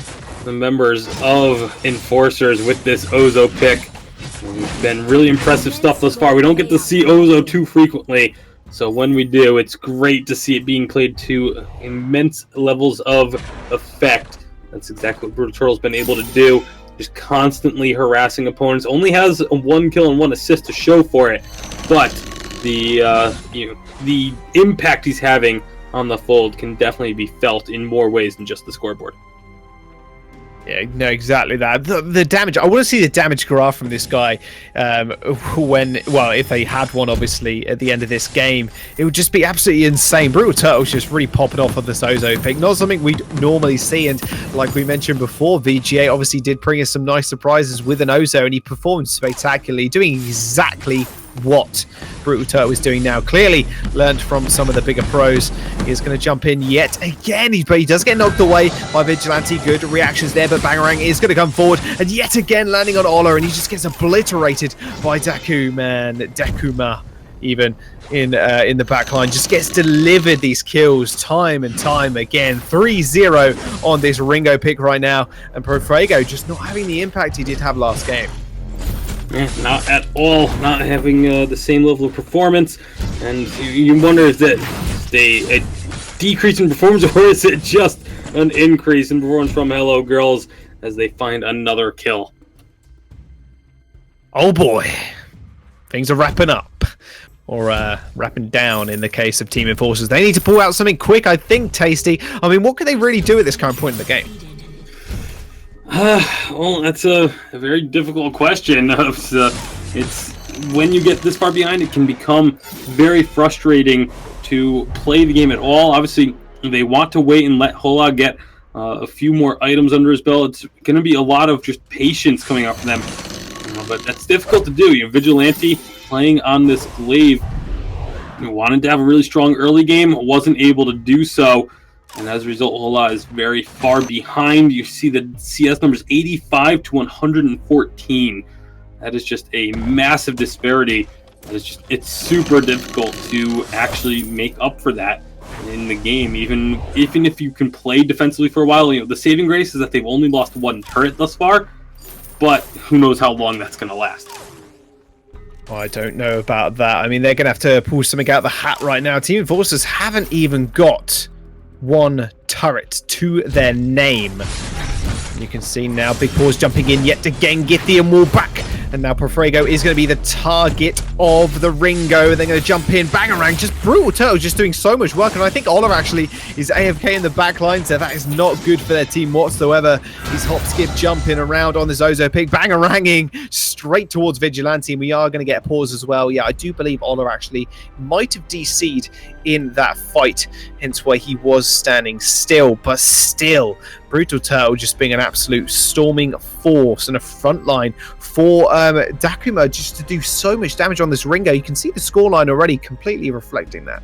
S3: the members of Enforcers with this Ozo pick. It's been really impressive stuff thus far. We don't get to see Ozo too frequently, so when we do, it's great to see it being played to immense levels of effect. That's exactly what Brutal Turtle's been able to do, just constantly harassing opponents. Only has a 1 kill and 1 assist to show for it, but the impact he's having on the fold can definitely be felt in more ways than just the scoreboard.
S2: Yeah, no, exactly that. The damage, I want to see the damage graph from this guy if they had one, obviously, at the end of this game. It would just be absolutely insane. Brutal Turtle's just really popping off of the Ozo pick. Not something we'd normally see, and like we mentioned before, VGA obviously did bring us some nice surprises with an Ozo, and he performed spectacularly, doing exactly what Brutal Turtle is doing now. Clearly learned from some of the bigger pros. He's going to jump in yet again, but he does get knocked away by Vigilante. Good reactions there, but Bangarang is going to come forward and yet again landing on Ola, and he just gets obliterated by Dekuma even in the back line. Just gets delivered these kills time and time again. 3-0 on this Ringo pick right now, and Profrago just not having the impact he did have last game.
S3: Yeah, not at all. Not having the same level of performance, and you wonder, is that a decrease in performance, or is it just an increase in performance from Hello Girls as they find another kill?
S2: Oh boy, things are wrapping up, or wrapping down in the case of Team Enforcers. They need to pull out something quick, I think, Tasty. I mean, what can they really do at this current point in the game?
S3: Well, that's a very difficult question. It's when you get this far behind, it can become very frustrating to play the game at all. Obviously, they want to wait and let Hola get a few more items under his belt. It's going to be a lot of just patience coming out from them, but that's difficult to do. Vigilante playing on this glaive, wanted to have a really strong early game, wasn't able to do so. And as a result, Hola is very far behind. You see the CS numbers 85 to 114. That is just a massive disparity. It's super difficult to actually make up for that in the game. Even if you can play defensively for a while, the saving grace is that they've only lost 1 turret thus far. But who knows how long that's going to last.
S2: I don't know about that. I mean, they're going to have to pull something out of the hat right now. Team Enforcers haven't even got 1 turret to their name. You can see now Big Paws jumping in yet again, Githian wall back, and now Profrago is going to be the target of the Ringo. They're going to jump in, Bangarang, just Brutal Turtle just doing so much work, and I think Ola actually is AFK in the back line, so that is not good for their team whatsoever. He's hop, skip, jumping around on the Zozo pick, Bangaranging straight towards Vigilante, and we are going to get a pause as well. Yeah, I do believe Ola actually might have DC'd in that fight, hence why he was standing still, but still, Brutal Turtle just being an absolute storming force and a front line for Dakuma just to do so much damage on this Ringo. You can see the scoreline already completely reflecting that.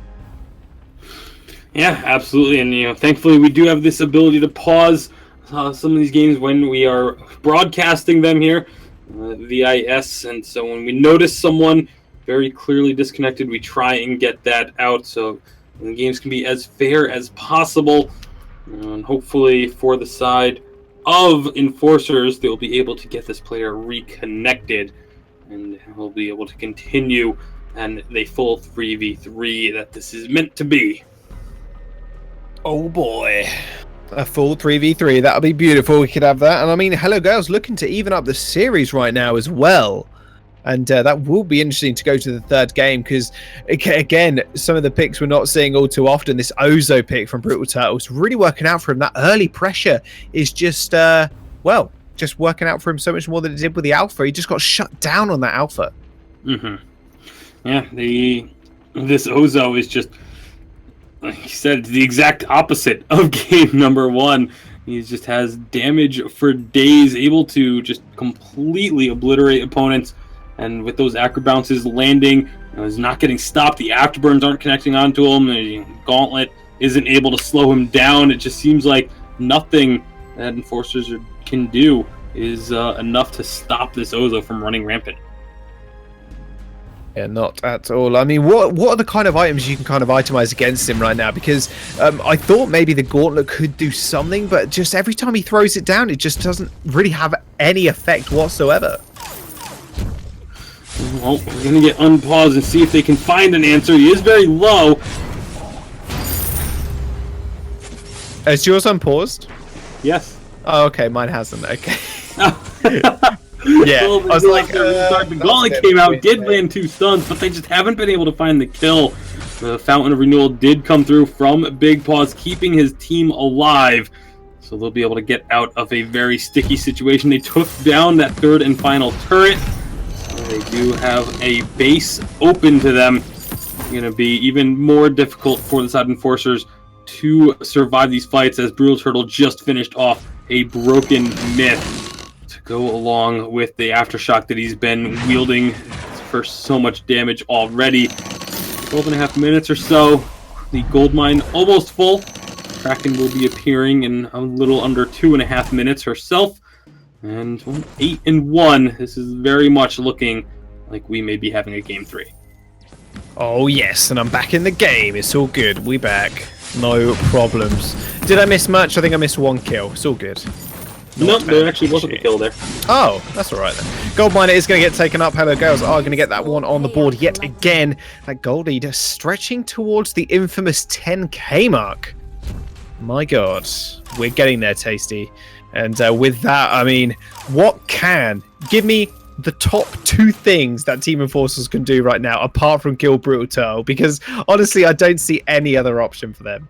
S3: Yeah, absolutely, and thankfully we do have this ability to pause some of these games when we are broadcasting them here, VIS, and so when we notice someone very clearly disconnected, we try and get that out so the games can be as fair as possible. And hopefully for the side of Enforcers, they'll be able to get this player reconnected, and he'll be able to continue and the full 3v3 that this is meant to be.
S2: Oh boy. A full 3v3, that'll be beautiful. We could have that. And I mean, Hello Girls looking to even up the series right now as well. And that will be interesting to go to the 3rd game, because, again, some of the picks we're not seeing all too often. This Ozo pick from Brutal Turtles really working out for him. That early pressure is just well, just working out for him so much more than it did with the Alpha. He just got shut down on that Alpha.
S3: Mm-hmm. Yeah, this Ozo is just, like you said, the exact opposite of game number 1. He just has damage for days, able to just completely obliterate opponents. And with those acro bounces landing, he's not getting stopped. The afterburns aren't connecting onto him. The Gauntlet isn't able to slow him down. It just seems like nothing that Enforcers can do is enough to stop this Ozo from running rampant.
S2: Yeah, not at all. I mean, what are the kind of items you can kind of itemize against him right now? Because I thought maybe the Gauntlet could do something, but just every time he throws it down, it just doesn't really have any effect whatsoever.
S3: Well, we're going to get unpaused and see if they can find an answer. He is very low.
S2: Is yours unpaused?
S3: Yes.
S2: Oh, okay. Mine hasn't. Okay.
S3: Yeah,
S2: I was like,
S3: the Gauntlet came out, did land 2 stuns, but they just haven't been able to find the kill. The Fountain of Renewal did come through from Big Paws, keeping his team alive. So they'll be able to get out of a very sticky situation. They took down that 3rd and final turret. So they do have a base open to them. It's going to be even more difficult for the side Enforcers to survive these fights, as Brutal Turtle just finished off a broken myth to go along with the aftershock that he's been wielding for so much damage already. 12.5 minutes or so. The gold mine almost full. Kraken will be appearing in a little under 2.5 minutes herself. And 8-1. This is very much looking like we may be having a game 3.
S2: Oh yes, and I'm back in the game. It's all good. We back. No problems. Did I miss much? I think I missed 1 kill. It's all good.
S3: Nope, there actually wasn't a kill there.
S2: Oh, that's all right then. Gold miner is going to get taken up. Hello Girls are going to get that one on the board yet again. That Gold Leader stretching towards the infamous 10k mark. My God, we're getting there, Tasty. And with that, I mean, give me the top 2 things that Team Enforcers can do right now, apart from kill Brutal Turtle, because honestly, I don't see any other option for them.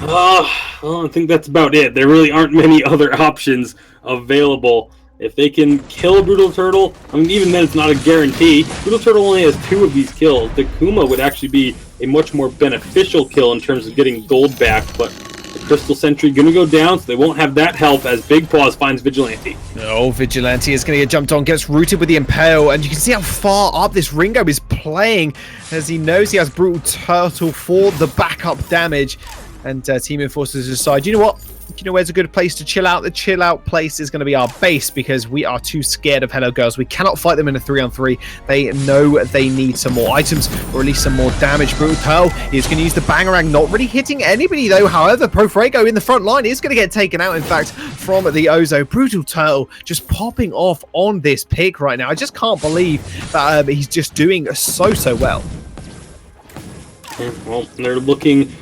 S3: Well, I think that's about it. There really aren't many other options available. If they can kill Brutal Turtle, I mean, even then it's not a guarantee. Brutal Turtle only has 2 of these kills. The Kuma would actually be a much more beneficial kill in terms of getting gold back, but the Crystal Sentry going to go down, so they won't have that help as Big Paws finds Vigilante.
S2: Oh, Vigilante is going to get jumped on, gets rooted with the Impale, and you can see how far up this Ringo is playing, as he knows he has Brutal Turtle for the backup damage. And Team Enforcers decide, you know what? You know where's a good place to chill out? The chill out place is going to be our base, because we are too scared of Hello Girls. We cannot fight them in a 3-on-3. They know they need some more items, or at least some more damage. Brutal Turtle is going to use the Bangarang, not really hitting anybody though. However, Profrago in the front line is going to get taken out, in fact, from the Ozo. Brutal Turtle just popping off on this pick right now. I just can't believe that he's just doing so well.
S3: Yeah, well, they're looking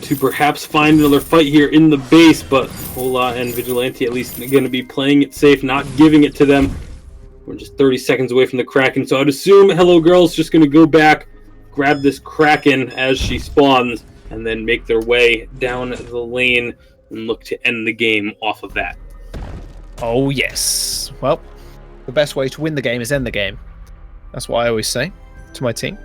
S3: to perhaps find another fight here in the base, but Hola and Vigilante at least going to be playing it safe, not giving it to them. We're just 30 seconds away from the Kraken, so I'd assume Hello Girl's just going to go back, grab this Kraken as she spawns, and then make their way down the lane and look to end the game off of that.
S2: Oh yes. Well, the best way to win the game is end the game. That's what I always say to my team.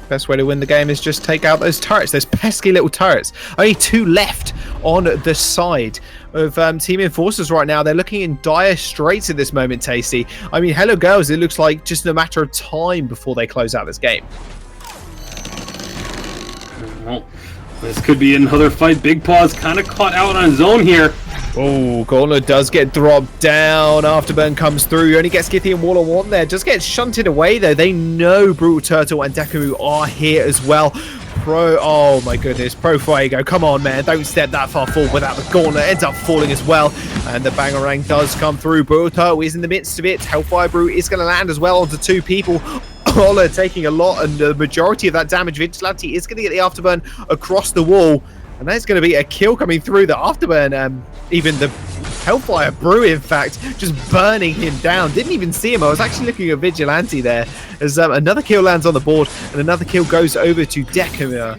S2: Best way to win the game is just take out those turrets, those pesky little turrets. Only 2 left on the side of Team Enforcers right now. They're looking in dire straits at this moment, Tasty. I mean, Hello Girls, it looks like just a matter of time before they close out this game.
S3: Well, this could be another fight. Big Paws kind of caught out on his own here.
S2: Oh, Gauntlet does get dropped down. Afterburn comes through. Only gets Scythian Wall on 1 there. Just gets shunted away, though. They know Brutal Turtle and Dekumu are here as well. Oh my goodness. Profrago, come on, man. Don't step that far forward without the Gauntlet. Ends up falling as well. And the Bangarang does come through. Brutal Turtle is in the midst of it. Hellfire Brute is going to land as well onto 2 people. Ola taking a lot, and the majority of that damage. Vigilante is going to get the Afterburn across the wall. And that's going to be a kill coming through. The Afterburn, even the Hellfire Brew, in fact, just burning him down. Didn't even see him. I was actually looking at Vigilante there as another kill lands on the board, and another kill goes over to Decima.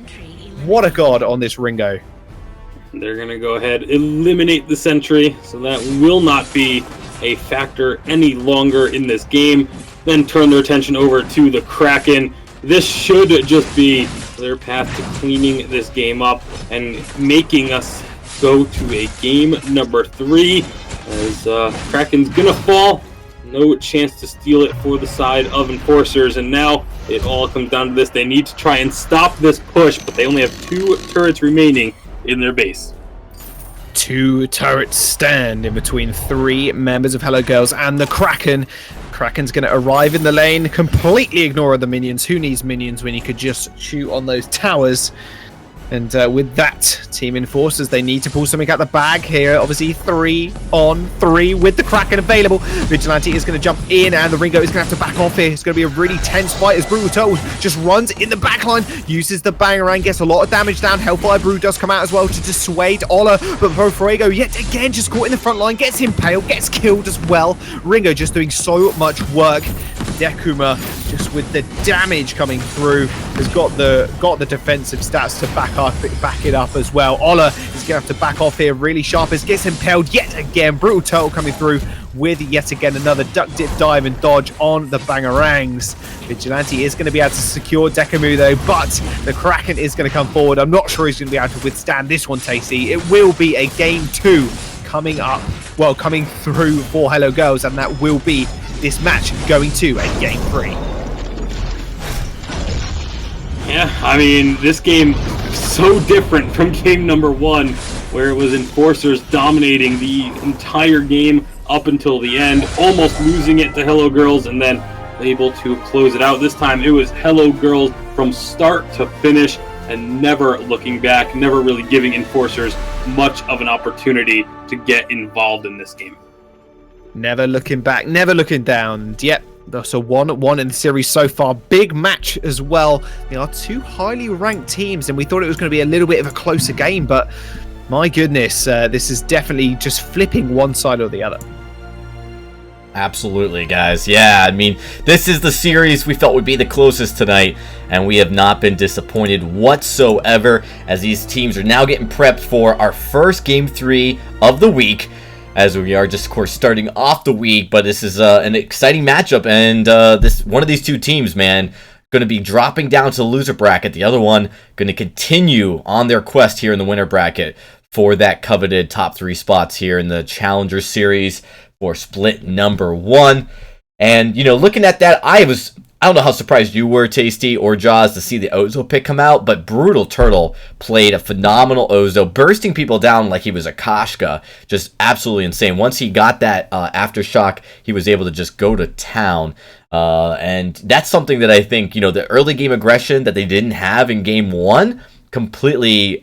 S2: What a god on this Ringo.
S3: They're going to go ahead, eliminate the sentry, so that will not be a factor any longer in this game. Then turn their attention over to the Kraken. This should just be their path to cleaning this game up and making us go to a game number 3, as Kraken's gonna fall. No chance to steal it for the side of Enforcers, and now it all comes down to this. They need to try and stop this push, but they only have 2 turrets remaining in their base.
S2: 2 turrets stand in between 3 members of Hello Girls and the Kraken. Kraken's going to arrive in the lane, completely ignore the minions. Who needs minions when you could just shoot on those towers? And with that, Team Enforcers, they need to pull something out the bag here. Obviously, 3 on 3 with the Kraken available. Vigilante is going to jump in, and the Ringo is going to have to back off here. It's going to be a really tense fight as Brutal Turtle just runs in the backline, uses the bangerang, gets a lot of damage down. Hellfire Brew does come out as well to dissuade Ola, but Profuego yet again just caught in the front line, gets impaled, gets killed as well. Ringo just doing so much work. Dekuma just with the damage coming through has got the defensive stats to back it up as well. Ola is gonna have to back off here really sharp as gets impaled yet again. Brutal Turtle coming through with yet again another duck dip dive and dodge on the bangerangs. Vigilante is going to be able to secure Dekamu though, but the Kraken is going to come forward. I'm not sure he's going to be able to withstand this one, Tasty. It will be a game 2 coming through for Hello Girls, and that will be this match going to a game 3.
S3: Yeah, I mean, this game is so different from game number 1, where it was Enforcers dominating the entire game up until the end, almost losing it to Hello Girls, and then able to close it out. This time it was Hello Girls from start to finish, and never looking back, never really giving Enforcers much of an opportunity to get involved in this game.
S2: Never looking back, never looking down. Yep, that's a 1-1 in the series so far. Big match as well. They are 2 highly ranked teams, and we thought it was going to be a little bit of a closer game, but my goodness, this is definitely just flipping one side or the other.
S1: Absolutely, guys. Yeah, I mean, this is the series we felt would be the closest tonight, and we have not been disappointed whatsoever, as these teams are now getting prepped for our first Game 3 of the week, as we are just, of course, starting off the week. But this is an exciting matchup, and one of these 2 teams, man, going to be dropping down to the loser bracket. The other one going to continue on their quest here in the winner bracket for that coveted top 3 spots here in the Challenger Series for split number 1. And, you know, looking at that, I don't know how surprised you were, Tasty or Jaws, to see the Ozo pick come out, but Brutal Turtle played a phenomenal Ozo, bursting people down like he was a Kashka. Just absolutely insane. Once he got that Aftershock, he was able to just go to town. And that's something that I think, you know, the early game aggression that they didn't have in game 1 completely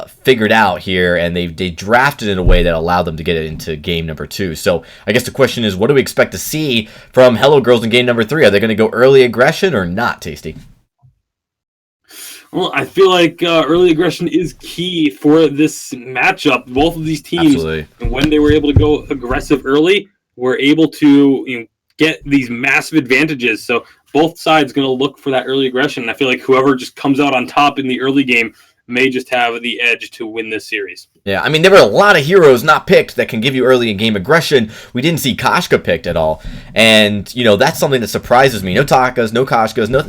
S1: figured out here, and they drafted in a way that allowed them to get it into game number 2. So I guess the question is, what do we expect to see from Hello Girls in game number 3? Are they going to go early aggression or not, Tasty?
S3: Well, I feel like early aggression is key for this matchup. Both of these teams, absolutely, when they were able to go aggressive early, were able to get these massive advantages. So both sides going to look for that early aggression. And I feel like whoever just comes out on top in the early game may just have the edge to win this series. Yeah,
S1: I mean, there were a lot of heroes not picked that can give you early in game aggression. We didn't see Kashka picked at all. And, you know, that's something that surprises me. No Takas, no Kashkas, no,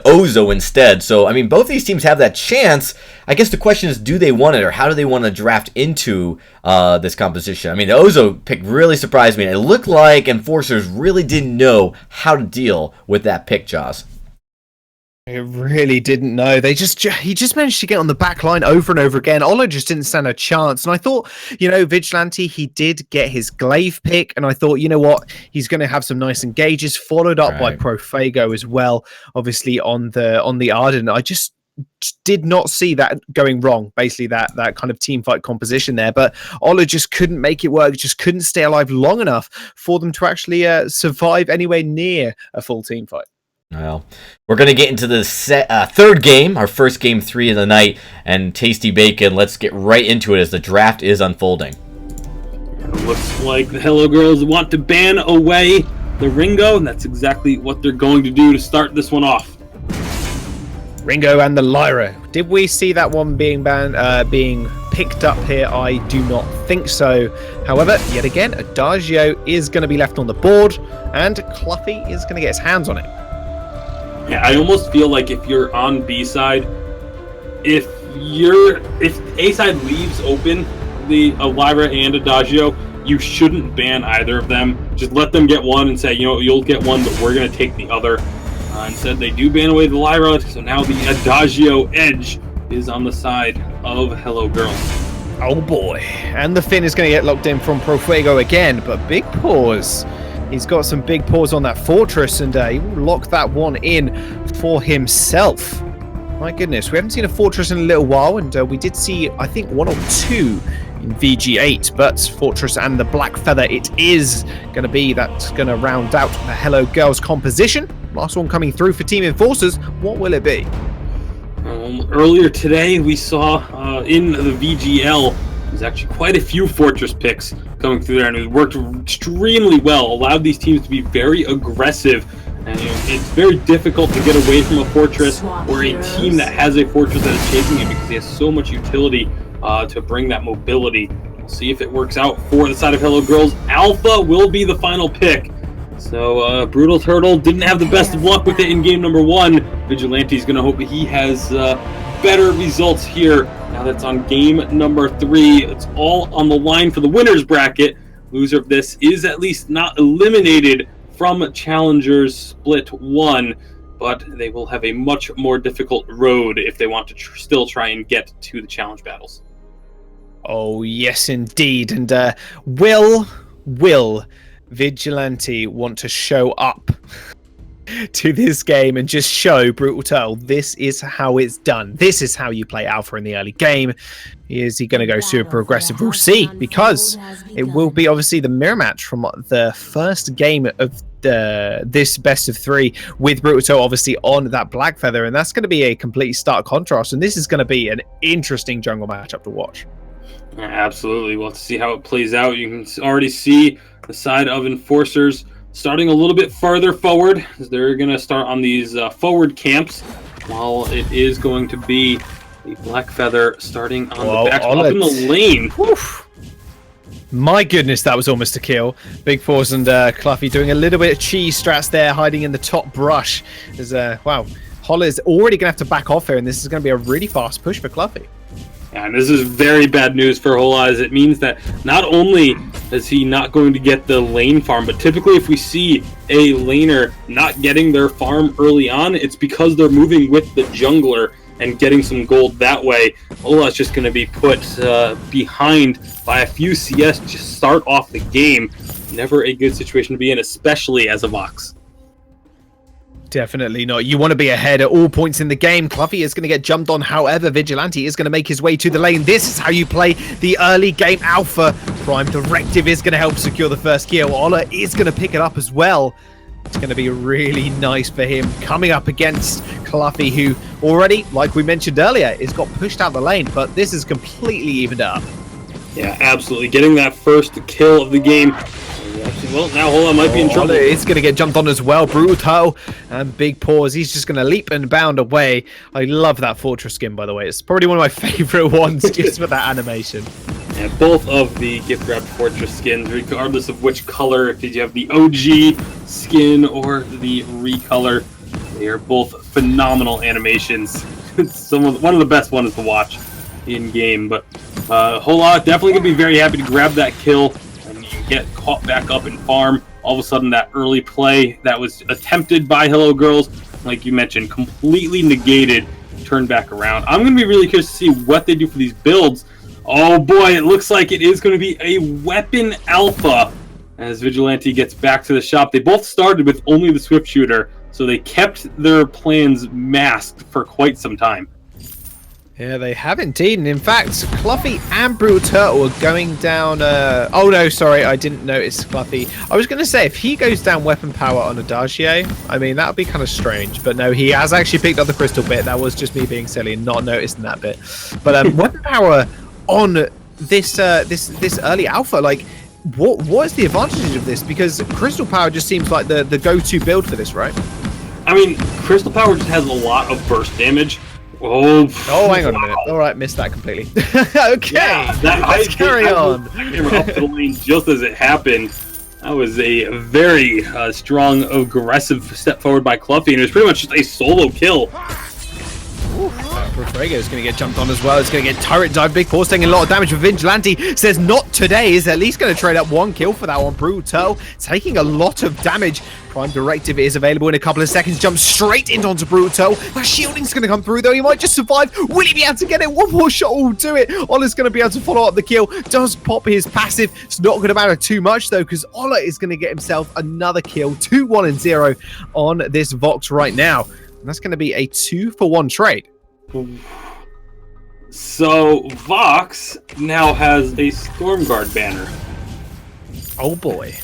S1: Ozo instead. So, I mean, both these teams have that chance. I guess the question is, do they want it, or how do they want to draft into this composition? I mean, the Ozo pick really surprised me. And it looked like Enforcers really didn't know how to deal with that pick, Jaws.
S2: It really didn't know. He just managed to get on the back line over and over again. Ola just didn't stand a chance. And I thought, Vigilante, he did get his glaive pick, and I thought, you know what, he's going to have some nice engages, followed up by Profago as well, obviously on the Arden. I just did not see that going wrong, basically that kind of team fight composition there. But Ola just couldn't make it work, just couldn't stay alive long enough for them to actually survive anywhere near a full team fight.
S1: Well, we're going to get into the third game, our first game 3 of the night, and Tasty Bacon, let's get right into it as the draft is unfolding.
S3: It looks like the Hello Girls want to ban away the Ringo, and that's exactly what they're going to do to start this one off.
S2: Ringo and the Lyra. Did we see that one being being picked up here? I do not think so. However, yet again, Adagio is going to be left on the board, and Cluffy is going to get his hands on it.
S3: Yeah, I almost feel like if you're on B side, if A side leaves open the Lyra and Adagio, you shouldn't ban either of them. Just let them get one and say, you'll get one, but we're going to take the other. Instead, they do ban away the Lyra, so now the Adagio edge is on the side of Hello Girls.
S2: Oh boy. And the Finn is going to get locked in from Profuego again, but big pause. He's got some big paws on that Fortress, and he will lock that one in for himself. My goodness, we haven't seen a Fortress in a little while, and we did see, I think, 1 or 2 in VG8, but Fortress and the Black Feather it is going to be. That's going to round out the Hello Girls composition. Last one coming through for Team Enforcers. What will it be?
S3: Earlier today, we saw in the VGL, there's actually quite a few Fortress picks coming through there, and it worked extremely well. Allowed these teams to be very aggressive, and it's very difficult to get away from a Fortress or a team that has a Fortress that is chasing it, because he has so much utility to bring that mobility. We'll see if it works out for the side of Hello Girls. Alpha will be the final pick. So Brutal Turtle didn't have the best of luck with it in game number 1. Vigilante's going to hope that he has better results here. Now that's on game number 3. It's all on the line for the winner's bracket. Loser of this is at least not eliminated from Challengers Split 1, but they will have a much more difficult road if they want to still try and get to the challenge battles.
S2: Oh, yes, indeed. And will Vigilante want to show up to this game and just show Brutal Turtle this is how it's done? This is how you play Alpha in the early game. Is he going to go super aggressive? We'll see, because it will be obviously the mirror match from the first game of this best of 3 with Brutal Turtle obviously on that Black Feather, and that's going to be a complete stark contrast, and this is going to be an interesting jungle matchup to watch.
S3: Absolutely. We'll have to see how it plays out. You can already see the side of Enforcers starting a little bit further forward. They're going to start on these forward camps, while it is going to be the Black Feather starting on the back up in the lane.
S2: Oof. My goodness, that was almost a kill. Big Paws and Cluffy doing a little bit of cheese strats there, hiding in the top brush. Wow, Holler's already going to have to back off here, and this is going to be a really fast push for Cluffy.
S3: And this is very bad news for Hola, as it means that not only is he not going to get the lane farm, but typically if we see a laner not getting their farm early on, it's because they're moving with the jungler and getting some gold that way. Hola's just going to be put behind by a few CS to start off the game. Never a good situation to be in, especially as a Vox.
S2: Definitely not. You want to be ahead at all points in the game. Cluffy is going to get jumped on. However, Vigilante is going to make his way to the lane. This is how you play the early game Alpha. Prime Directive is going to help secure the first kill. Ola is going to pick it up as well. It's going to be really nice for him coming up against Cluffy, who already, like we mentioned earlier, is got pushed out the lane, but this is completely evened up.
S3: Yeah, absolutely. Getting that first kill of the game. Well, now Hola might be in trouble.
S2: It's going to get jumped on as well. Brutal Turtle and Big Paws. He's just going to leap and bound away. I love that Fortress skin, by the way. It's probably one of my favorite ones just for that animation.
S3: Yeah, both of the gift wrapped Fortress skins, regardless of which color, did you have the OG skin or the recolor, they are both phenomenal animations. It's one of the best ones to watch in game. But Hola definitely going to be very happy to grab that kill. Get caught back up in farm. All of a sudden, that early play that was attempted by Hello Girls, like you mentioned, completely negated, turned back around. I'm going to be really curious to see what they do for these builds. Oh boy, it looks like it is going to be a weapon alpha as Vigilante gets back to the shop. They both started with only the Swift Shooter, so they kept their plans masked for quite some time.
S2: Yeah, they have indeed. And in fact, Cluffy and Brutal Turtle are going down... Oh, no, sorry, I didn't notice Cluffy. I was going to say, if he goes down weapon power on Adagio, I mean, that would be kind of strange. But no, he has actually picked up the crystal bit. That was just me being silly and not noticing that bit. But weapon power on this early alpha, like, what is the advantage of this? Because crystal power just seems like the go-to build for this, right?
S3: I mean, Crystal Power just has a lot of burst damage. Oh,
S2: hang on a minute. All right, missed that completely. Okay, let's carry on.
S3: I came up to the lane just as it happened. That was a very strong, aggressive step forward by Cluffy, and it was pretty much just a solo kill.
S2: Fuego is going to get jumped on as well. It's going to get turret dive. Big Paws taking a lot of damage. But Vigilante says not today. Is at least going to trade up 1 kill for that one. Brutal taking a lot of damage. Prime Directive is available in a couple of seconds. Jumps straight in onto Brutal. That shielding's going to come through though. He might just survive. Will he be able to get it? One more shot will do it. Ola's going to be able to follow up the kill. Does pop his passive. It's not going to matter too much though, because Ola is going to get himself another kill. 2-1-0 on this Vox right now. And that's going to be a 2-for-1 trade.
S3: So Vox now has a Stormguard banner.
S2: Oh boy.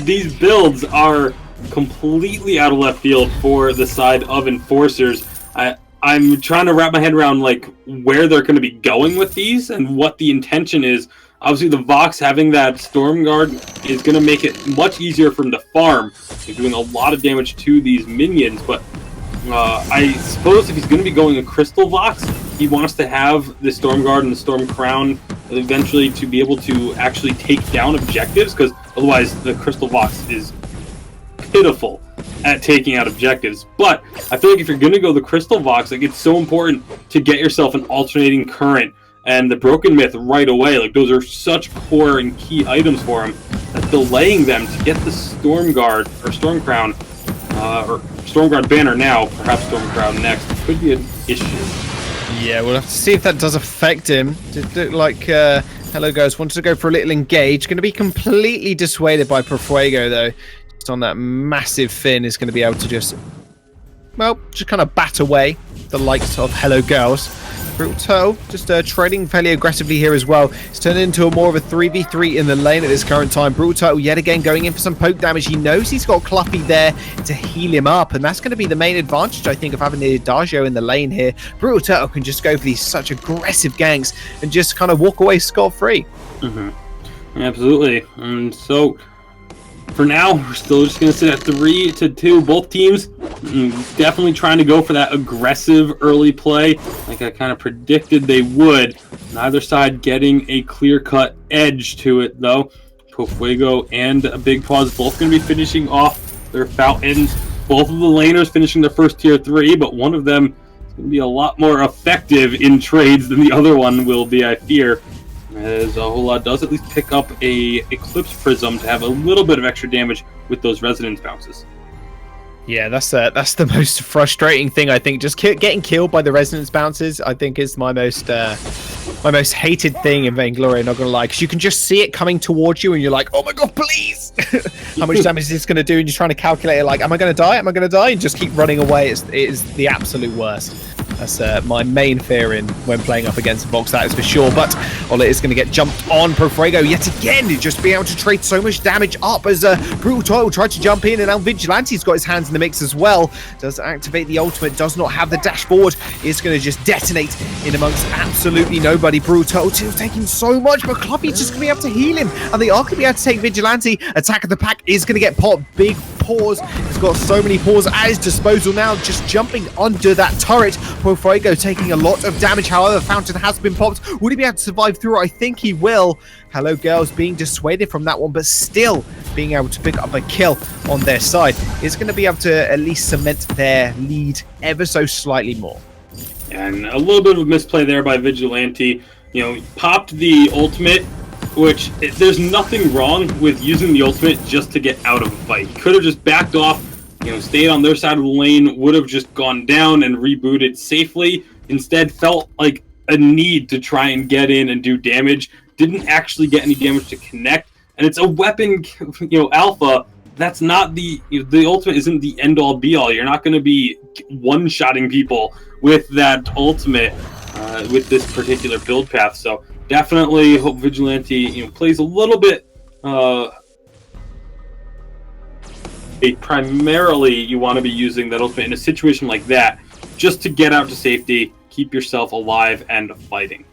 S3: These builds are completely out of left field for the side of Enforcers. I'm trying to wrap my head around like where they're going to be going with these and what the intention is. Obviously, the Vox having that Stormguard is going to make it much easier for him to farm. They're doing a lot of damage to these minions, but I suppose if he's going to be going a Crystal Vox, he wants to have the Stormguard and the Storm Crown eventually to be able to actually take down objectives, because otherwise the Crystal Vox is pitiful at taking out objectives. But I feel like if you're going to go the Crystal Vox, like it's so important to get yourself an alternating current and the Broken Myth right away. Like those are such core and key items for him that delaying them to get the Stormguard or Storm Crown or Stormguard banner now, perhaps Storm Crown next, could be an issue.
S2: Yeah, we'll have to see if that does affect him. Did look like Hello Ghost wanted to go for a little engage. Going to be completely dissuaded by Profuego though. Just on that massive fin is going to be able to just kind of bat away the likes of Hello Girls. Brutal just trading fairly aggressively here as well. It's turned into more of a 3v3 in the lane at this current time. Brutal yet again going in for some poke damage. He knows he's got Cluffy there to heal him up, and that's going to be the main advantage, I think, of having the Adagio in the lane here. Brutal can just go for these such aggressive ganks and just kind of walk away scot-free.
S3: Absolutely. And so for now, we're still just going to sit at 3-2. Both teams definitely trying to go for that aggressive early play, like I kind of predicted they would. Neither side getting a clear-cut edge to it, though. Profuego and Big Paws both going to be finishing off their fountains. Both of the laners finishing their first tier 3, but one of them is going to be a lot more effective in trades than the other one will be, I fear. As Ahola does at least pick up a Eclipse Prism to have a little bit of extra damage with those Resonance bounces.
S2: Yeah, that's the most frustrating thing, I think. Just getting killed by the Resonance bounces, I think, is my most hated thing in Vainglory, not gonna lie, because you can just see it coming towards you and you're like, oh my god, please. How much damage is this gonna do? And you're trying to calculate it, like, am I gonna die, and just keep running away. It is the absolute worst. That's my main fear when playing up against Vox, that is for sure. But Ola is going to get jumped on. Profuego yet again, just being able to trade so much damage up as Brutal tried to jump in, and now Vigilante's got his hands in the mix as well. Does activate the ultimate, does not have the dashboard. Is going to just detonate in amongst absolutely nobody. Brutal taking so much, but Cluffy's just going to be able to heal him, and they are going to be able to take Vigilante. Attack of the Pack is going to get popped. Big Paws. He's got so many paws at his disposal now, just jumping under that turret. Profuego taking a lot of damage. However, Fountain has been popped. Would he be able to survive through? I think he will. Hello Girls being dissuaded from that one, but still being able to pick up a kill on their side is going to be able to at least cement their lead ever so slightly more.
S3: And a little bit of a misplay there by Vigilante. Popped the ultimate, which there's nothing wrong with using the ultimate just to get out of a fight. He could have just backed off, stayed on their side of the lane, would have just gone down and rebooted safely. Instead, felt like a need to try and get in and do damage. Didn't actually get any damage to connect. And it's a weapon, alpha. That's not the ultimate isn't the end all be all. You're not going to be one-shotting people with that ultimate with this particular build path. So definitely hope Vigilante plays a little bit. Primarily, you want to be using that ultimate in a situation like that, just to get out to safety, keep yourself alive and fighting.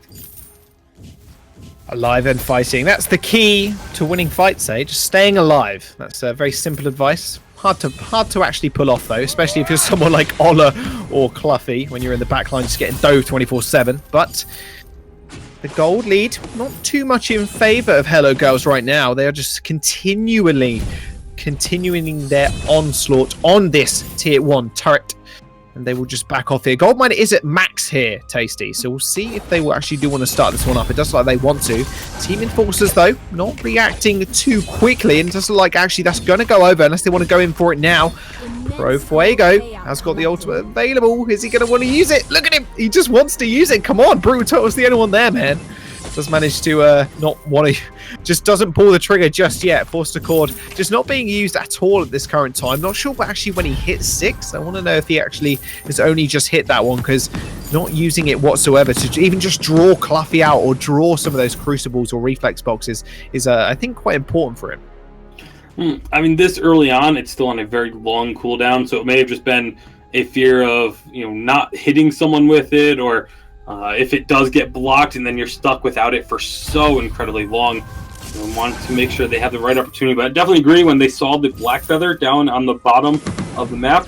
S2: Alive and fighting. That's the key to winning fights, eh? Just staying alive. That's a very simple advice. Hard to actually pull off though, especially if you're someone like Ola or Cluffy when you're in the back line just getting dove 24/7. But the gold lead, not too much in favour of Hello Girls right now. They are just continuing their onslaught on this tier 1 turret. And they will just back off here. Gold miner is at max here, Tasty. So we'll see if they will actually do want to start this one up. It does look like they want to. Team Enforcers, though, not reacting too quickly. And it doesn't look like actually that's going to go over unless they want to go in for it now. Pro Fuego has got the ultimate available. Is he going to want to use it? Look at him. He just wants to use it. Come on. Brutal's the only one there, man. Does manage to not want to, just doesn't pull the trigger just yet. Forced Accord just not being used at all at this current time. Not sure, but actually when he hits 6, I want to know if he actually has only just hit that one, because not using it whatsoever to even just draw Cluffy out or draw some of those crucibles or reflex boxes is, I think, quite important for him.
S3: I mean, this early on, it's still on a very long cooldown, so it may have just been a fear of, not hitting someone with it, or if it does get blocked and then you're stuck without it for so incredibly long. Wanted to make sure they have the right opportunity. But I definitely agree, when they saw the black feather down on the bottom of the map,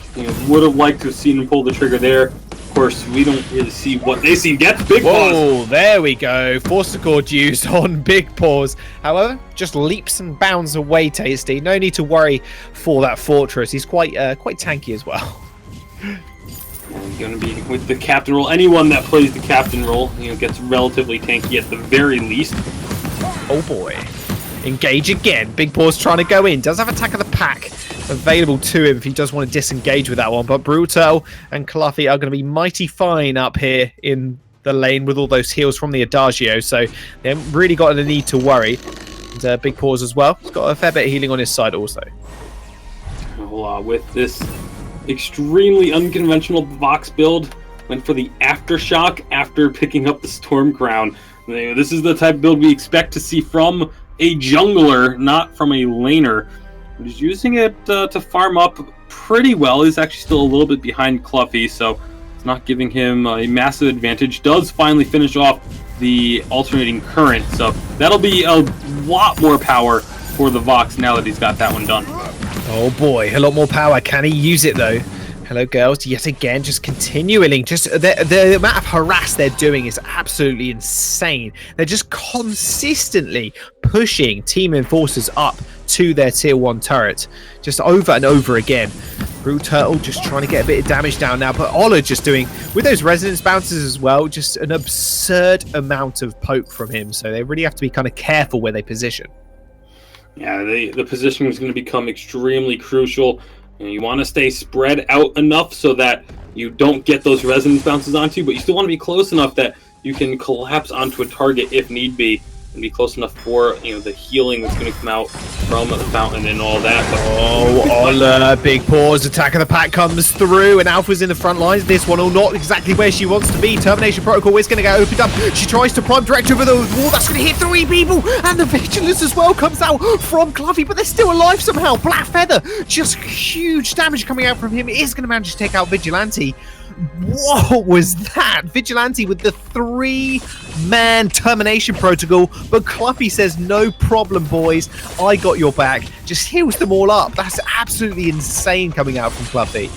S3: would have liked to have seen him pull the trigger there. Of course, we don't really see what they see. Gets Big Paws.
S2: Whoa, there we go. Force Accord used on Big Paws. However, just leaps and bounds away, Tasty. No need to worry for that fortress. He's quite tanky as well.
S3: Going to be with the captain role. Anyone that plays the captain role, gets relatively tanky at the very least.
S2: Oh boy. Engage again. Big Paws trying to go in. Does have Attack of the Pack available to him if he does want to disengage with that one. But Brutal and Cluffy are going to be mighty fine up here in the lane with all those heals from the Adagio. So they haven't really got a need to worry. And Big Paws as well. He's got a fair bit of healing on his side also.
S3: With this extremely unconventional Vox build, went for the Aftershock after picking up the Storm Crown. This is the type of build we expect to see from a jungler, not from a laner. He's using it to farm up pretty well. He's actually still a little bit behind Cluffy, so it's not giving him a massive advantage. Does finally finish off the alternating current, so that'll be a lot more power for the Vox now that he's got that one done.
S2: Oh boy, a lot more power. Can he use it though? Hello Girls, yet again, just continuing. Just the amount of harass they're doing is absolutely insane. They're just consistently pushing Team Enforcers up to their tier 1 turret, just over and over again. Brute Turtle just trying to get a bit of damage down now, but Ola just doing, with those resonance bounces as well, just an absurd amount of poke from him. So they really have to be kind of careful where they position.
S3: Yeah, the positioning is going to become extremely crucial. You want to stay spread out enough so that you don't get those resonance bounces onto you, but you still want to be close enough that you can collapse onto a target if need be, and be close enough for the healing that's going to come out from the fountain and all that. But
S2: Ola, Big Paws, Attack of the Pack comes through, and Alpha's in the front lines. This one will not exactly where she wants to be. Termination Protocol is going to get opened up. She tries to prime direct over the wall. That's going to hit 3 people, and the Vigilance as well comes out from Cluffy, but they're still alive somehow. Black Feather, just huge damage coming out from him. Is going to manage to take out Vigilante. What was that? Vigilante with the 3-man termination protocol, but Cluffy says, no problem, boys. I got your back. Just heals them all up. That's absolutely insane coming out from Cluffy.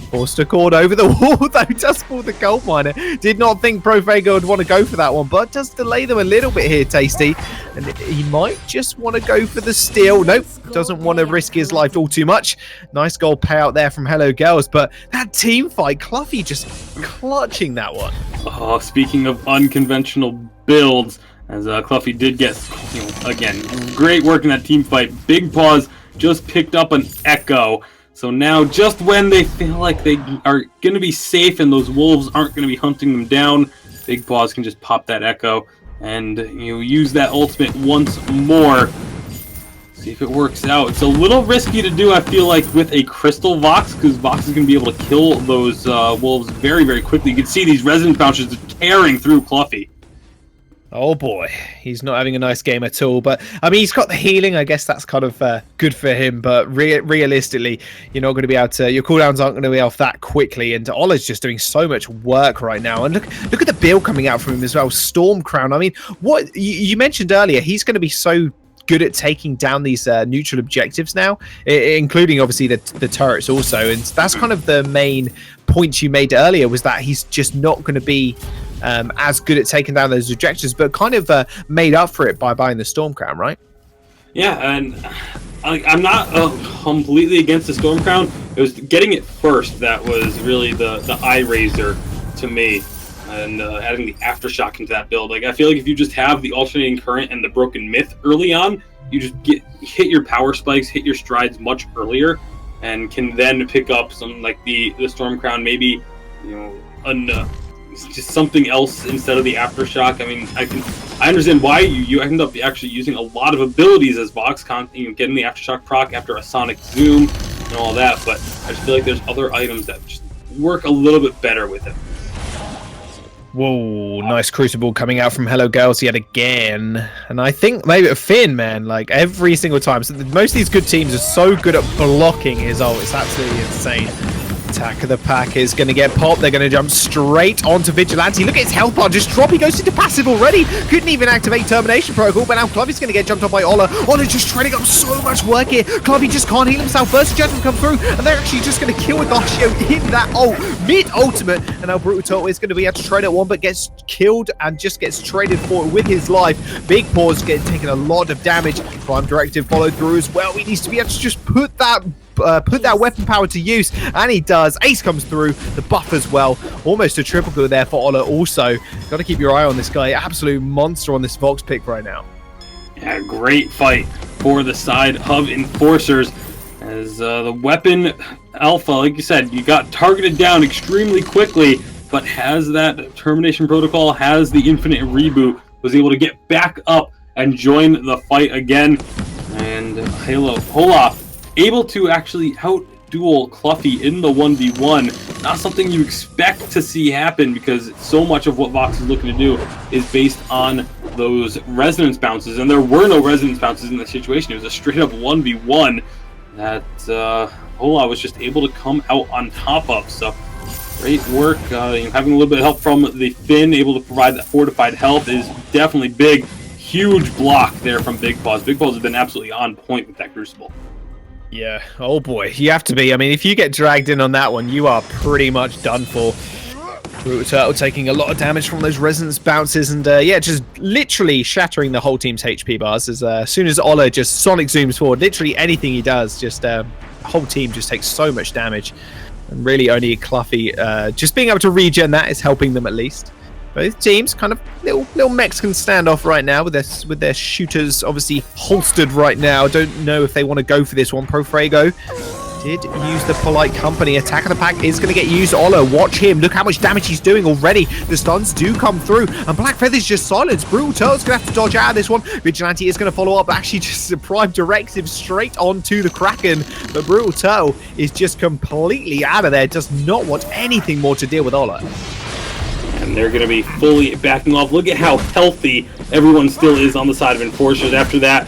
S2: Forced Accord over the wall, though, does pull the gold miner. Did not think Profego would want to go for that one, but does delay them a little bit here, Tasty. And he might just want to go for the steal. Nope, doesn't want to risk his life all too much. Nice gold payout there from Hello Girls, but that team fight, Cluffy just clutching that one.
S3: Oh, speaking of unconventional builds, as Cluffy did get, again, great work in that team fight. Big Paws just picked up an Echo. So now, just when they feel like they are going to be safe and those wolves aren't going to be hunting them down, Big Paws can just pop that Echo and use that ultimate once more. See if it works out. It's a little risky to do, I feel like, with a Crystal Vox, because Vox is going to be able to kill those wolves very, very quickly. You can see these resonance bounces tearing through Cluffy.
S2: Oh boy, he's not having a nice game at all. But I mean, he's got the healing. I guess that's kind of good for him. But realistically, you're not going to be able to. Your cooldowns aren't going to be off that quickly. And Ola's just doing so much work right now. And look at the build coming out from him as well. Storm Crown. I mean, what you mentioned earlier, he's going to be so good at taking down these neutral objectives now, including obviously the turrets also. And that's kind of the main point you made earlier, was that he's just not going to be as good at taking down those objectives, but kind of made up for it by buying the Storm Crown, right?
S3: Yeah, and I'm not completely against the Storm Crown. It was getting it first that was really the eye raiser to me, and adding the Aftershock into that build. Like, I feel like if you just have the Alternating Current and the Broken Myth early on, you just hit your power spikes, hit your strides much earlier, and can then pick up some like the Storm Crown, maybe, you know, just something else instead of the Aftershock. I mean, I understand why you end up actually using a lot of abilities as Vox, you know, getting the Aftershock proc after a Sonic Zoom and all that, but I just feel like there's other items that just work a little bit better with it.
S2: Whoa, nice Crucible coming out from Hello Girls yet again. And I think maybe Finn, man, like every single time. So most of these good teams are so good at blocking his ult. It's absolutely insane. Attack of the Pack is going to get popped. They're going to jump straight onto Vigilante. Look at his health bar just drop. He goes into passive already. Couldn't even activate Termination Protocol, but now Clubby's going to get jumped up by Ola. Ola's just trading up so much work here. Clubby just can't heal himself. First Judgment come through, and they're actually just going to kill Ignacio in that ult, mid-ultimate. And now Brutal Turtle is going to be able to trade at one, but gets killed and just gets traded for with his life. Big Paws getting taken a lot of damage. Prime Directive followed through as well. He needs to be able to just put that weapon power to use, and he does. Ace comes through, the buff as well. Almost a triple kill there for Ola also. Got to keep your eye on this guy. Absolute monster on this Vox pick right now.
S3: Yeah, great fight for the side of Enforcers. As the weapon Alpha, like you said, you got targeted down extremely quickly, but has that Termination Protocol, has the Infinite Reboot, was able to get back up and join the fight again. And Halo Olaf able to actually out-duel Cluffy in the 1v1. Not something you expect to see happen, because so much of what Vox is looking to do is based on those resonance bounces, and there were no resonance bounces in this situation. It was a straight-up 1v1 that Ola was just able to come out on top of. So great work. Having a little bit of help from the Finn, able to provide that fortified health, is definitely big. Huge block there from Big Paws. Big Paws has been absolutely on point with that Crucible.
S2: Yeah, oh boy, you have to be. I mean, if you get dragged in on that one, you are pretty much done for. Brutal Turtle taking a lot of damage from those resonance bounces, and yeah, just literally shattering the whole team's HP bars. As soon as Ola just Sonic zooms forward, literally anything he does, just whole team just takes so much damage. And really only Cluffy just being able to regen that is helping them at least. Both teams kind of little Mexican standoff right now with their shooters obviously holstered right now. Don't know if they want to go for this one. Profrago did use the Polite Company. Attack of the Pack is going to get used. Ola, watch him. Look how much damage he's doing already. The stuns do come through, and Black Feather's just silenced. Brutal Turtle's going to have to dodge out of this one. Vigilante is going to follow up. Actually, just a Prime Directive straight onto the Kraken, but Brutal Turtle is just completely out of there. Does not want anything more to deal with Ola.
S3: And they're going to be fully backing off. Look at how healthy everyone still is on the side of Enforcers after that.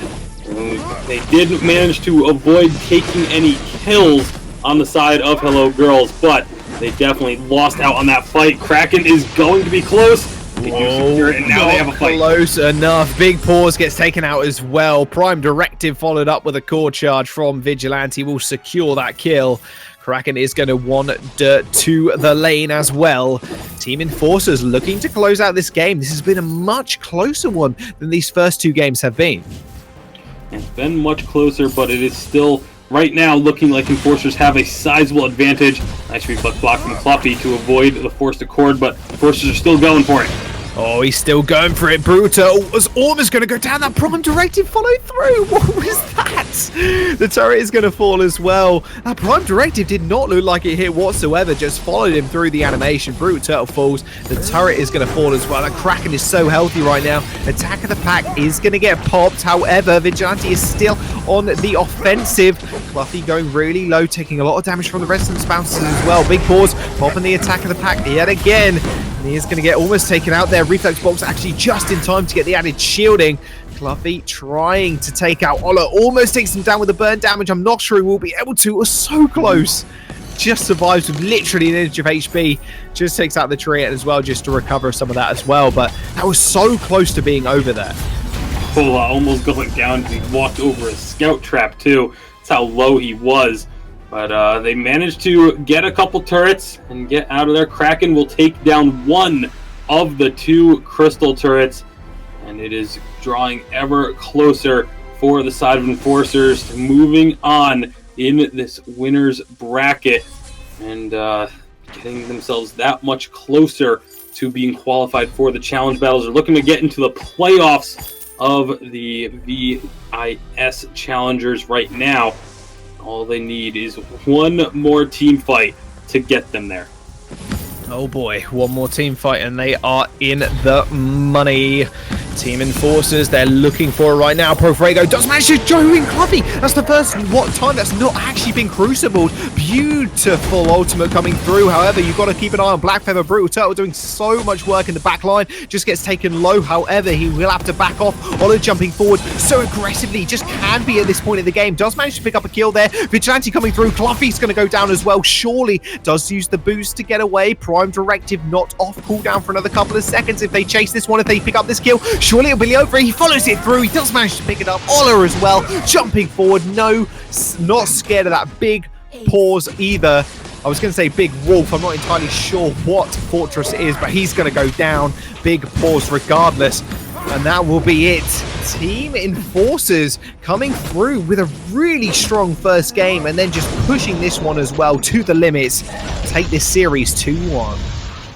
S3: They did manage to avoid taking any kills on the side of Hello Girls, but they definitely lost out on that fight. Kraken is going to be close. They do secure it, and now they have a fight.
S2: Close enough. Big Paws gets taken out as well. Prime Directive followed up with a core charge from Vigilante will secure that kill. Kraken is going to want dirt to the lane as well. Team Enforcers looking to close out this game. This has been a much closer one than these first two games have been.
S3: It's been much closer, but it is still right now looking like Enforcers have a sizable advantage. Nice reflex block from Cluffy to avoid the forced accord, but Enforcers are still going for it.
S2: Oh, he's still going for it. Brutal was almost going to go down. That Prime Directive followed through. What was that? The turret is going to fall as well. That Prime Directive did not look like it hit whatsoever. Just followed him through the animation. Brutal Turtle falls. The turret is going to fall as well. The Kraken is so healthy right now. Attack of the Pack is going to get popped. However, Vigilante is still on the offensive. Cluffy going really low, taking a lot of damage from the resonance bounces as well. Big Paws popping the Attack of the Pack yet again. And he is going to get almost taken out there. Reflex box actually just in time to get the added shielding. Cluffy trying to take out Ola. Almost takes him down with the burn damage. I'm not sure he will be able to. It was so close. Just survives with literally an inch of HP. Just takes out the tree as well just to recover some of that as well. But that was so close to being over there.
S3: Cola almost going down. He walked over a scout trap too. That's how low he was. But they managed to get a couple turrets and get out of there. Kraken will take down one of the 2 crystal turrets, and it is drawing ever closer for the side of Enforcers, moving on in this winner's bracket and getting themselves that much closer to being qualified for the challenge battles. They're looking to get into the playoffs of the VIS Challengers right now. All they need is one more team fight to get them there.
S2: Oh boy, one more team fight and they are in the money. Team Enforcers, they're looking for it right now. Profrago does manage to join Cluffy. That's the first time that's not actually been crucibled. Beautiful ultimate coming through. However, you've got to keep an eye on Black Feather. Brutal Turtle doing so much work in the back line. Just gets taken low. However, he will have to back off. Olo jumping forward so aggressively. Just can be at this point in the game. Does manage to pick up a kill there. Vigilante coming through. Cluffy's going to go down as well. Surely does use the boost to get away. Prime Directive not off cooldown for another couple of seconds. If they chase this one, if they pick up this kill, surely it'll be over. He follows it through. He does manage to pick it up. Ola as well, jumping forward. No, not scared of that big pause either. I was going to say Big Wolf. I'm not entirely sure what fortress it is, but he's going to go down. Big pause regardless. And that will be it. Team Enforcers coming through with a really strong first game and then just pushing this one as well to the limits. Take this series 2-1.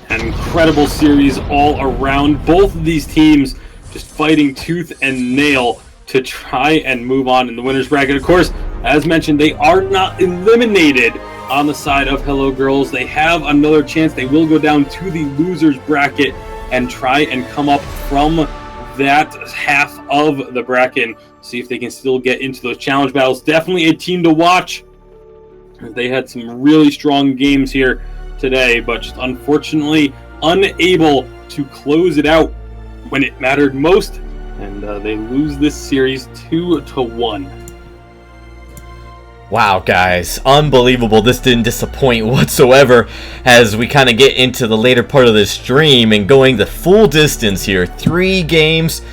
S3: An incredible series all around. Both of these teams just fighting tooth and nail to try and move on in the winner's bracket. Of course, as mentioned, they are not eliminated on the side of Hello Girls. They have another chance. They will go down to the loser's bracket and try and come up from that half of the bracket and see if they can still get into those challenge battles. Definitely a team to watch. They had some really strong games here today, but just unfortunately unable to close it out when it mattered most, and they lose this series 2-1.
S1: Wow, guys, unbelievable. This didn't disappoint whatsoever as we kind of get into the later part of this stream and going the full distance here. 3 games.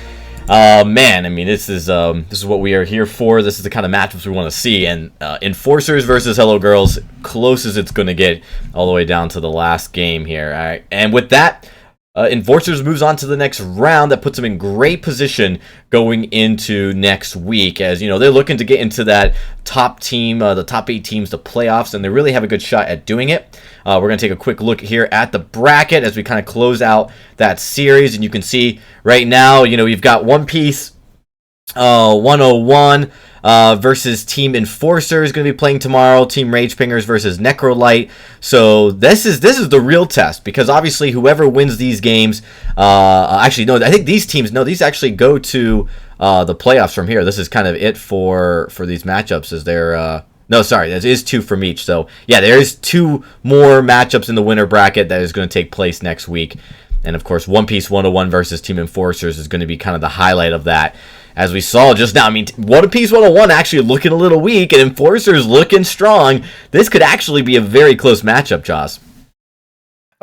S1: Man, I mean, this is what we are here for. This is the kind of matchups we want to see. And Enforcers versus Hello Girls, close as it's going to get all the way down to the last game here. All right, and with that, Enforcers moves on to the next round. That puts them in great position going into next week, as you know they're looking to get into that top team, the top 8 teams, the playoffs, and they really have a good shot at doing it. We're going to take a quick look here at the bracket as we kind of close out that series, and you can see right now, you know, you've got One Piece 101 versus Team Enforcers going to be playing tomorrow. Team Rage Pingers versus Necrolite. So this is the real test, because obviously whoever wins these games, actually no, I think these teams, no, these actually go to the playoffs from here. This is kind of it for these matchups. Is there? No, sorry, there is 2 from each. So yeah, there is 2 more matchups in the winner bracket that is going to take place next week. And of course, One Piece 101 versus Team Enforcers is going to be kind of the highlight of that. As we saw just now, I mean, One Piece 101 actually looking a little weak, and Enforcers looking strong. This could actually be a very close matchup, Jaws.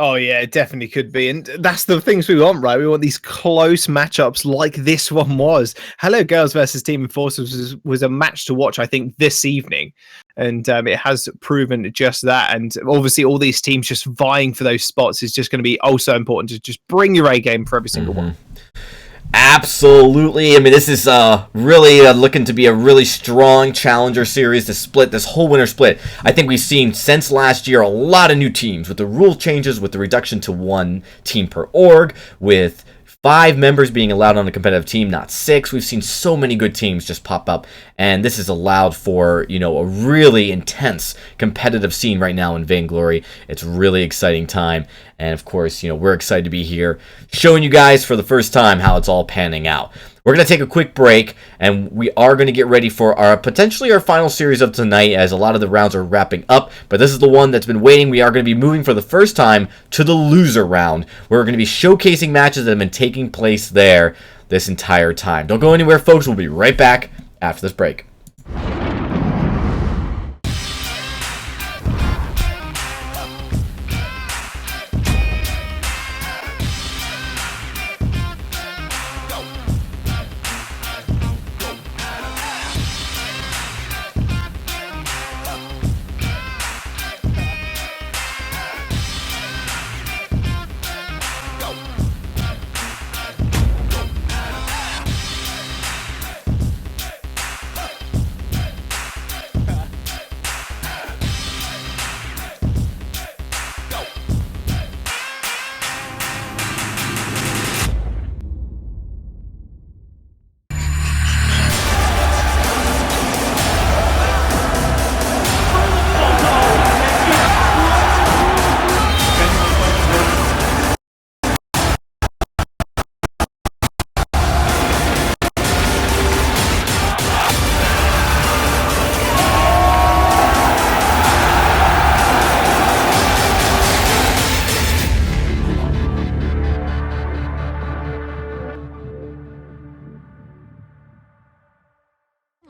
S2: Oh yeah, it definitely could be, and that's the things we want, right? We want these close matchups like this one was. Hello Girls versus Team Enforcers was a match to watch, I think, this evening, and it has proven just that. And obviously, all these teams just vying for those spots is just going to be also important to just bring your A game for every single one.
S1: Absolutely. I mean, this is really looking to be a really strong challenger series to split this whole winter split. I think we've seen since last year a lot of new teams with the rule changes, with the reduction to 1 team per org, with 5 members being allowed on a competitive team, not 6. We've seen so many good teams just pop up, and this has allowed for, you know, a really intense competitive scene right now in Vainglory. It's a really exciting time, and of course, you know, we're excited to be here showing you guys for the first time how it's all panning out. We're going to take a quick break, and we are going to get ready for our potentially our final series of tonight, as a lot of the rounds are wrapping up, but this is the one that's been waiting. We are going to be moving for the first time to the loser round, where we're going to be showcasing matches that have been taking place there this entire time. Don't go anywhere, folks. We'll be right back after this break.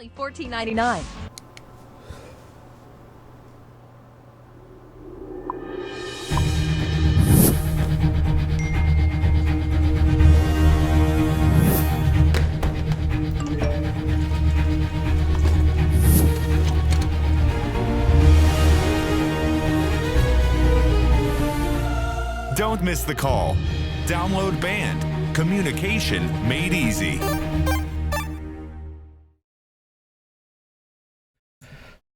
S7: Only $14.99.
S5: Don't miss the call. Download Band. Communication made easy.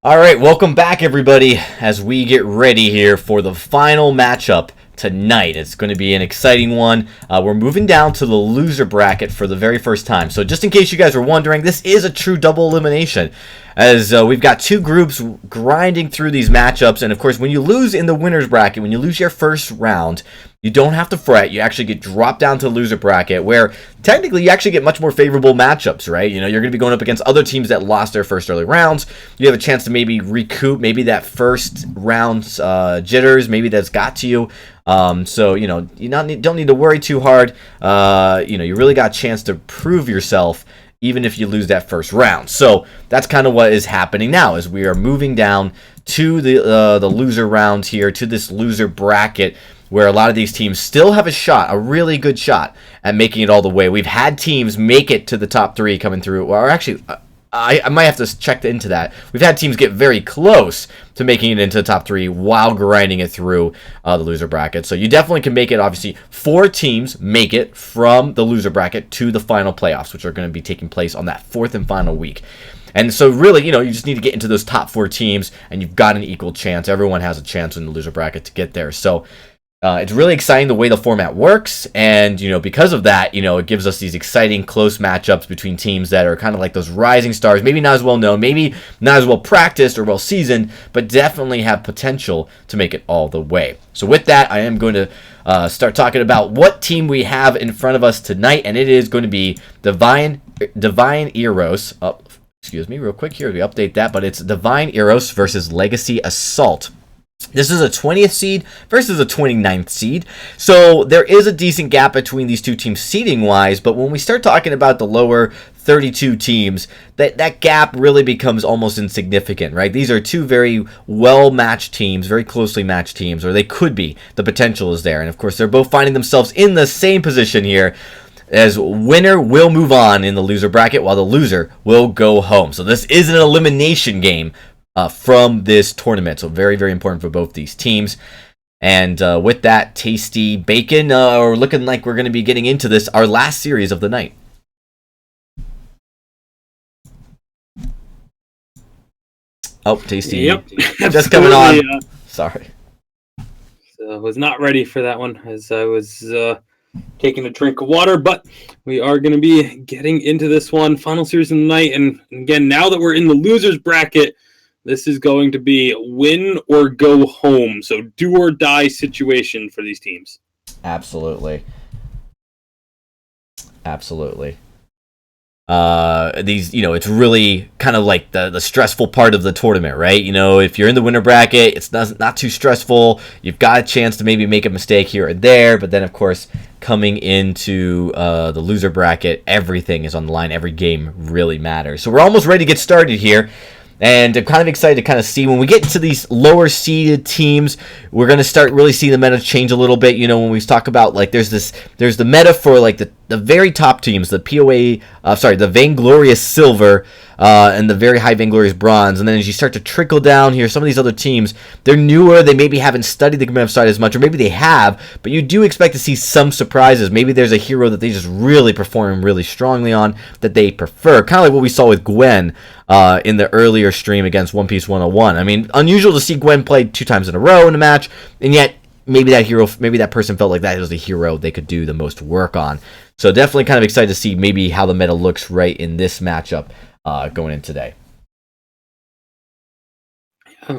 S1: All right, welcome back, everybody, as we get ready here for the final matchup tonight. It's going to be an exciting one. We're moving down to the loser bracket for the very first time. So just in case you guys were wondering, this is a true double elimination, as we've got two groups grinding through these matchups. And of course, when you lose in the winner's bracket, when you lose your first round, you don't have to fret. You actually get dropped down to the loser bracket, where technically you actually get much more favorable matchups, right? You know, you're going to be going up against other teams that lost their first early rounds. You have a chance to maybe recoup maybe that first round's jitters, maybe that's got to you. So, you know, you don't need to worry too hard. You know, you really got a chance to prove yourself even if you lose that first round. So that's kind of what is happening now, as we are moving down to the loser round here, to this loser bracket, where a lot of these teams still have a shot, a really good shot, at making it all the way. We've had teams make it to the top three coming through, or actually, I might have to check into that. We've had teams get very close to making it into the top three while grinding it through the loser bracket. So you definitely can make it. Obviously, 4 teams make it from the loser bracket to the final playoffs, which are going to be taking place on that 4th and final week. And so really, you know, you just need to get into those top 4 teams, and you've got an equal chance. Everyone has a chance in the loser bracket to get there. So it's really exciting the way the format works, and, you know, because of that, you know, it gives us these exciting close matchups between teams that are kind of like those rising stars, maybe not as well known, maybe not as well practiced or well seasoned, but definitely have potential to make it all the way. So with that, I am going to start talking about what team we have in front of us tonight, and it is going to be Divine Eros. Oh, excuse me, real quick here, we update that, but it's Divine Eros versus Legacy Assault. This is a 20th seed versus a 29th seed, so there is a decent gap between these two teams seeding-wise, but when we start talking about the lower 32 teams, that gap really becomes almost insignificant, right? These are two very well-matched teams, very closely matched teams, or they could be. The potential is there, and of course, they're both finding themselves in the same position here, as winner will move on in the loser bracket, while the loser will go home. So this is an elimination game from this tournament, so very, very important for both these teams. And with that, tasty bacon, we're looking like we're going to be getting into this, our last series of the night. Oh, tasty.
S3: Yep.
S1: Just coming on. Sorry.
S3: So I was not ready for that one, as I was taking a drink of water, but we are going to be getting into this one, final series of the night. And again, now that we're in the losers bracket, this is going to be win or go home. So do or die situation for these teams.
S1: Absolutely. These, you know, it's really kind of like the stressful part of the tournament, right? You know, if you're in the winner bracket, it's not too stressful. You've got a chance to maybe make a mistake here or there, but then, of course, coming into the loser bracket, everything is on the line. Every game really matters. So we're almost ready to get started here. And I'm kind of excited to kind of see when we get into these lower seeded teams, we're going to start really seeing the meta change a little bit. You know, when we talk about, like, there's the meta for, like, the very top teams, the the Vainglorious Silver, and the very high Vainglorious Bronze. And then as you start to trickle down here, some of these other teams, they're newer, they maybe haven't studied the competitive side as much, or maybe they have, but you do expect to see some surprises. Maybe there's a hero that they just really perform really strongly on that they prefer, kind of like what we saw with Gwen in the earlier stream against One Piece 101. I mean, unusual to see Gwen play 2 times in a row in a match, and yet maybe that person felt like that was the hero they could do the most work on. So definitely kind of excited to see maybe how the meta looks right in this matchup going in today.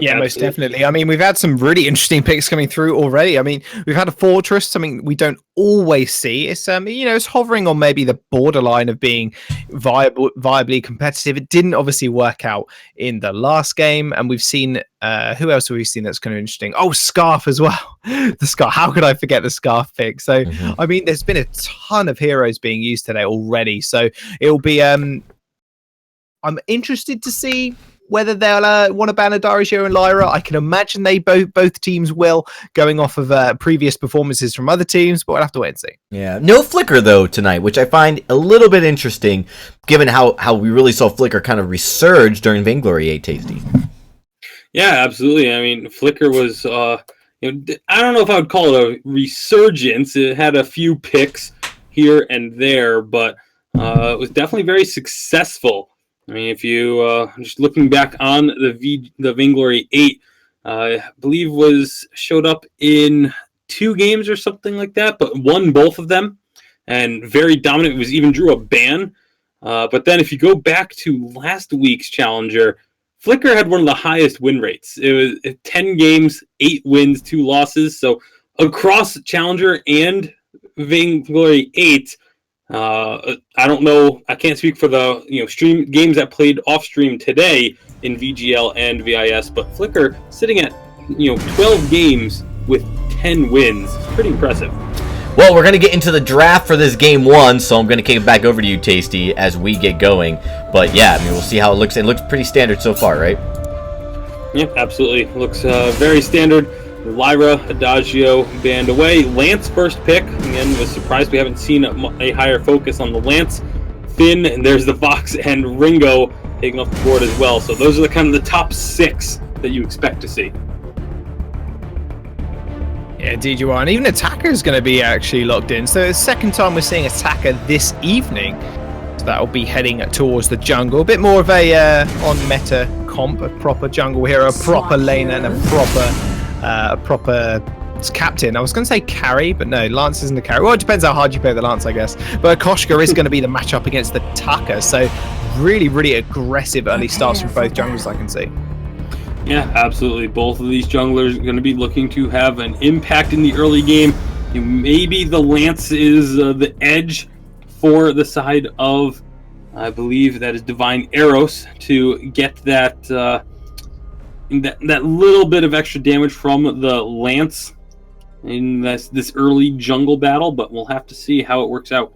S2: Yeah, most definitely. I mean, we've had some really interesting picks coming through already. I mean, we've had a Fortress, something we don't always see. It's you know, it's hovering on maybe the borderline of being viably competitive. It didn't obviously work out in the last game, and we've seen who else have we seen that's kind of interesting? Oh, Scarf as well. The Scarf. How could I forget the Scarf pick? So I mean, there's been a ton of heroes being used today already. So it'll be I'm interested to see whether they'll want to ban Adario and Lyra. I can imagine they both teams will, going off of previous performances from other teams, but we'll have to wait and see.
S1: Yeah, no Flicker though tonight, which I find a little bit interesting, given how we really saw Flicker kind of resurge during Vainglory 8 Tasty.
S3: Yeah, absolutely. I mean, Flicker was, I don't know if I would call it a resurgence. It had a few picks here and there, but it was definitely very successful. I mean, if you just looking back on the Vainglory 8, I believe showed up in 2 games or something like that, but won both of them and very dominant. It was even drew a ban. But then if you go back to last week's challenger, Flicker had one of the highest win rates. It was 10 games, 8 wins, 2 losses. So across challenger and Vainglory 8. I don't know. I can't speak for the stream games that played off stream today in VGL and VIS, but Flicker sitting at 12 games with 10 wins. It's pretty impressive.
S1: Well, we're gonna get into the draft for this game 1, so I'm gonna kick it back over to you, Tasty, as we get going. But yeah, I mean, we'll see how it looks. It looks pretty standard so far, right?
S3: Yeah, absolutely. Looks very standard. Lyra, Adagio banned away. Lance first pick. Again, was surprised we haven't seen a higher focus on the Lance. Finn, and there's the Vox and Ringo taking off the board as well. So those are the kind of the top 6 that you expect to see.
S2: Yeah, indeed you are. And even Attacker is going to be actually locked in. So it's the second time we're seeing Attacker this evening. So that'll be heading towards the jungle. A bit more of a on-meta comp, a proper jungle hero, a proper laner, and a proper captain. I was going to say carry, but no, Lance isn't a carry. Well, it depends how hard you play the Lance, I guess. But Koshka is going to be the matchup against the Taka. So really, really aggressive early starts from both junglers, I can see.
S3: Yeah, absolutely. Both of these junglers are going to be looking to have an impact in the early game. Maybe the Lance is the edge for the side of, I believe that is Divine Eros, to get that that little bit of extra damage from the Lance in this early jungle battle, but we'll have to see how it works out.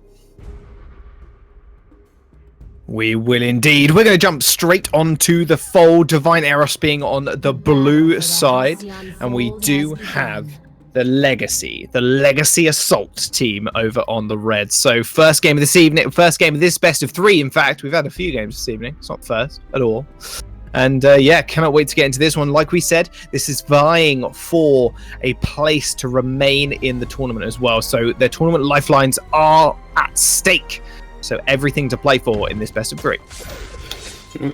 S2: We will indeed. We're going to jump straight onto the fold. Divine Eros being on the blue side, and we do have the Legacy Assault team over on the red. So first game of this evening, first game of this best of 3. In fact, we've had a few games this evening. It's not first at all. And yeah, cannot wait to get into this one. Like we said, this is vying for a place to remain in the tournament as well. So their tournament lifelines are at stake. So everything to play for in this best of 3.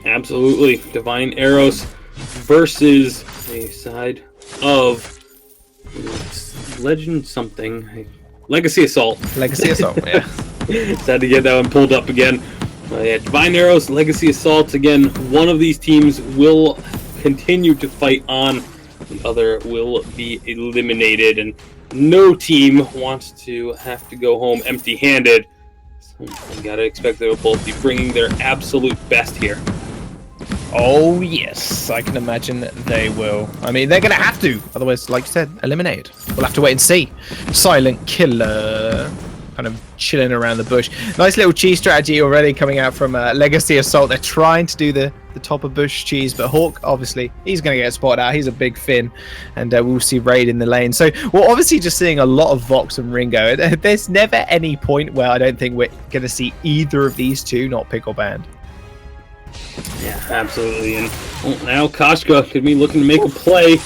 S3: Absolutely. Divine Eros versus a side of Legend something. Legacy Assault.
S2: Legacy Assault, yeah.
S3: Had to get that one pulled up again. Yeah, Divine Eros, Legacy Assault. Again, one of these teams will continue to fight on. The other will be eliminated. And no team wants to have to go home empty-handed. So you gotta expect they'll both be bringing their absolute best here.
S2: Oh, yes. I can imagine they will. I mean, they're going to have to. Otherwise, like you said, eliminated. We'll have to wait and see. Silent Killer. Kind of chilling around the bush. Nice little cheese strategy already coming out from Legacy Assault. They're trying to do the top of bush cheese, but Hawk, obviously, he's going to get spotted out. He's a big Finn, and we'll see Raid in the lane. So we're obviously just seeing a lot of Vox and Ringo. There's never any point where I don't think we're going to see either of these two not pick or ban.
S3: Yeah, absolutely. And now Koshka could be looking to make a play.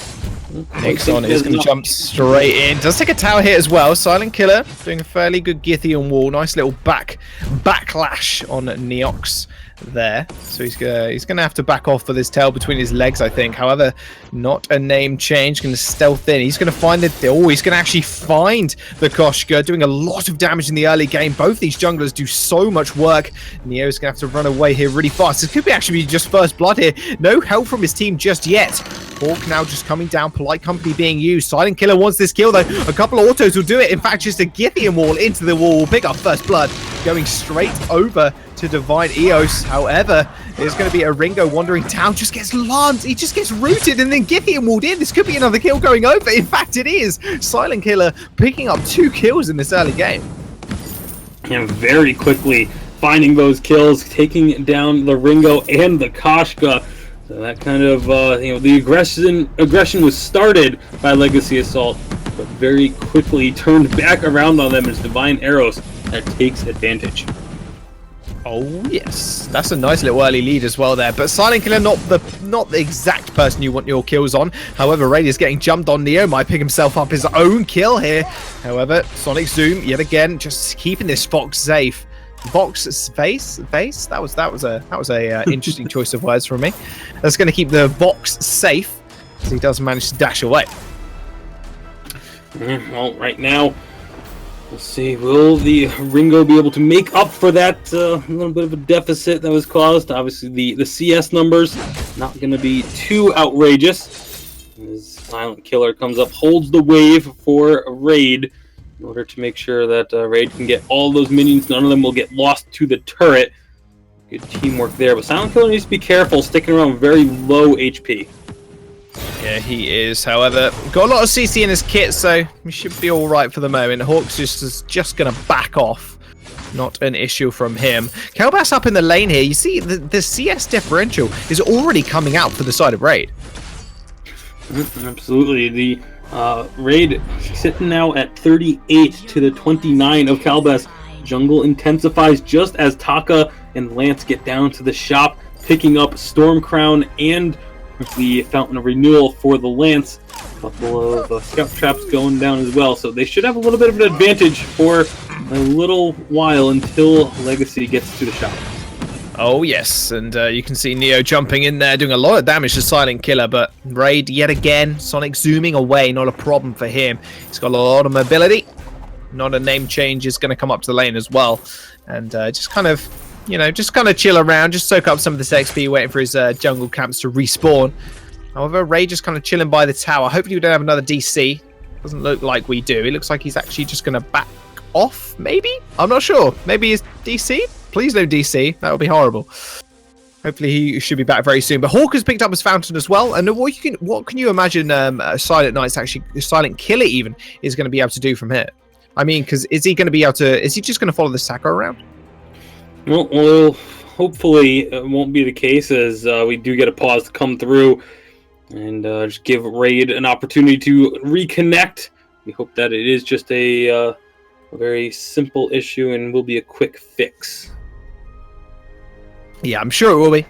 S2: Nixon is going to jump straight in. Does take a tower hit as well. Silent Killer doing a fairly good Githian wall. Nice little backlash on Neox there. So he's gonna have to back off for this tail between his legs, I think. However, not a name change. Going to stealth in. He's going to find it. Oh, he's going to actually find the Koshka, doing a lot of damage in the early game. Both these junglers do so much work. Neo's going to have to run away here really fast. This could be actually just first blood here. No help from his team just yet. Hawk now just coming down. Polite company being used. Silent Killer wants this kill though. A couple of autos will do it. In fact, just a Githian wall into the wall. Pick up first blood. Going straight over to Divine Eos. However, there's going to be a Ringo wandering down. Just gets Lance. He just gets rooted and then Githian walled in. This could be another kill going over. In fact, it is. Silent Killer picking up 2 kills in this early game.
S3: And very quickly, finding those kills, taking down the Ringo and the Koshka. So that kind of, the aggression was started by Legacy Assault, but very quickly turned back around on them as Divine Arrows that takes advantage.
S2: Oh yes, that's a nice little early lead as well there. But Silent Killer not the exact person you want your kills on. However, Raid is getting jumped on. Neo might pick himself up his own kill here. However, Sonic Zoom yet again just keeping this Fox safe. Vox Vase? That was a interesting choice of words from me. That's going to keep the Vox safe as he does manage to dash away.
S3: Well, right now, let's see. Will the Ringo be able to make up for that little bit of a deficit that was caused? Obviously, the CS numbers not going to be too outrageous. As Silent Killer comes up, holds the wave for Raid in order to make sure that Raid can get all those minions. None of them will get lost to the turret. Good teamwork there, but Silent Killer needs to be careful, sticking around very low HP.
S2: Yeah, he is. However, got a lot of CC in his kit, so he should be all right for the moment. Hawks is just going to back off. Not an issue from him. Kelbass up in the lane here. You see, the CS differential is already coming out for the side of Raid.
S3: Absolutely. The Raid sitting now at 38 to the 29 of Kelbass. Jungle intensifies just as Taka and Lance get down to the shop, picking up Storm Crown and the Fountain of Renewal for the Lance. A couple of scout traps going down as well, so they should have a little bit of an advantage for a little while until Legacy gets to the shop.
S2: Oh yes, and you can see Neo jumping in there, doing a lot of damage to Silent Killer, but Raid yet again, Sonic zooming away, not a problem for him. He's got a lot of mobility. Not a name change is going to come up to the lane as well, and just kind of chill around, just soak up some of this XP, waiting for his jungle camps to respawn. However, Raid just kind of chilling by the tower. Hopefully we don't have another DC. Doesn't look like we do. It looks like he's actually just going to back off, maybe? I'm not sure. Maybe he's DC? Please no DC. That would be horrible. Hopefully he should be back very soon. But Hawk has picked up his Fountain as well. And what can you imagine Silent Knight's actually, Silent Killer even, is going to be able to do from here? I mean, because is he just going to follow the Sacco around?
S3: Well, hopefully it won't be the case, as we do get a pause to come through and just give Raid an opportunity to reconnect. We hope that it is just a very simple issue and will be a quick fix.
S2: Yeah, I'm sure it will be.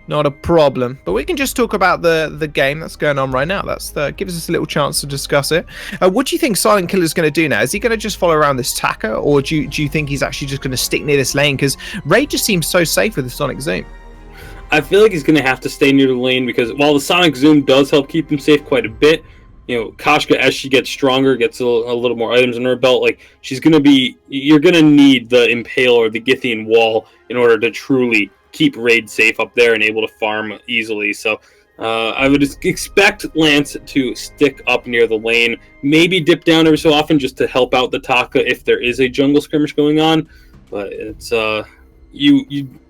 S2: Not a problem. But we can just talk about the game that's going on right now. That's gives us a little chance to discuss it. What do you think Silent Killer's going to do now? Is he going to just follow around this Taka, or do you think he's actually just going to stick near this lane? Because Raid just seems so safe with the Sonic Zoom.
S3: I feel like he's going to have to stay near the lane, because while the Sonic Zoom does help keep him safe quite a bit, Koshka, as she gets stronger, gets a little more items in her belt, like, you're going to need the Impale or the Githian Wall in order to truly keep Raid safe up there and able to farm easily. So I would expect Lance to stick up near the lane, maybe dip down every so often just to help out the Taka if there is a jungle skirmish going on. But it's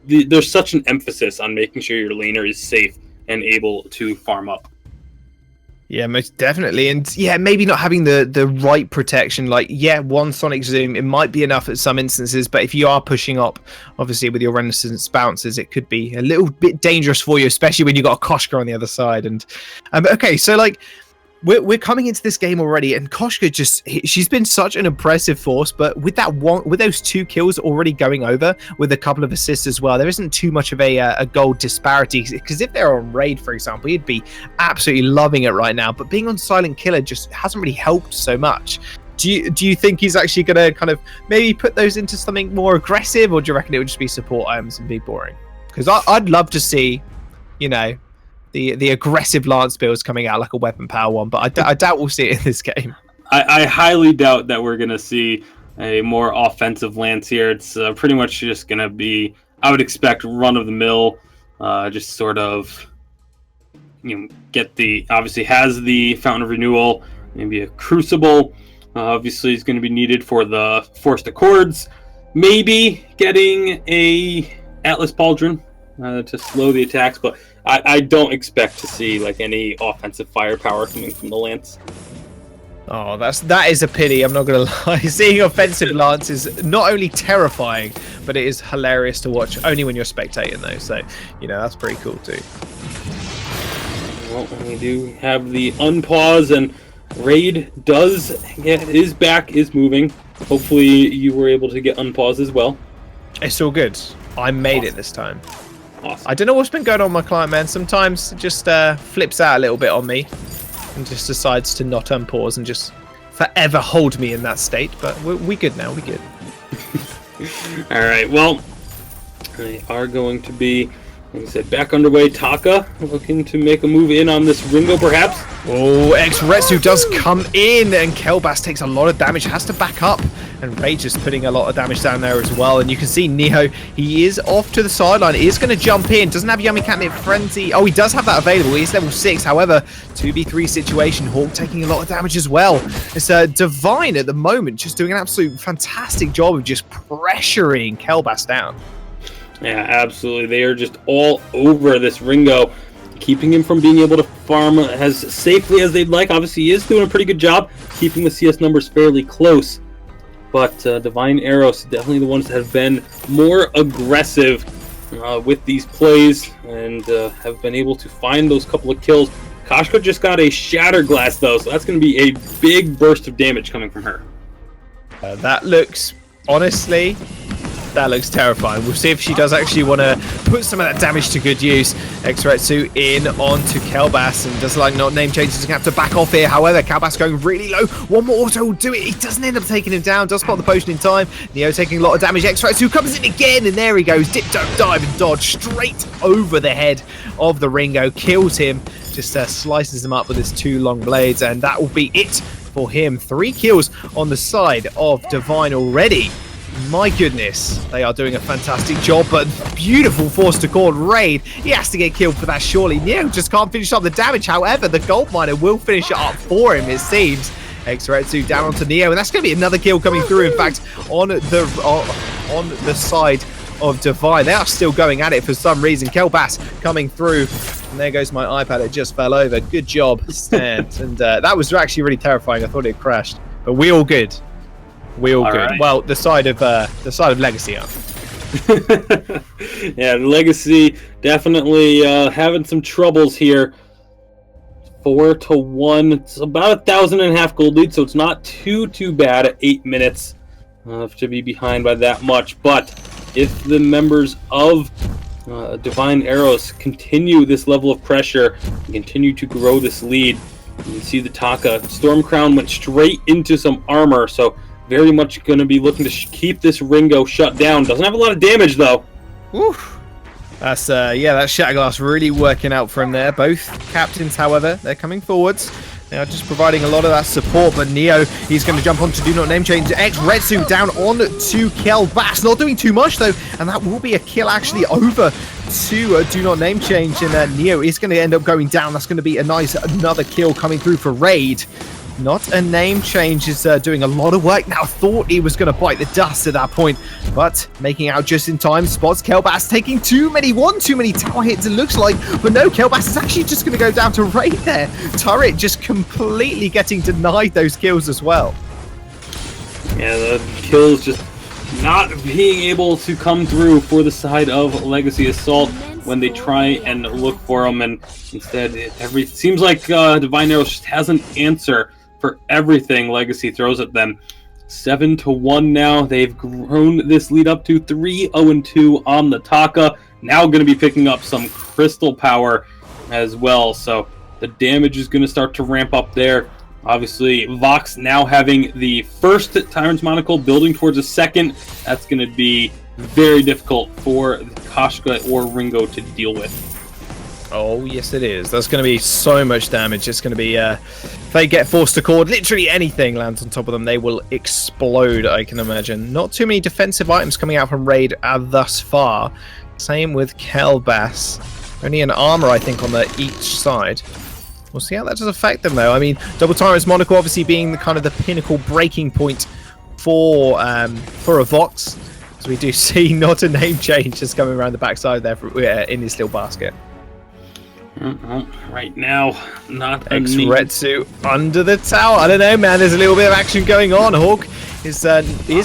S3: there's such an emphasis on making sure your laner is safe and able to farm up.
S2: Yeah, most definitely. And yeah, maybe not having the right protection. Like, yeah, one Sonic Zoom, it might be enough at some instances, but if you are pushing up, obviously with your Renaissance bounces, it could be a little bit dangerous for you, especially when you got a Koshka on the other side. And okay, so like we're coming into this game already, and Koshka she's been such an impressive force, but with those 2 kills already going over with a couple of assists as well, there isn't too much of a gold disparity, because if they're on Raid, for example, he'd be absolutely loving it right now, but being on Silent Killer just hasn't really helped so much. Do you think he's actually going to kind of maybe put those into something more aggressive, or do you reckon it would just be support items and be boring? Because I'd love to see, the aggressive Lance builds coming out, like a weapon power one, but I doubt we'll see it in this game.
S3: I highly doubt that we're going to see a more offensive Lance here. It's pretty much just going to be, I would expect, run-of-the-mill, just sort of, obviously has the Fountain of Renewal, maybe a Crucible, obviously is going to be needed for the Forced Accords, maybe getting a Atlas Pauldron to slow the attacks, but I don't expect to see like any offensive firepower coming from the Lance.
S2: Oh, that is a pity. I'm not gonna lie. Seeing offensive lance is not only terrifying, but it is hilarious to watch. Only when you're spectating, though. So, that's pretty cool too.
S3: Well, we do have the unpause, and Raid does get his back is moving. Hopefully, you were able to get unpause as well.
S2: It's all good. I made it this time.
S3: Awesome.
S2: I don't know what's been going on with my client, man. Sometimes it just flips out a little bit on me and just decides to not unpause and just forever hold me in that state. But we good now. We good.
S3: All right. Well, they are going to be, like I said, back underway. Taka looking to make a move in on this Ringo, perhaps.
S2: Oh, X-Retsu does come in, and Kelbass takes a lot of damage, has to back up, and Rage is putting a lot of damage down there as well. And you can see Neo, he is off to the sideline, he is going to jump in, doesn't have Yummy Catnip Frenzy. Oh, he does have that available, he's level 6, however, 2v3 situation, Hawk taking a lot of damage as well. It's Divine at the moment, just doing an absolute fantastic job of just pressuring Kelbass down.
S3: Yeah, absolutely. They are just all over this Ringo, keeping him from being able to farm as safely as they'd like. Obviously, he is doing a pretty good job keeping the CS numbers fairly close. But Divine Arrows, definitely the ones that have been more aggressive with these plays and have been able to find those couple of kills. Kashka just got a Shatter Glass, though, so that's going to be a big burst of damage coming from her.
S2: That looks, honestly... That looks terrifying. We'll see if she does actually want to put some of that damage to good use. X-Retsu in onto Kelbass, and does like not name changes. He's going to have to back off here. However, Kelbass going really low. One more auto will do it. He doesn't end up taking him down. Does spot the potion in time. Neo taking a lot of damage. X-Retsu comes in again, and there he goes. Dip, don't dive, and dodge straight over the head of the Ringo. Kills him. Just slices him up with his 2 long blades, and that will be it for him. 3 kills on the side of Divine already. My goodness, they are doing a fantastic job, but beautiful force to call Raid. He has to get killed for that, surely. Neo just can't finish up the damage. However, the Gold Miner will finish it up for him, it seems. X-Retsu down onto Neo, and that's going to be another kill coming through. In fact, on the side of Divine, they are still going at it for some reason. Kelbass coming through, and there goes my iPad. It just fell over. Good job, Stan. And that was actually really terrifying. I thought it crashed, but we all good. We all good. Right. Well, the side of Legacy are.
S3: Yeah, Legacy definitely having some troubles here. 4-1. It's about 1,500 gold lead, so it's not too bad at 8 minutes to be behind by that much. But if the members of Divine Arrows continue this level of pressure and continue to grow this lead, you can see the Taka Storm Crown went straight into some armor, so very much going to be looking to keep this Ringo shut down. Doesn't have a lot of damage, though.
S2: Oof. That's, that Shatterglass really working out for him there. Both captains, however, they're coming forwards. They are just providing a lot of that support, but Neo, he's going to jump onto Do Not Name Change. X-Retsu down on to Kelbass. Not doing too much, though, and that will be a kill actually over to Do Not Name Change, and Neo is going to end up going down. That's going to be a nice another kill coming through for Raid. Not a name change is doing a lot of work now. Thought he was going to bite the dust at that point, but making out just in time. Spots Kelbass taking too many tower hits, it looks like. But no, Kelbass is actually just going to go down to Raid there. Turret just completely getting denied those kills as well.
S3: Yeah, the kills just not being able to come through for the side of Legacy Assault when they try and look for them, and instead it seems like Divine Arrows just has an answer for everything Legacy throws at them. 7-1 now. They've grown this lead up to 3-0-2 on the Taka. Now going to be picking up some crystal power as well, so the damage is going to start to ramp up there. Obviously, Vox now having the first Tyrant's Monocle, building towards a second. That's going to be very difficult for Kashka or Ringo to deal with.
S2: Oh, yes it is. That's going to be so much damage. It's going to be, if they get forced to cord, literally anything lands on top of them, they will explode, I can imagine. Not too many defensive items coming out from Raid thus far. Same with Kelbass. Only an armor, I think, on each side. We'll see how that does affect them, though. I mean, Double Tyrant's Monocle obviously being the kind of the pinnacle breaking point for a Vox. So we do see not a name change just coming around the backside there in this little basket.
S3: Right now, not a need.
S2: Retsu under the tower. I don't know, man. There's a little bit of action going on. Hawk is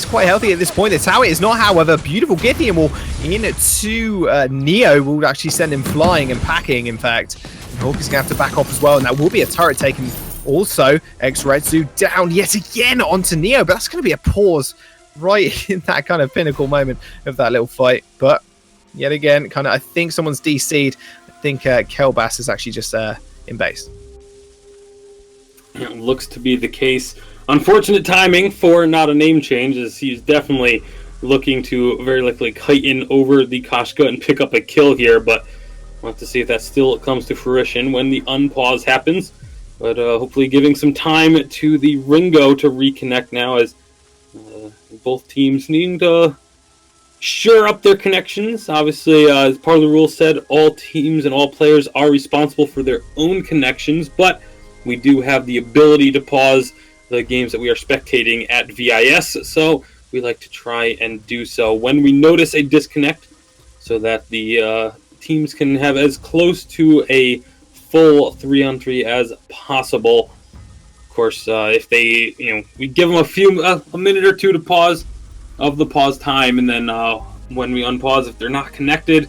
S2: quite healthy at this point. The tower is not, however. Beautiful Githian will into Neo. Will actually send him flying and packing, in fact. And Hawk is going to have to back off as well, and that will be a turret taken also. Retsu down yet again onto Neo, but that's going to be a pause right in that kind of pinnacle moment of that little fight. But yet again, kind of, I think someone's DC'd. I think Kelbass is actually just in base.
S3: It looks to be the case. Unfortunate timing for not a name change, as he's definitely looking to very likely kite in over the Koshka and pick up a kill here, but we'll have to see if that still comes to fruition when the unpause happens. But hopefully giving some time to the Ringo to reconnect now, as both teams needing to shore up their connections. Obviously, as part of the rule said, all teams and all players are responsible for their own connections, but we do have the ability to pause the games that we are spectating at VIS, so we like to try and do so when we notice a disconnect, so that the teams can have as close to a full 3-on-3 as possible. Of course, if they, we give them a minute or two to pause of the pause time, and then when we unpause, if they're not connected,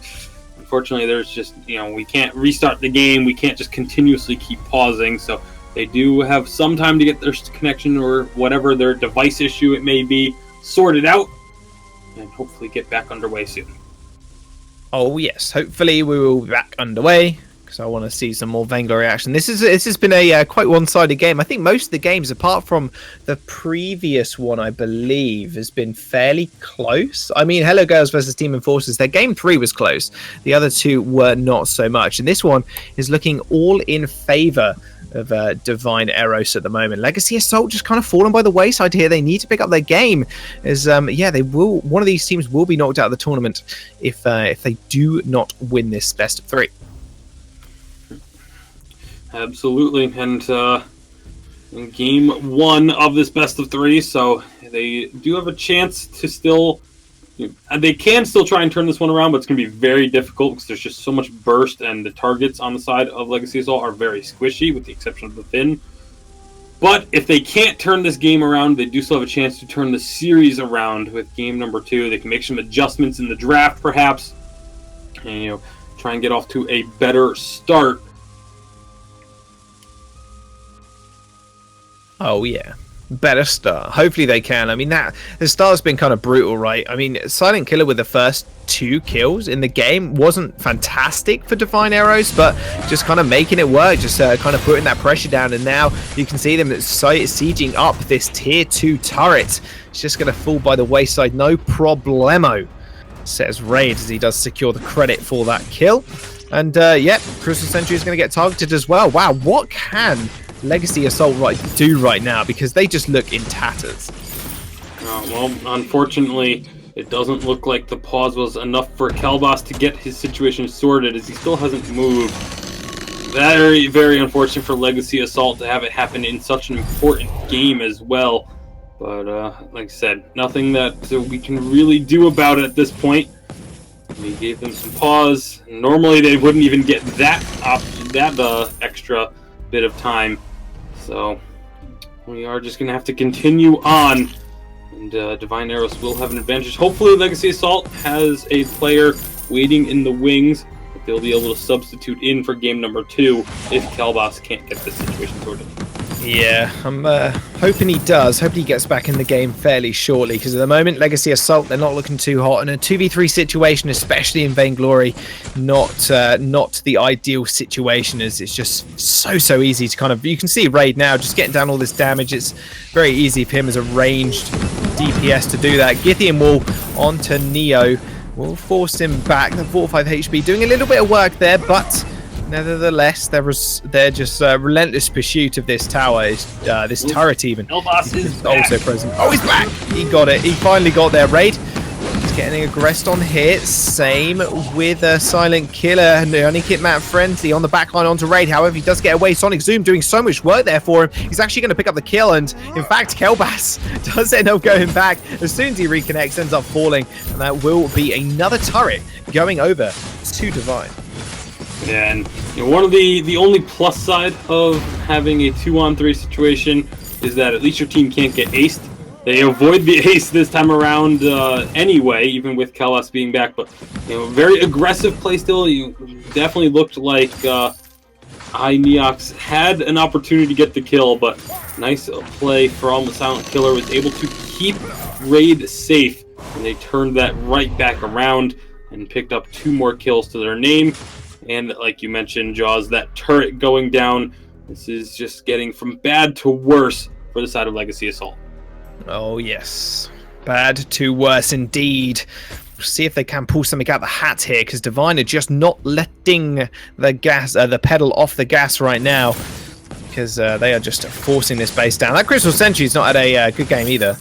S3: unfortunately there's just, we can't restart the game, we can't just continuously keep pausing, so they do have some time to get their connection or whatever their device issue it may be sorted out, and hopefully get back underway soon.
S2: Oh yes, hopefully we will be back underway, because I want to see some more Vainglory action. This has been a quite one-sided game. I think most of the games, apart from the previous one, I believe, has been fairly close. I mean, Hello Girls versus Team Enforcers, their game 3 was close. The other two were not so much. And this one is looking all in favor of Divine Eros at the moment. Legacy Assault just kind of fallen by the wayside here. They need to pick up their game, as they will. One of these teams will be knocked out of the tournament if they do not win this best of 3. Absolutely,
S3: and in game 1 of this best of 3, so they do have a chance to still. They can still try and turn this one around, but it's going to be very difficult because there's just so much burst, and the targets on the side of Legacy Assault are very squishy, with the exception of the Finn. But if they can't turn this game around, they do still have a chance to turn the series around with game number 2. They can make some adjustments in the draft, perhaps, and try and get off to a better start.
S2: Oh yeah, better start. Hopefully they can. I mean, the start's been kind of brutal, right? I mean, Silent Killer with the first 2 kills in the game wasn't fantastic for Divine Eros, but just kind of making it work, just kind of putting that pressure down. And now you can see them sieging up this tier 2 turret. It's just going to fall by the wayside, no problemo, says Raid, as he does secure the credit for that kill. And yeah, Crystal Sentry is going to get targeted as well. Wow, what can Legacy Assault do right now, because they just look in tatters?
S3: Well, unfortunately, it doesn't look like the pause was enough for Kelbass to get his situation sorted, as he still hasn't moved. Very, very unfortunate for Legacy Assault to have it happen in such an important game as well. But like I said, nothing that we can really do about it at this point. We gave them some pause. Normally, they wouldn't even get that extra bit of time. So we are just going to have to continue on, and Divine Eros will have an advantage. Hopefully Legacy Assault has a player waiting in the wings that they'll be able to substitute in for game number 2 if Kelbass can't get this situation sorted.
S2: Yeah, I'm hoping he does. Hoping he gets back in the game fairly shortly, because at the moment, Legacy Assault, they're not looking too hot. In a 2v3 situation, especially in Vainglory, not the ideal situation, as it's just so easy to kind of... You can see Raid now just getting down all this damage. It's very easy for him as a ranged DPS to do that. Githian will onto Neo. Will force him back. The 45 HP doing a little bit of work there, but... nevertheless, they're just relentless pursuit of this tower, this turret even.
S3: Kelbass is
S2: also present. Oh, he's back! He got it. He finally got there. Raid. He's getting aggressed on here. Same with Silent Killer and the only Kitmat friendly on the backline onto Raid. However, he does get away. Sonic Zoom doing so much work there for him. He's actually going to pick up the kill, and in fact, Kelbass does end up going back. As soon as he reconnects, ends up falling, and that will be another turret going over to Divine.
S3: Yeah, and One of the only plus side of having a 2-on-3 situation is that at least your team can't get aced. They avoid the ace this time around anyway, even with Kalas being back. But very aggressive play still. You definitely looked like Neox had an opportunity to get the kill, but nice play from the Silent Killer, was able to keep Raid safe, and they turned that right back around and picked up 2 more kills to their name. And like you mentioned, Jaws, that turret going down, this is just getting from bad to worse for the side of Legacy Assault.
S2: Oh yes, bad to worse indeed. We'll see if they can pull something out the hat here, because Divine are just not letting the pedal off the gas right now, because they are just forcing this base down. That Crystal Sentry's not had a good game either.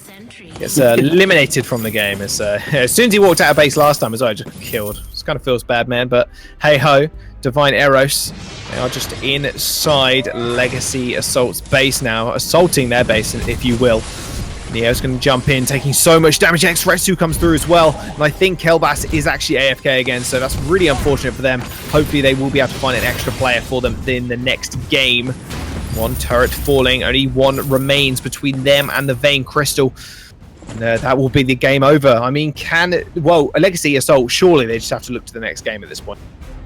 S2: Gets eliminated from the game. As soon as he walked out of base last time as well, just killed. It kind of feels bad, man, but hey ho. Divine Eros, they are just inside Legacy Assault's base now, assaulting their base, if you will. Neo's going to jump in, taking so much damage. X-Retsu comes through as well, and I think Kelbass is actually AFK again, so that's really unfortunate for them. Hopefully they will be able to find an extra player for them in the next game. 1 turret falling, only 1 remains between them and the Vein Crystal. And that will be the game over. I mean, a Legacy Assault, surely they just have to look to the next game at this point.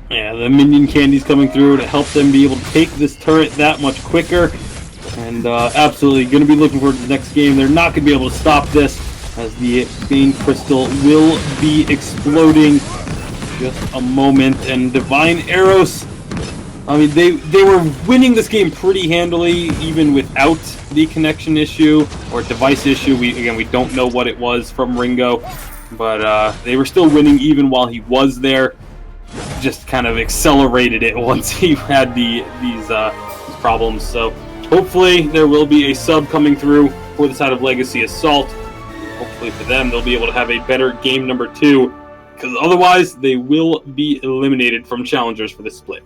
S3: Yeah, the minion candy's coming through to help them be able to take this turret that much quicker. And absolutely going to be looking forward to the next game. They're not going to be able to stop this, as the Vein Crystal will be exploding just a moment. And Divine Eros, I mean, they were winning this game pretty handily, even without the connection issue or device issue. We don't know what it was from Ringo, but they were still winning even while he was there. Just kind of accelerated it once he had these problems. So hopefully there will be a sub coming through for the side of Legacy Assault. Hopefully for them, they'll be able to have a better game number 2, because otherwise they will be eliminated from challengers for this split.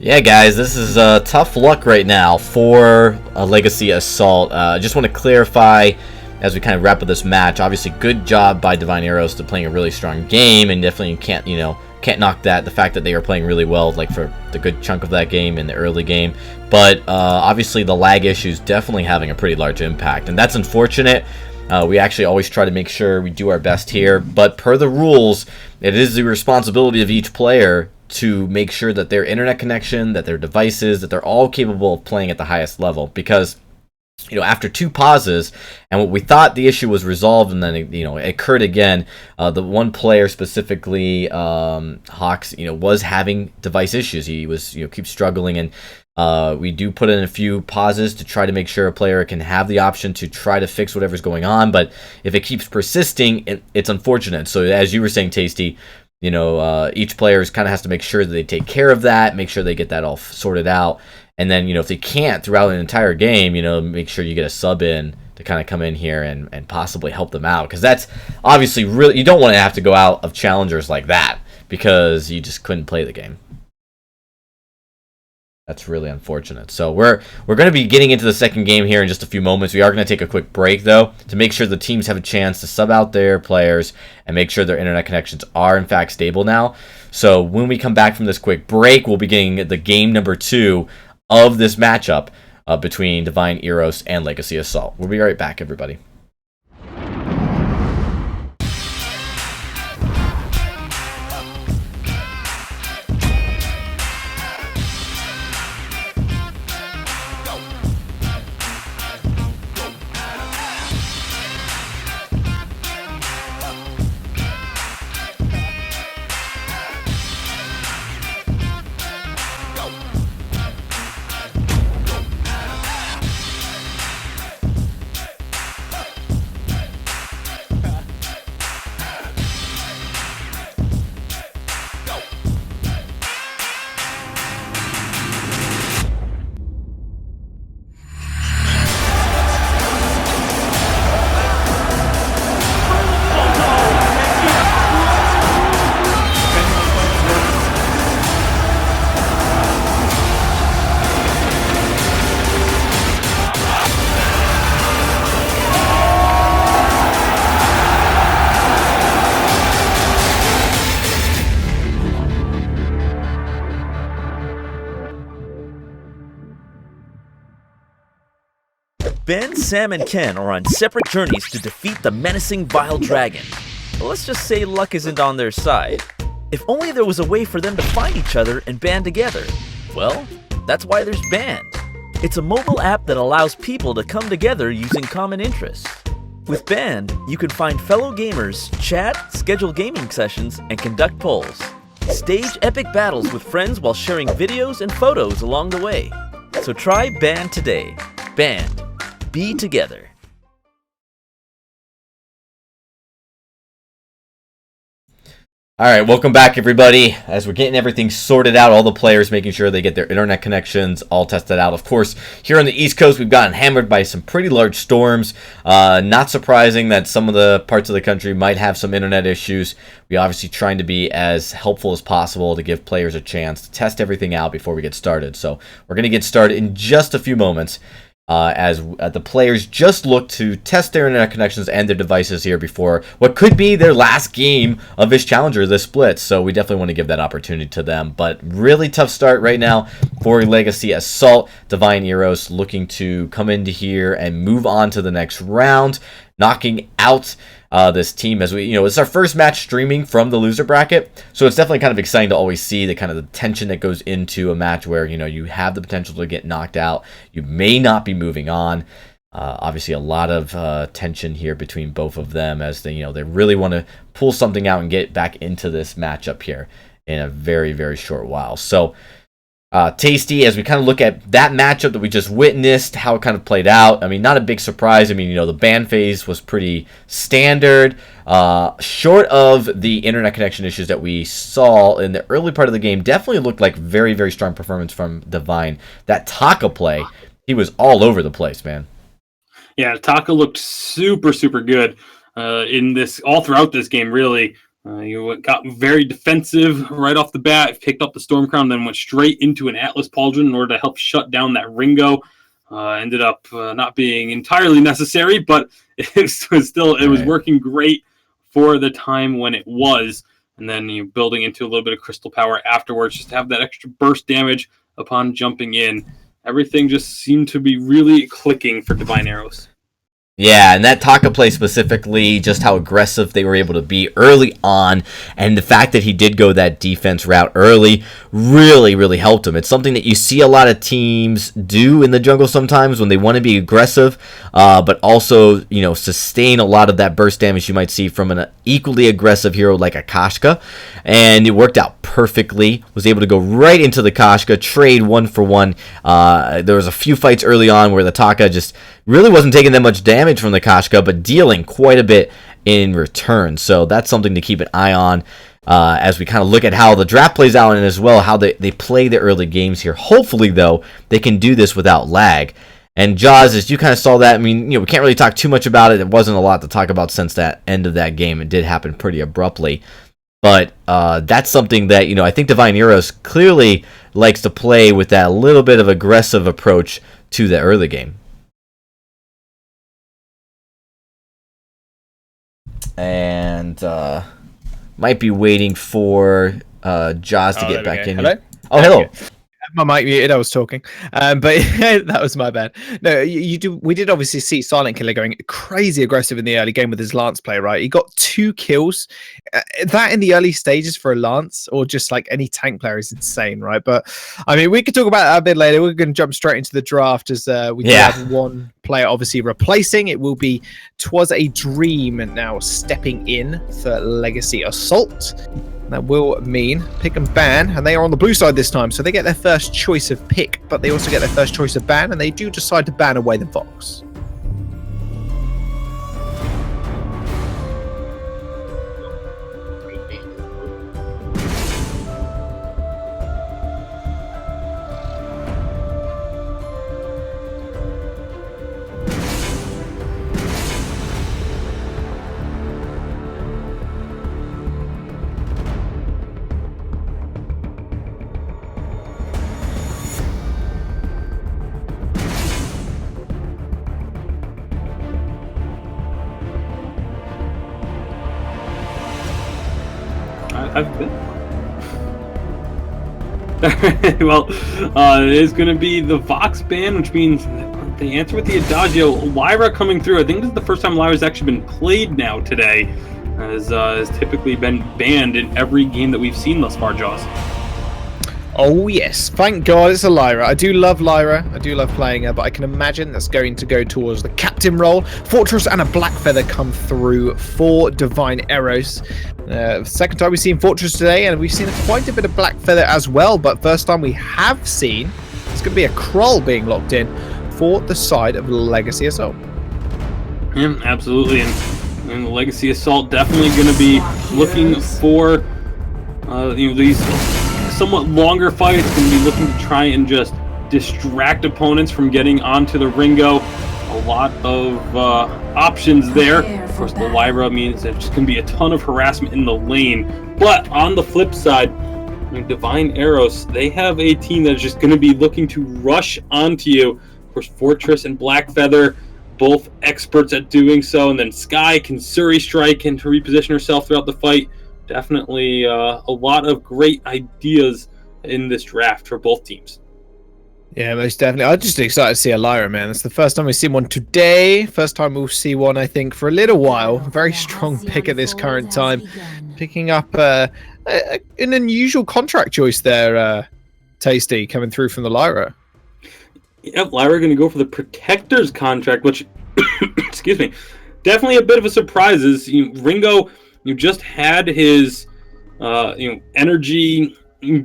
S1: Yeah, guys, this is tough luck right now for a Legacy Assault. Just want to clarify as we kind of wrap up this match. Obviously, good job by Divine Arrows to playing a really strong game, and definitely can't knock the fact that they are playing really well, like for the good chunk of that game in the early game. But obviously, the lag issue is definitely having a pretty large impact, and that's unfortunate. We actually always try to make sure we do our best here, but per the rules, it is the responsibility of each player to make sure that their internet connection, that their devices, that they're all capable of playing at the highest level. Because after 2 pauses, and what we thought the issue was resolved, and then it occurred again. The one player specifically, Hawks, was having device issues. He was keeps struggling, and we do put in a few pauses to try to make sure a player can have the option to try to fix whatever's going on. But if it keeps persisting, it's unfortunate. So as you were saying, Tasty, each player kind of has to make sure that they take care of that, make sure they get that all sorted out. And then, if they can't throughout an entire game, make sure you get a sub in to kind of come in here and possibly help them out. Because that's obviously really, you don't want to have to go out of challengers like that because you just couldn't play the game. That's really unfortunate. So we're going to be getting into the second game here in just a few moments. We are going to take a quick break, though, to make sure the teams have a chance to sub out their players and make sure their internet connections are, in fact, stable now. So when we come back from this quick break, we'll be getting the game number 2 of this matchup between Divine Eros and Legacy Assault. We'll be right back, everybody.
S4: Ben, Sam, and Ken are on separate journeys to defeat the menacing Vile Dragon. But let's just say luck isn't on their side. If only there was a way for them to find each other and band together. Well, that's why there's Band. It's a mobile app that allows people to come together using common interests. With Band, you can find fellow gamers, chat, schedule gaming sessions, and conduct polls. Stage epic battles with friends while sharing videos and photos along the way. So try Band today. Band. Be together.
S1: All right, welcome back, everybody. As we're getting everything sorted out, all the players making sure they get their internet connections all tested out. Of course, here on the East Coast, we've gotten hammered by some pretty large storms. Not surprising that some of the parts of the country might have some internet issues. We obviously trying to be as helpful as possible to give players a chance to test everything out before we get started. So we're going to get started in just a few moments. As the players just look to test their internet connections and their devices here before what could be their last game of VIS Challenger this split. So we definitely want to give that opportunity to them. But really tough start right now for Legacy Assault. Divine Eros looking to come into here and move on to the next round, knocking out this team as we, it's our first match streaming from the loser bracket, so it's definitely kind of exciting to always see the kind of the tension that goes into a match where you have the potential to get knocked out. You may not be moving on. Obviously, a lot of tension here between both of them as they really want to pull something out and get back into this matchup here in a very, very short while. So. Tasty, as we kind of look at that matchup that we just witnessed, how it kind of played out. I mean, not a big surprise. I mean, the ban phase was pretty standard. Short of the internet connection issues that we saw in the early part of the game, definitely looked like very, very strong performance from Divine. That Taka play, he was all over the place, man.
S3: Yeah, Taka looked super, super good all throughout this game, really. You got very defensive right off the bat, picked up the Storm Crown, then went straight into an Atlas Pauldron in order to help shut down that Ringo. Ended up not being entirely necessary, but it was working great for the time when it was. And then building into a little bit of crystal power afterwards, just to have that extra burst damage upon jumping in. Everything just seemed to be really clicking for Divine Arrows.
S1: Yeah, and that Taka play specifically, just how aggressive they were able to be early on, and the fact that he did go that defense route early really, really helped him. It's something that you see a lot of teams do in the jungle sometimes when they want to be aggressive, but also, sustain a lot of that burst damage you might see from an equally aggressive hero like a Kashka, and it worked out perfectly. Was able to go right into the Kashka, trade 1-for-1. There was a few fights early on where the Taka just really wasn't taking that much damage from the Kashka, but dealing quite a bit in return. So that's something to keep an eye on as we kind of look at how the draft plays out and as well how they play the early games here. Hopefully, though, they can do this without lag. And Jaws, as you kind of saw that, I mean, we can't really talk too much about it. There wasn't a lot to talk about since that end of that game. It did happen pretty abruptly. But that's something that, I think Divine Eros clearly likes to play with that little bit of aggressive approach to the early game. And might be waiting for Jaws to get back in.
S2: Hello?
S1: Oh, hello.
S2: My mic muted. I was talking, but that was my bad. No, we did obviously see Silent Killer going crazy aggressive in the early game with his Lance play. Right, he got 2 kills. That in the early stages for a Lance or just like any tank player is insane, right? But I mean, we could talk about that a bit later. We're going to jump straight into the draft as we do have one player obviously replacing. It will be Twas a Dream now stepping in for Legacy Assault. That will mean pick and ban, and they are on the blue side this time, so they get their first choice of pick, but they also get their first choice of ban, and they do decide to ban away the Fox.
S3: I've been. Well, it is going to be the Vox ban, which means they answer with the Adagio. Lyra coming through. I think this is the first time Lyra's actually been played now today, as has typically been banned in every game that we've seen thus far, Jaws.
S2: Oh yes, thank God it's a Lyra. I do love Lyra. I do love playing her, but I can imagine that's going to go towards the captain role. Fortress and a Black Feather come through for Divine Eros. Second time we've seen Fortress today, and we've seen quite a bit of Black Feather as well, but first time we have seen, it's going to be a Krull being locked in for the side of Legacy Assault.
S3: Yeah, absolutely, and the Legacy Assault definitely going to be looking for these somewhat longer fights. Going to be looking to try and just distract opponents from getting onto the Ringo. A lot of options there. Of course, the Lyra means there's just going to be a ton of harassment in the lane. But on the flip side, Divine Eros, they have a team that's just going to be looking to rush onto you. Of course, Fortress and Black Feather, both experts at doing so. And then Sky can Suri strike and to reposition herself throughout the fight. Definitely a lot of great ideas in this draft for both teams.
S2: Yeah, most definitely. I'm just excited to see a Lyra, man. It's the first time we've seen one today. First time we'll see one, I think, for a little while. Very strong pick at this current time. Picking up an unusual contract choice there, Tasty, coming through from the Lyra.
S3: Yep, Lyra going to go for the Protector's contract, which, excuse me, definitely a bit of a surprise. Is Ringo, just had his, energy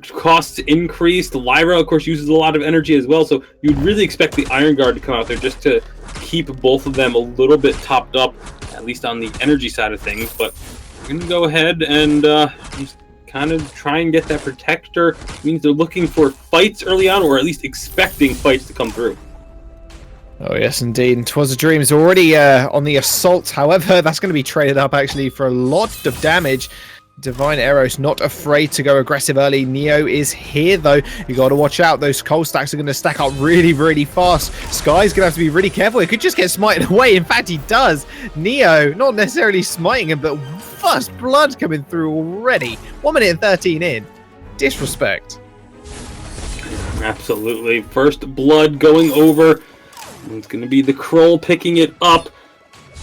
S3: costs increased. Lyra, of course, uses a lot of energy as well, so you'd really expect the Iron Guard to come out there just to keep both of them a little bit topped up, at least on the energy side of things. But we're going to go ahead and just kind of try and get that Protector. It means they're looking for fights early on, or at least expecting fights to come through.
S2: Oh yes, indeed. And 'Twas a Dream is already on the assault. However, that's going to be traded up actually for a lot of damage. Divine Eros not afraid to go aggressive early. Neo is here though. You got to watch out. Those coal stacks are going to stack up really fast. Sky's going to have to be really careful. He could just get smited away. In fact, he does. Neo not necessarily smiting him, but first blood coming through already. 1 minute and 13 in. Disrespect.
S3: Absolutely. First blood going over. It's going to be the Krull picking it up.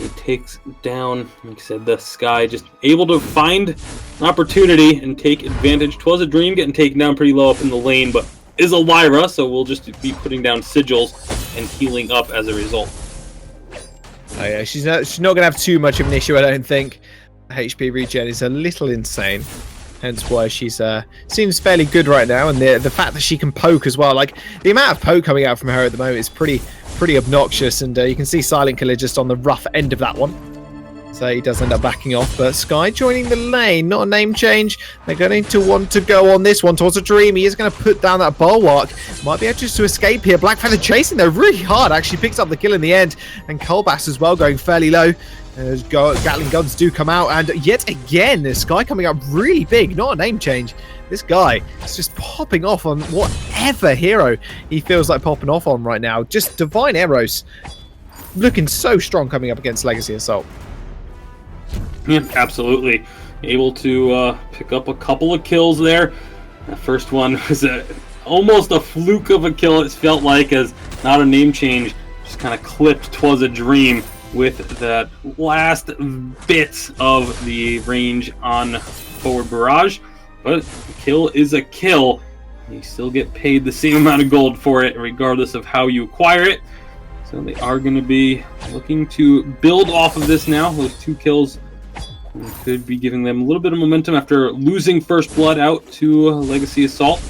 S3: It takes down, like I said, the Sky, just able to find an opportunity and take advantage. 'Twas a Dream getting taken down pretty low up in the lane, but is a Lyra, so we'll just be putting down sigils and healing up as a result.
S2: Oh yeah, she's not going to have too much of an issue, I don't think. HP regen is a little insane. Hence why she's seems fairly good right now, and the fact that she can poke as well. Like, the amount of poke coming out from her at the moment is pretty obnoxious, and you can see Silent Killer just on the rough end of that one. So he does end up backing off, but Sky joining the lane, not a name change. They're going to want to go on this one towards a Dream. He is going to put down that bulwark. Might be able just to escape here. Black Feather chasing though really hard, actually picks up the kill in the end, and Colbass as well going fairly low. Gatling guns do come out, and yet again, this Sky coming up really big, not a name change. This guy is just popping off on whatever hero he feels like popping off on right now. Just Divine Eros looking so strong coming up against Legacy Assault.
S3: Yeah, absolutely. Able to pick up a couple of kills there. The first one was almost a fluke of a kill, it felt like, as not a name change. Just kind of clipped 'Twas a Dream with that last bit of the range on forward barrage. But a kill is a kill. You still get paid the same amount of gold for it, regardless of how you acquire it. So they are going to be looking to build off of this now. Those 2 kills could be giving them a little bit of momentum after losing first blood out to Legacy Assault.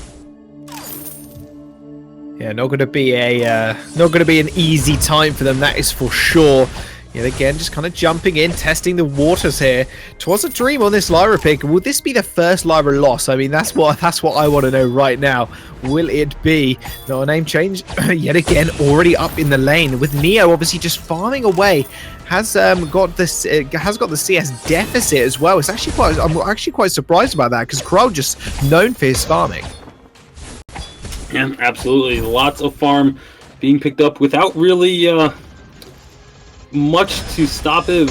S2: Yeah, not going to be an easy time for them, that is for sure. Yet again, just kind of jumping in, testing the waters here. 'Twas a Dream on this Lyra pick. Will this be the first Lyra loss? I mean, that's what I want to know right now. Will it be? No name change. Yet again, already up in the lane with Neo obviously just farming away. Has got the CS deficit as well. I'm actually quite surprised about that, because Krull just known for his farming.
S3: Yeah, absolutely. Lots of farm being picked up without really much to stop it.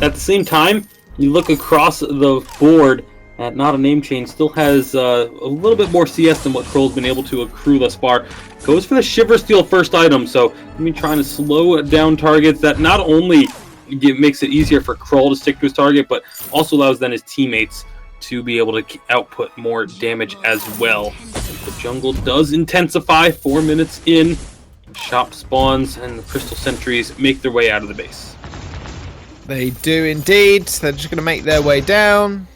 S3: At the same time, you look across the board Not a Name Change still has a little bit more CS than what Kroll's been able to accrue thus far. Goes for the Shiver Steel first item, so going to be trying to slow down targets. That not only makes it easier for Kroll to stick to his target, but also allows then his teammates to be able to output more damage as well. The jungle does intensify 4 minutes in. Shop spawns and the Crystal Sentries make their way out of the base.
S2: They do indeed. They're just going to make their way down.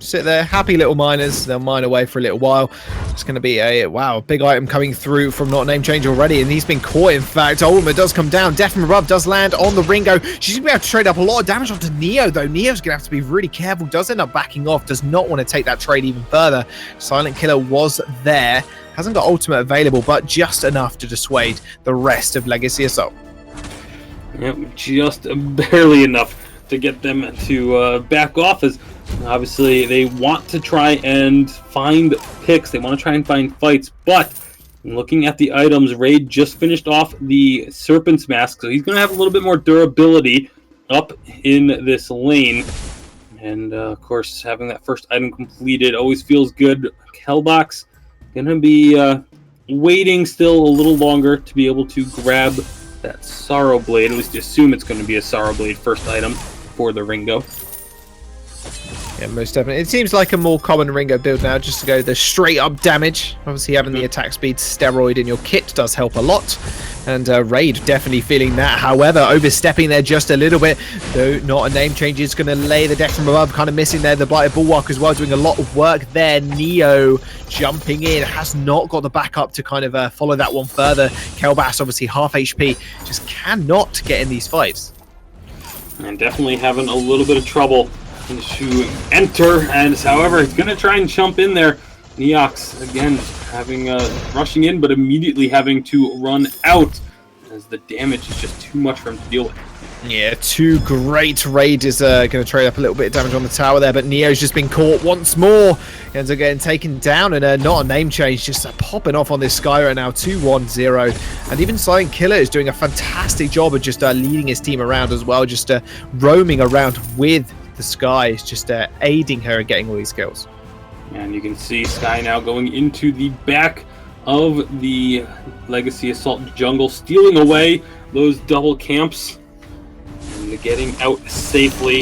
S2: Sit there, happy little miners. They'll mine away for a little while. It's going to be a big item coming through from Not a Name Change already, and he's been caught. In fact, Ultimate does come down. Death from above does land on the Ringo. She's going to be able to trade up a lot of damage onto Neo, though. Neo's going to have to be really careful. Does end up backing off. Does not want to take that trade even further. Silent Killer was there. Hasn't got ultimate available, but just enough to dissuade the rest of Legacy Assault.
S3: Yep, just barely enough to get them to back off, as obviously they want to try and find picks. They want to try and find fights, but looking at the items, Raid just finished off the Serpent's Mask, so he's going to have a little bit more durability up in this lane. And of course, having that first item completed always feels good. Hellbox going to be waiting still a little longer to be able to grab that Sorrow Blade. At least assume it's going to be a Sorrow Blade first item for the Ringo.
S2: Yeah, most definitely. It seems like a more common Ringo build now, just to go the straight up damage. Obviously, having the attack speed steroid in your kit does help a lot. And Raid definitely feeling that. However, overstepping there just a little bit. Though Not a Name Change is going to lay the deck from above, kind of missing there. The Blighted Bulwark as well, doing a lot of work there. Neo jumping in, has not got the backup to kind of follow that one further. Kelbass, obviously half HP, just cannot get in these fights.
S3: And definitely having a little bit of trouble to enter, and however, he's going to try and jump in there. Neox, again, having rushing in, but immediately having to run out, as the damage is just too much for him to deal with.
S2: Yeah, too great. Raid is going to trade up a little bit of damage on the tower there, but Neo's just been caught once more. He ends up getting taken down, and Not a Name Change just popping off on this Sky right now, 2-1-0. And even Silent Killer is doing a fantastic job of just leading his team around as well, just roaming around with the Sky, is just aiding her in getting all these kills.
S3: And you can see Sky now going into the back of the Legacy Assault jungle, stealing away those double camps and getting out safely,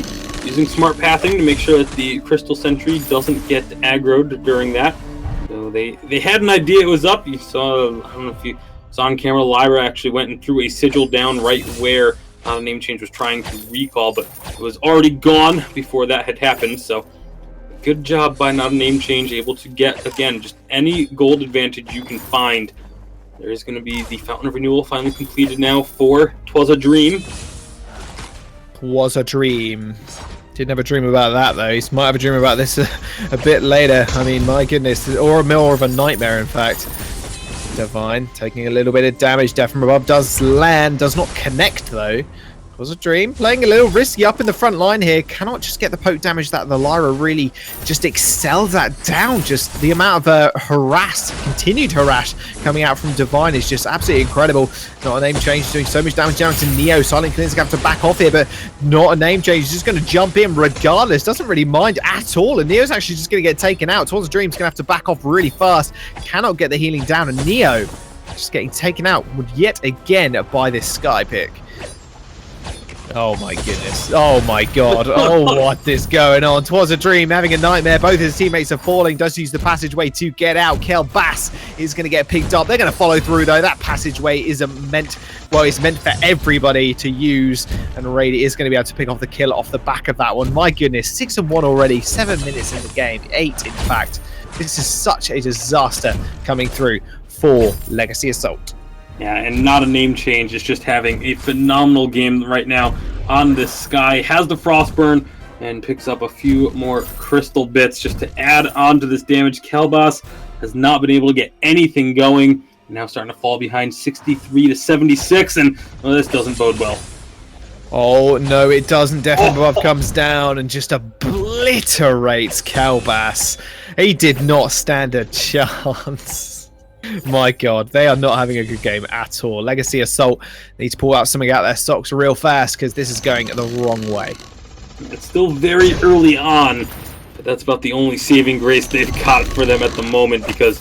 S3: using smart pathing to make sure that the Crystal Sentry doesn't get aggroed during that. So they had an idea it was up. You saw, I don't know if you saw on camera, Lyra actually went and threw a sigil down right where Not a Name Change was trying to recall, but it was already gone before that had happened. So good job by Not a Name Change, able to get, again, just any gold advantage you can find. There is going to be the Fountain of Renewal finally completed now for Twas a Dream.
S2: Was a dream. Didn't have a dream about that, though. He might have a dream about this a bit later. I mean, my goodness. Or more of a nightmare, in fact. Divine taking a little bit of damage. Death from above does land, does not connect though. Was a dream playing a little risky up in the front line here. Cannot just get the poke damage that the Lyra really just excels that down. Just the amount of continued harass coming out from Divine is just absolutely incredible. Not a Name Change doing so much damage down to Neo. Silent Killer's going to have to back off here, but Not a Name Change is just going to jump in regardless. Doesn't really mind at all. And Neo's actually just going to get taken out. Towards the Dream's going to have to back off really fast. Cannot get the healing down. And Neo just getting taken out yet again by this Sky pick. Oh my goodness. Oh my god. Oh, what is going on? Twas a Dream having a nightmare. Both his teammates are falling. Does use the passageway to get out. Kelbass is going to get picked up. They're going to follow through though. That passageway isn't meant, well, it's meant for everybody to use. And Raid is going to be able to pick off the kill off the back of that one. My goodness. 6-1 already. 7 minutes in the game. 8 in fact. This is such a disaster coming through for Legacy Assault.
S3: Yeah, and Not a Name Change is just having a phenomenal game right now on this Sky. Has the Frostburn and picks up a few more crystal bits just to add on to this damage. Kelbass has not been able to get anything going. Now starting to fall behind 63-76, and well, this doesn't bode well.
S2: Oh, no, it doesn't. Death from above comes down and just obliterates Kelbass. He did not stand a chance. My god, they are not having a good game at all. Legacy Assault need to pull out something out their socks real fast because this is going the wrong way.
S3: It's still very early on, but that's about the only saving grace they've got for them at the moment, because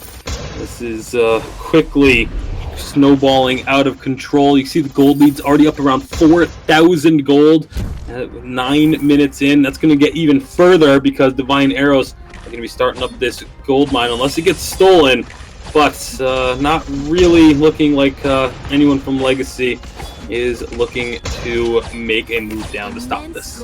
S3: this is quickly snowballing out of control. You see the gold lead's already up around 4,000 gold. 9 minutes in. That's going to get even further because Divine Arrows are going to be starting up this gold mine unless it gets stolen. But not really looking like anyone from Legacy is looking to make a move down to stop this.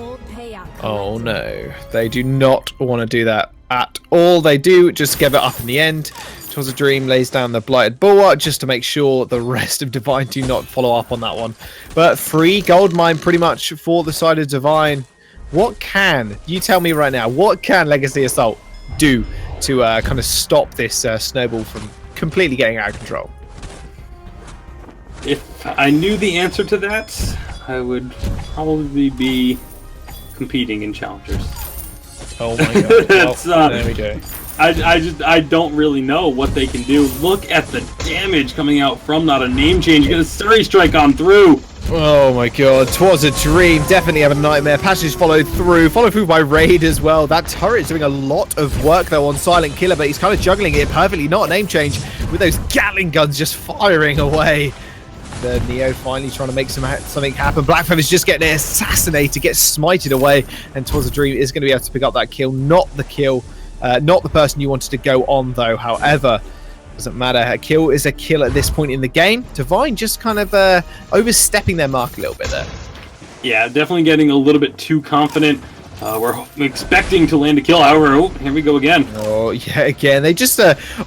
S2: Oh no, they do not want to do that at all. They do just give it up in the end. Twas a Dream lays down the Blighted Bulwark just to make sure the rest of Divine do not follow up on that one. But free gold mine pretty much for the side of Divine. What can, you tell me right now, what can Legacy Assault do to kind of stop this snowball from completely getting out of control?
S3: If I knew the answer to that, I would probably be competing in challengers.
S2: Oh my god. Well, there we go.
S3: I don't really know what they can do. Look at the damage coming out from not a name change. Get a Surrey Strike on through.
S2: Oh my god, Twas a Dream, definitely have a nightmare. Passage followed through by Raid as well. That turret's doing a lot of work though on Silent Killer, but he's kind of juggling it perfectly. Not a name change with those Gatling guns just firing away. The Neo finally trying to make something happen. Blackfeather's just getting assassinated, gets smited away, and Twas a Dream is going to be able to pick up that kill. Not the kill, not the person you wanted to go on though. However, doesn't matter. A kill is a kill at this point in the game. Divine just kind of overstepping their mark a little bit there.
S3: Yeah, definitely getting a little bit too confident. We're expecting to land a kill, however, oh, here we go again.
S2: Oh, yeah, again. They just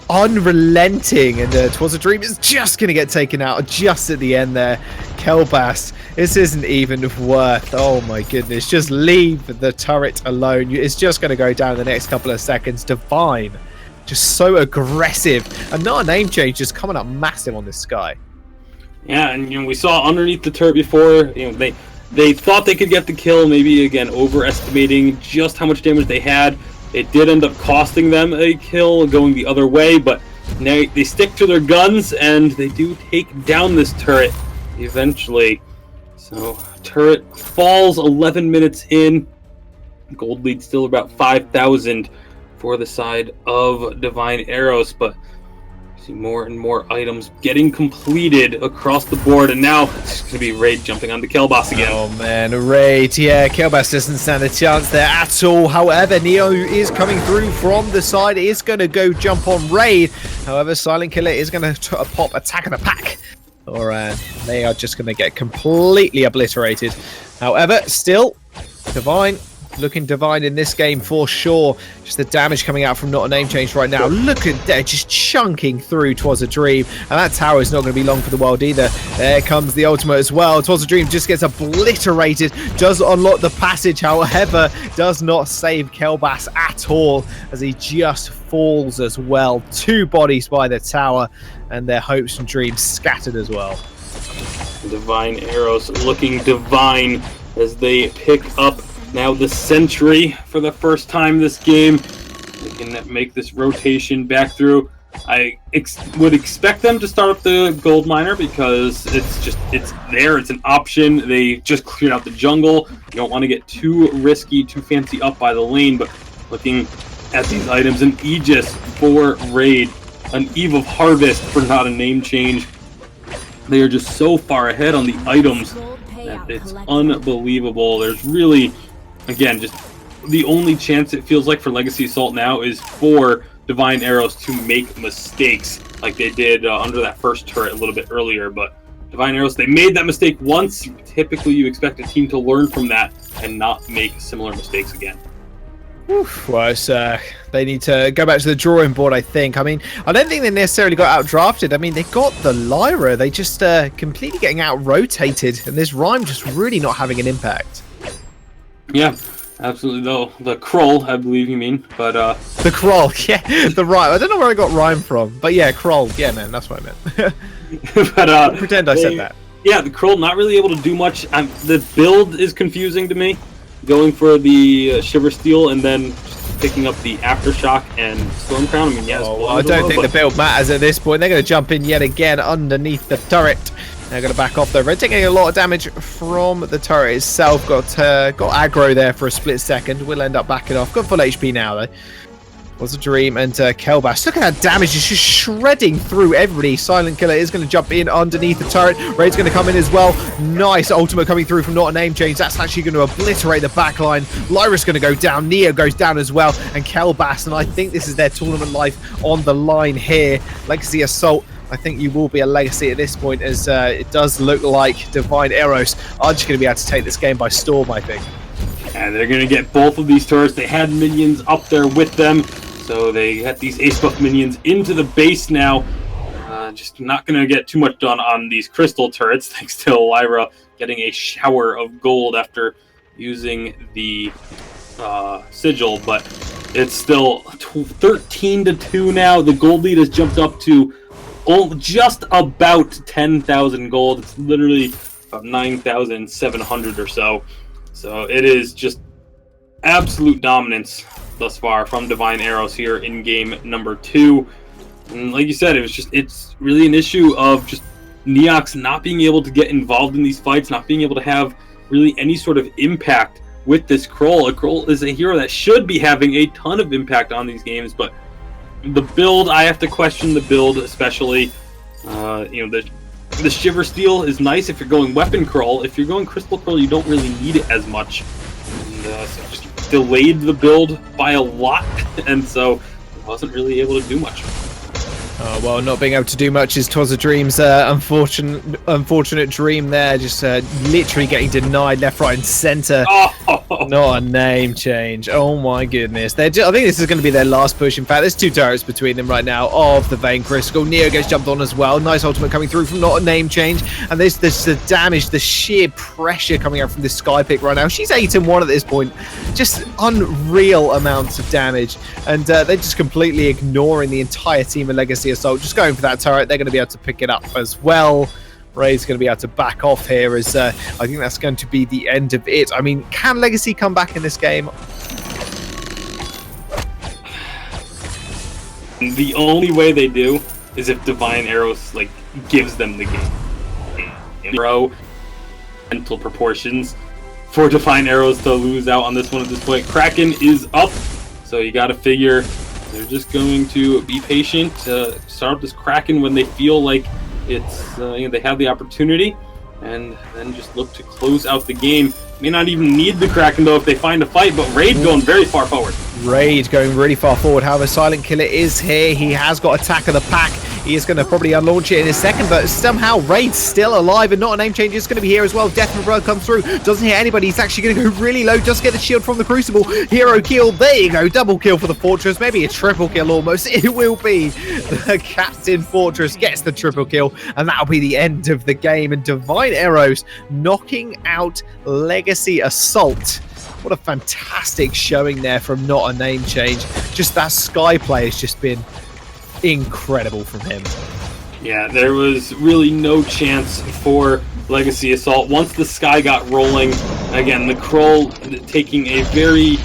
S2: unrelenting, and Twas a Dream is just going to get taken out just at the end there. Kelbas, this isn't even worth, oh my goodness, just leave the turret alone. It's just going to go down in the next couple of seconds. Divine, just so aggressive, and not a name change, just coming up massive on this Sky.
S3: Yeah, and we saw underneath the turret before, they thought they could get the kill, maybe again overestimating just how much damage they had. It did end up costing them a kill going the other way, but now they stick to their guns and they do take down this turret eventually. So turret falls 11 minutes in. Gold lead still about 5,000 for the side of Divine Arrows, but see more and more items getting completed across the board, and now it's going to be Raid jumping on the Kelbas again.
S2: Oh man, Raid, yeah, Kelbas doesn't stand a chance there at all. However, Neo is coming through from the side, is going to go jump on Raid. However, Silent Killer is going to pop Attack of the Pack, or they are just going to get completely obliterated. However, still, Divine looking Divine in this game for sure. Just the damage coming out from not a name change right now. Look at that, just chunking through Twas a Dream. And that tower is not going to be long for the world either. There comes the ultimate as well. Twas a Dream just gets obliterated. Does unlock the passage, however, does not save Kelbas at all, as he just falls as well. 2 bodies by the tower, and their hopes and dreams scattered as well.
S3: Divine Arrows looking divine as they pick up now the Sentry for the first time this game. They can make this rotation back through. I would expect them to start up the gold miner because it's there. It's an option. They just cleared out the jungle. You don't want to get too risky, too fancy up by the lane, but looking at these items, an Aegis for Raid, an Eve of Harvest for not a name change. They are just so far ahead on the items that it's unbelievable. There's really, again, just the only chance it feels like for Legacy Assault now is for Divine Arrows to make mistakes like they did under that first turret a little bit earlier. But Divine Arrows, they made that mistake once. Typically, you expect a team to learn from that and not make similar mistakes again.
S2: Oof, well, they need to go back to the drawing board, I think. I mean, I don't think they necessarily got out-drafted. I mean, they got the Lyra. They just completely getting out-rotated, and this Rhyme just really not having an impact.
S3: Yeah, absolutely. Though the Kroll, I believe you mean, but
S2: the Kroll, yeah, the Rhyme. I don't know where I got Rhyme from, but yeah, Kroll. Yeah, man, that's what I meant.
S3: But
S2: pretend I said that.
S3: Yeah, the Kroll not really able to do much. The build is confusing to me. Going for the Shiver Steel and then just picking up the Aftershock and Storm Crown. I mean, yes.
S2: I don't think the build matters at this point. They're going to jump in yet again underneath the turret. They're going to back off though. Red taking a lot of damage from the turret itself. Got aggro there for a split second. Will end up backing off. Got full HP now though. Was a dream, and Kelbash. Look at that damage. It's just shredding through everybody. Silent Killer is going to jump in underneath the turret. Raid's going to come in as well. Nice ultimate coming through from Not a Name Change. That's actually going to obliterate the backline. Lyra's going to go down. Neo goes down as well. And Kelbash, and I think this is their tournament life on the line here. Legacy Assault. I think you will be a legacy at this point, as it does look like Divine Eros are just going to be able to take this game by storm, I think.
S3: And they're going to get both of these turrets. They had minions up there with them, so they got these ace buff minions into the base now. Just not going to get too much done on these crystal turrets, thanks to Lyra getting a shower of gold after using the sigil, but it's still 13-2 now. The gold lead has jumped up to just about 10,000 gold. It's literally about 9,700 or so. So it is just absolute dominance thus far from Divine Eros here in game number 2. And like you said, it's really an issue of just Neox not being able to get involved in these fights, not being able to have really any sort of impact with this Kroll. Kroll is a hero that should be having a ton of impact on these games, but the build, I have to question the build, especially. The Shiver Steel is nice if you're going Weapon Kroll. If you're going Crystal Kroll, you don't really need it as much. And, so just delayed the build by a lot, and so wasn't really able to do much.
S2: Well, not being able to do much is Twas a Dream's unfortunate dream there. Just literally getting denied left, right, and centre.
S3: Oh.
S2: Not a name change. Oh my goodness. I think this is going to be their last push. In fact, there's 2 turrets between them right now of the Vein Crystal. Neo gets jumped on as well. Nice ultimate coming through from Not a Name Change. And there's the damage, the sheer pressure coming out from this Sky Pick right now. She's 8-1 at this point. Just unreal amounts of damage. And they're just completely ignoring the entire team of Legacy Assault. Just going for that turret. They're going to be able to pick it up as well. Ray's going to be able to back off here, as I think that's going to be the end of it. I mean, can Legacy come back in this game?
S3: The only way they do is if Divine Eros gives them the game. Bro, mental proportions for Divine Eros to lose out on this one at this point. Kraken is up, so you got to figure they're just going to be patient, start up this Kraken when they feel like it's they have the opportunity, and then just look to close out the game. May not even need the Kraken though if they find a fight, but Raid going very far forward.
S2: Raid going really far forward. However, Silent Killer is here. He has got Attack of the Pack. He is going to probably unlaunch it in a second, but somehow Raid's still alive, and Not a Name Change is going to be here as well. Death from Blood comes through. Doesn't hit anybody. He's actually going to go really low. Just get the shield from the Crucible. Hero kill. There you go. Double kill for the Fortress. Maybe a triple kill almost. It will be. The Captain Fortress gets the triple kill, and that'll be the end of the game. And Divine Eros knocking out Legacy Assault. What a fantastic showing there from Not a Name Change. Just that Sky play has just been incredible from him.
S3: Yeah, there was really no chance for Legacy Assault. Once the Sky got rolling, again, the Kroll taking a very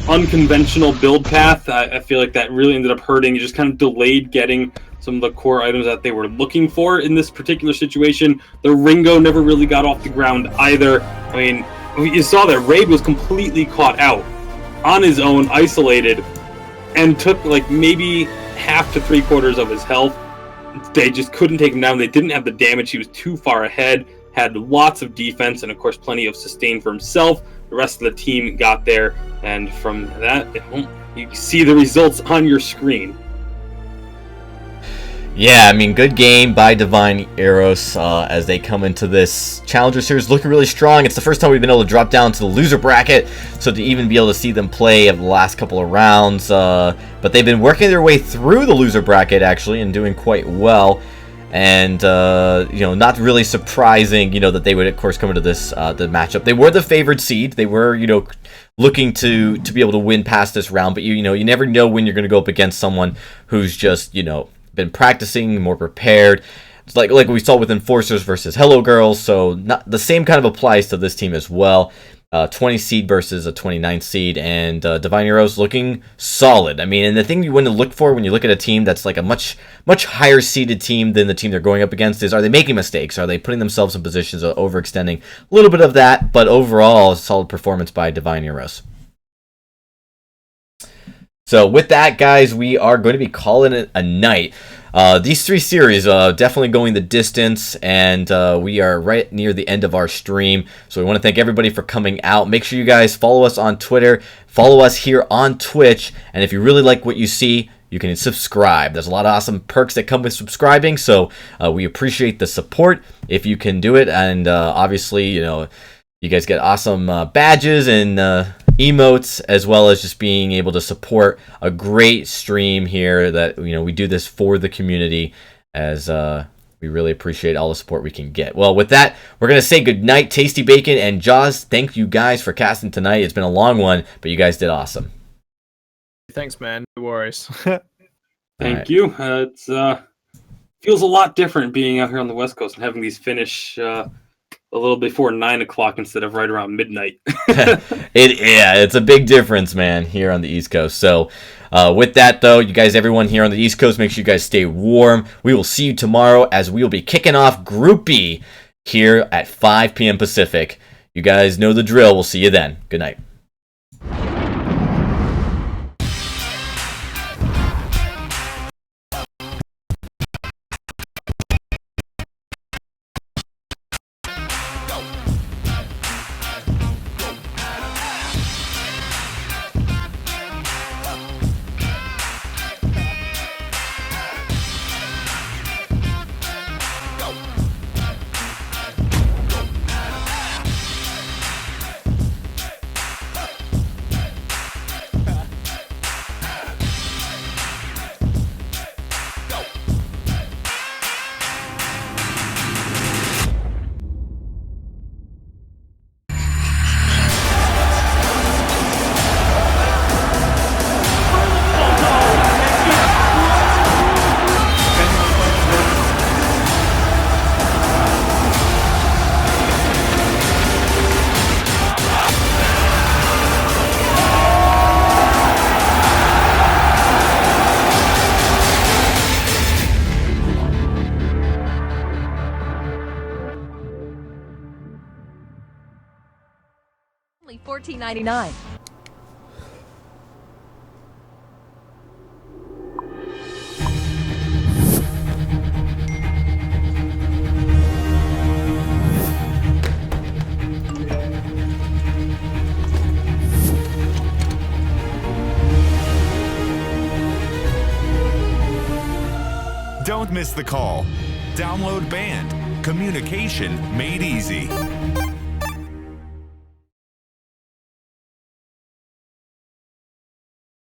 S3: unconventional build path. I feel like that really ended up hurting. It just kind of delayed getting some of the core items that they were looking for in this particular situation. The Ringo never really got off the ground either. I mean, you saw that Raid was completely caught out on his own, isolated, and took maybe half to 3/4 of his health. They just couldn't take him down. They didn't have the damage. He was too far ahead, had lots of defense, and of course plenty of sustain for himself. The rest of the team got there, and from that, you see the results on your screen.
S1: Yeah, I mean, good game by Divine Eros as they come into this Challenger Series looking really strong. It's the first time we've been able to drop down to the loser bracket, so to even be able to see them play of the last couple of rounds. But they've been working their way through the loser bracket, actually, and doing quite well. And, not really surprising, that they would, of course, come into this the matchup. They were the favored seed. They were, looking to be able to win past this round. But, you never know when you're going to go up against someone who's just, been practicing, more prepared. It's like we saw with Enforcers versus Hello Girls, so not the same kind of applies to this team as well. 20 seed versus a 29 seed, and Divine Heroes looking solid. I mean, and the thing you want to look for when you look at a team that's like a much higher seeded team than the team they're going up against is, are they making mistakes? Are they putting themselves in positions of overextending? A little bit of that, but overall, solid performance by Divine Heroes. So with that, guys, we are going to be calling it a night. These 3 series definitely going the distance, and we are right near the end of our stream. So we want to thank everybody for coming out. Make sure you guys follow us on Twitter, follow us here on Twitch, and if you really like what you see, you can subscribe. There's a lot of awesome perks that come with subscribing, so we appreciate the support if you can do it. And obviously, you know, you guys get awesome badges and emotes, as well as just being able to support a great stream here. That, you know, we do this for the community, as we really appreciate all the support we can get. Well, with that, we're gonna say good night. Tasty Bacon and Jaws, thank you guys for casting tonight. It's been a long one, but you guys did awesome.
S2: Thanks, man. No worries.
S3: Thank you. It's feels a lot different being out here on the West Coast and having these finish a little before 9 o'clock instead of right around midnight.
S1: It's a big difference, man, here on the East Coast. So with that, though, you guys, everyone here on the East Coast, make sure you guys stay warm. We will see you tomorrow, as we will be kicking off Group B here at 5 p.m. Pacific. You guys know the drill. We'll see you then. Good night.
S7: Only $14.99.
S5: Don't miss the call. Download Band. Communication made easy.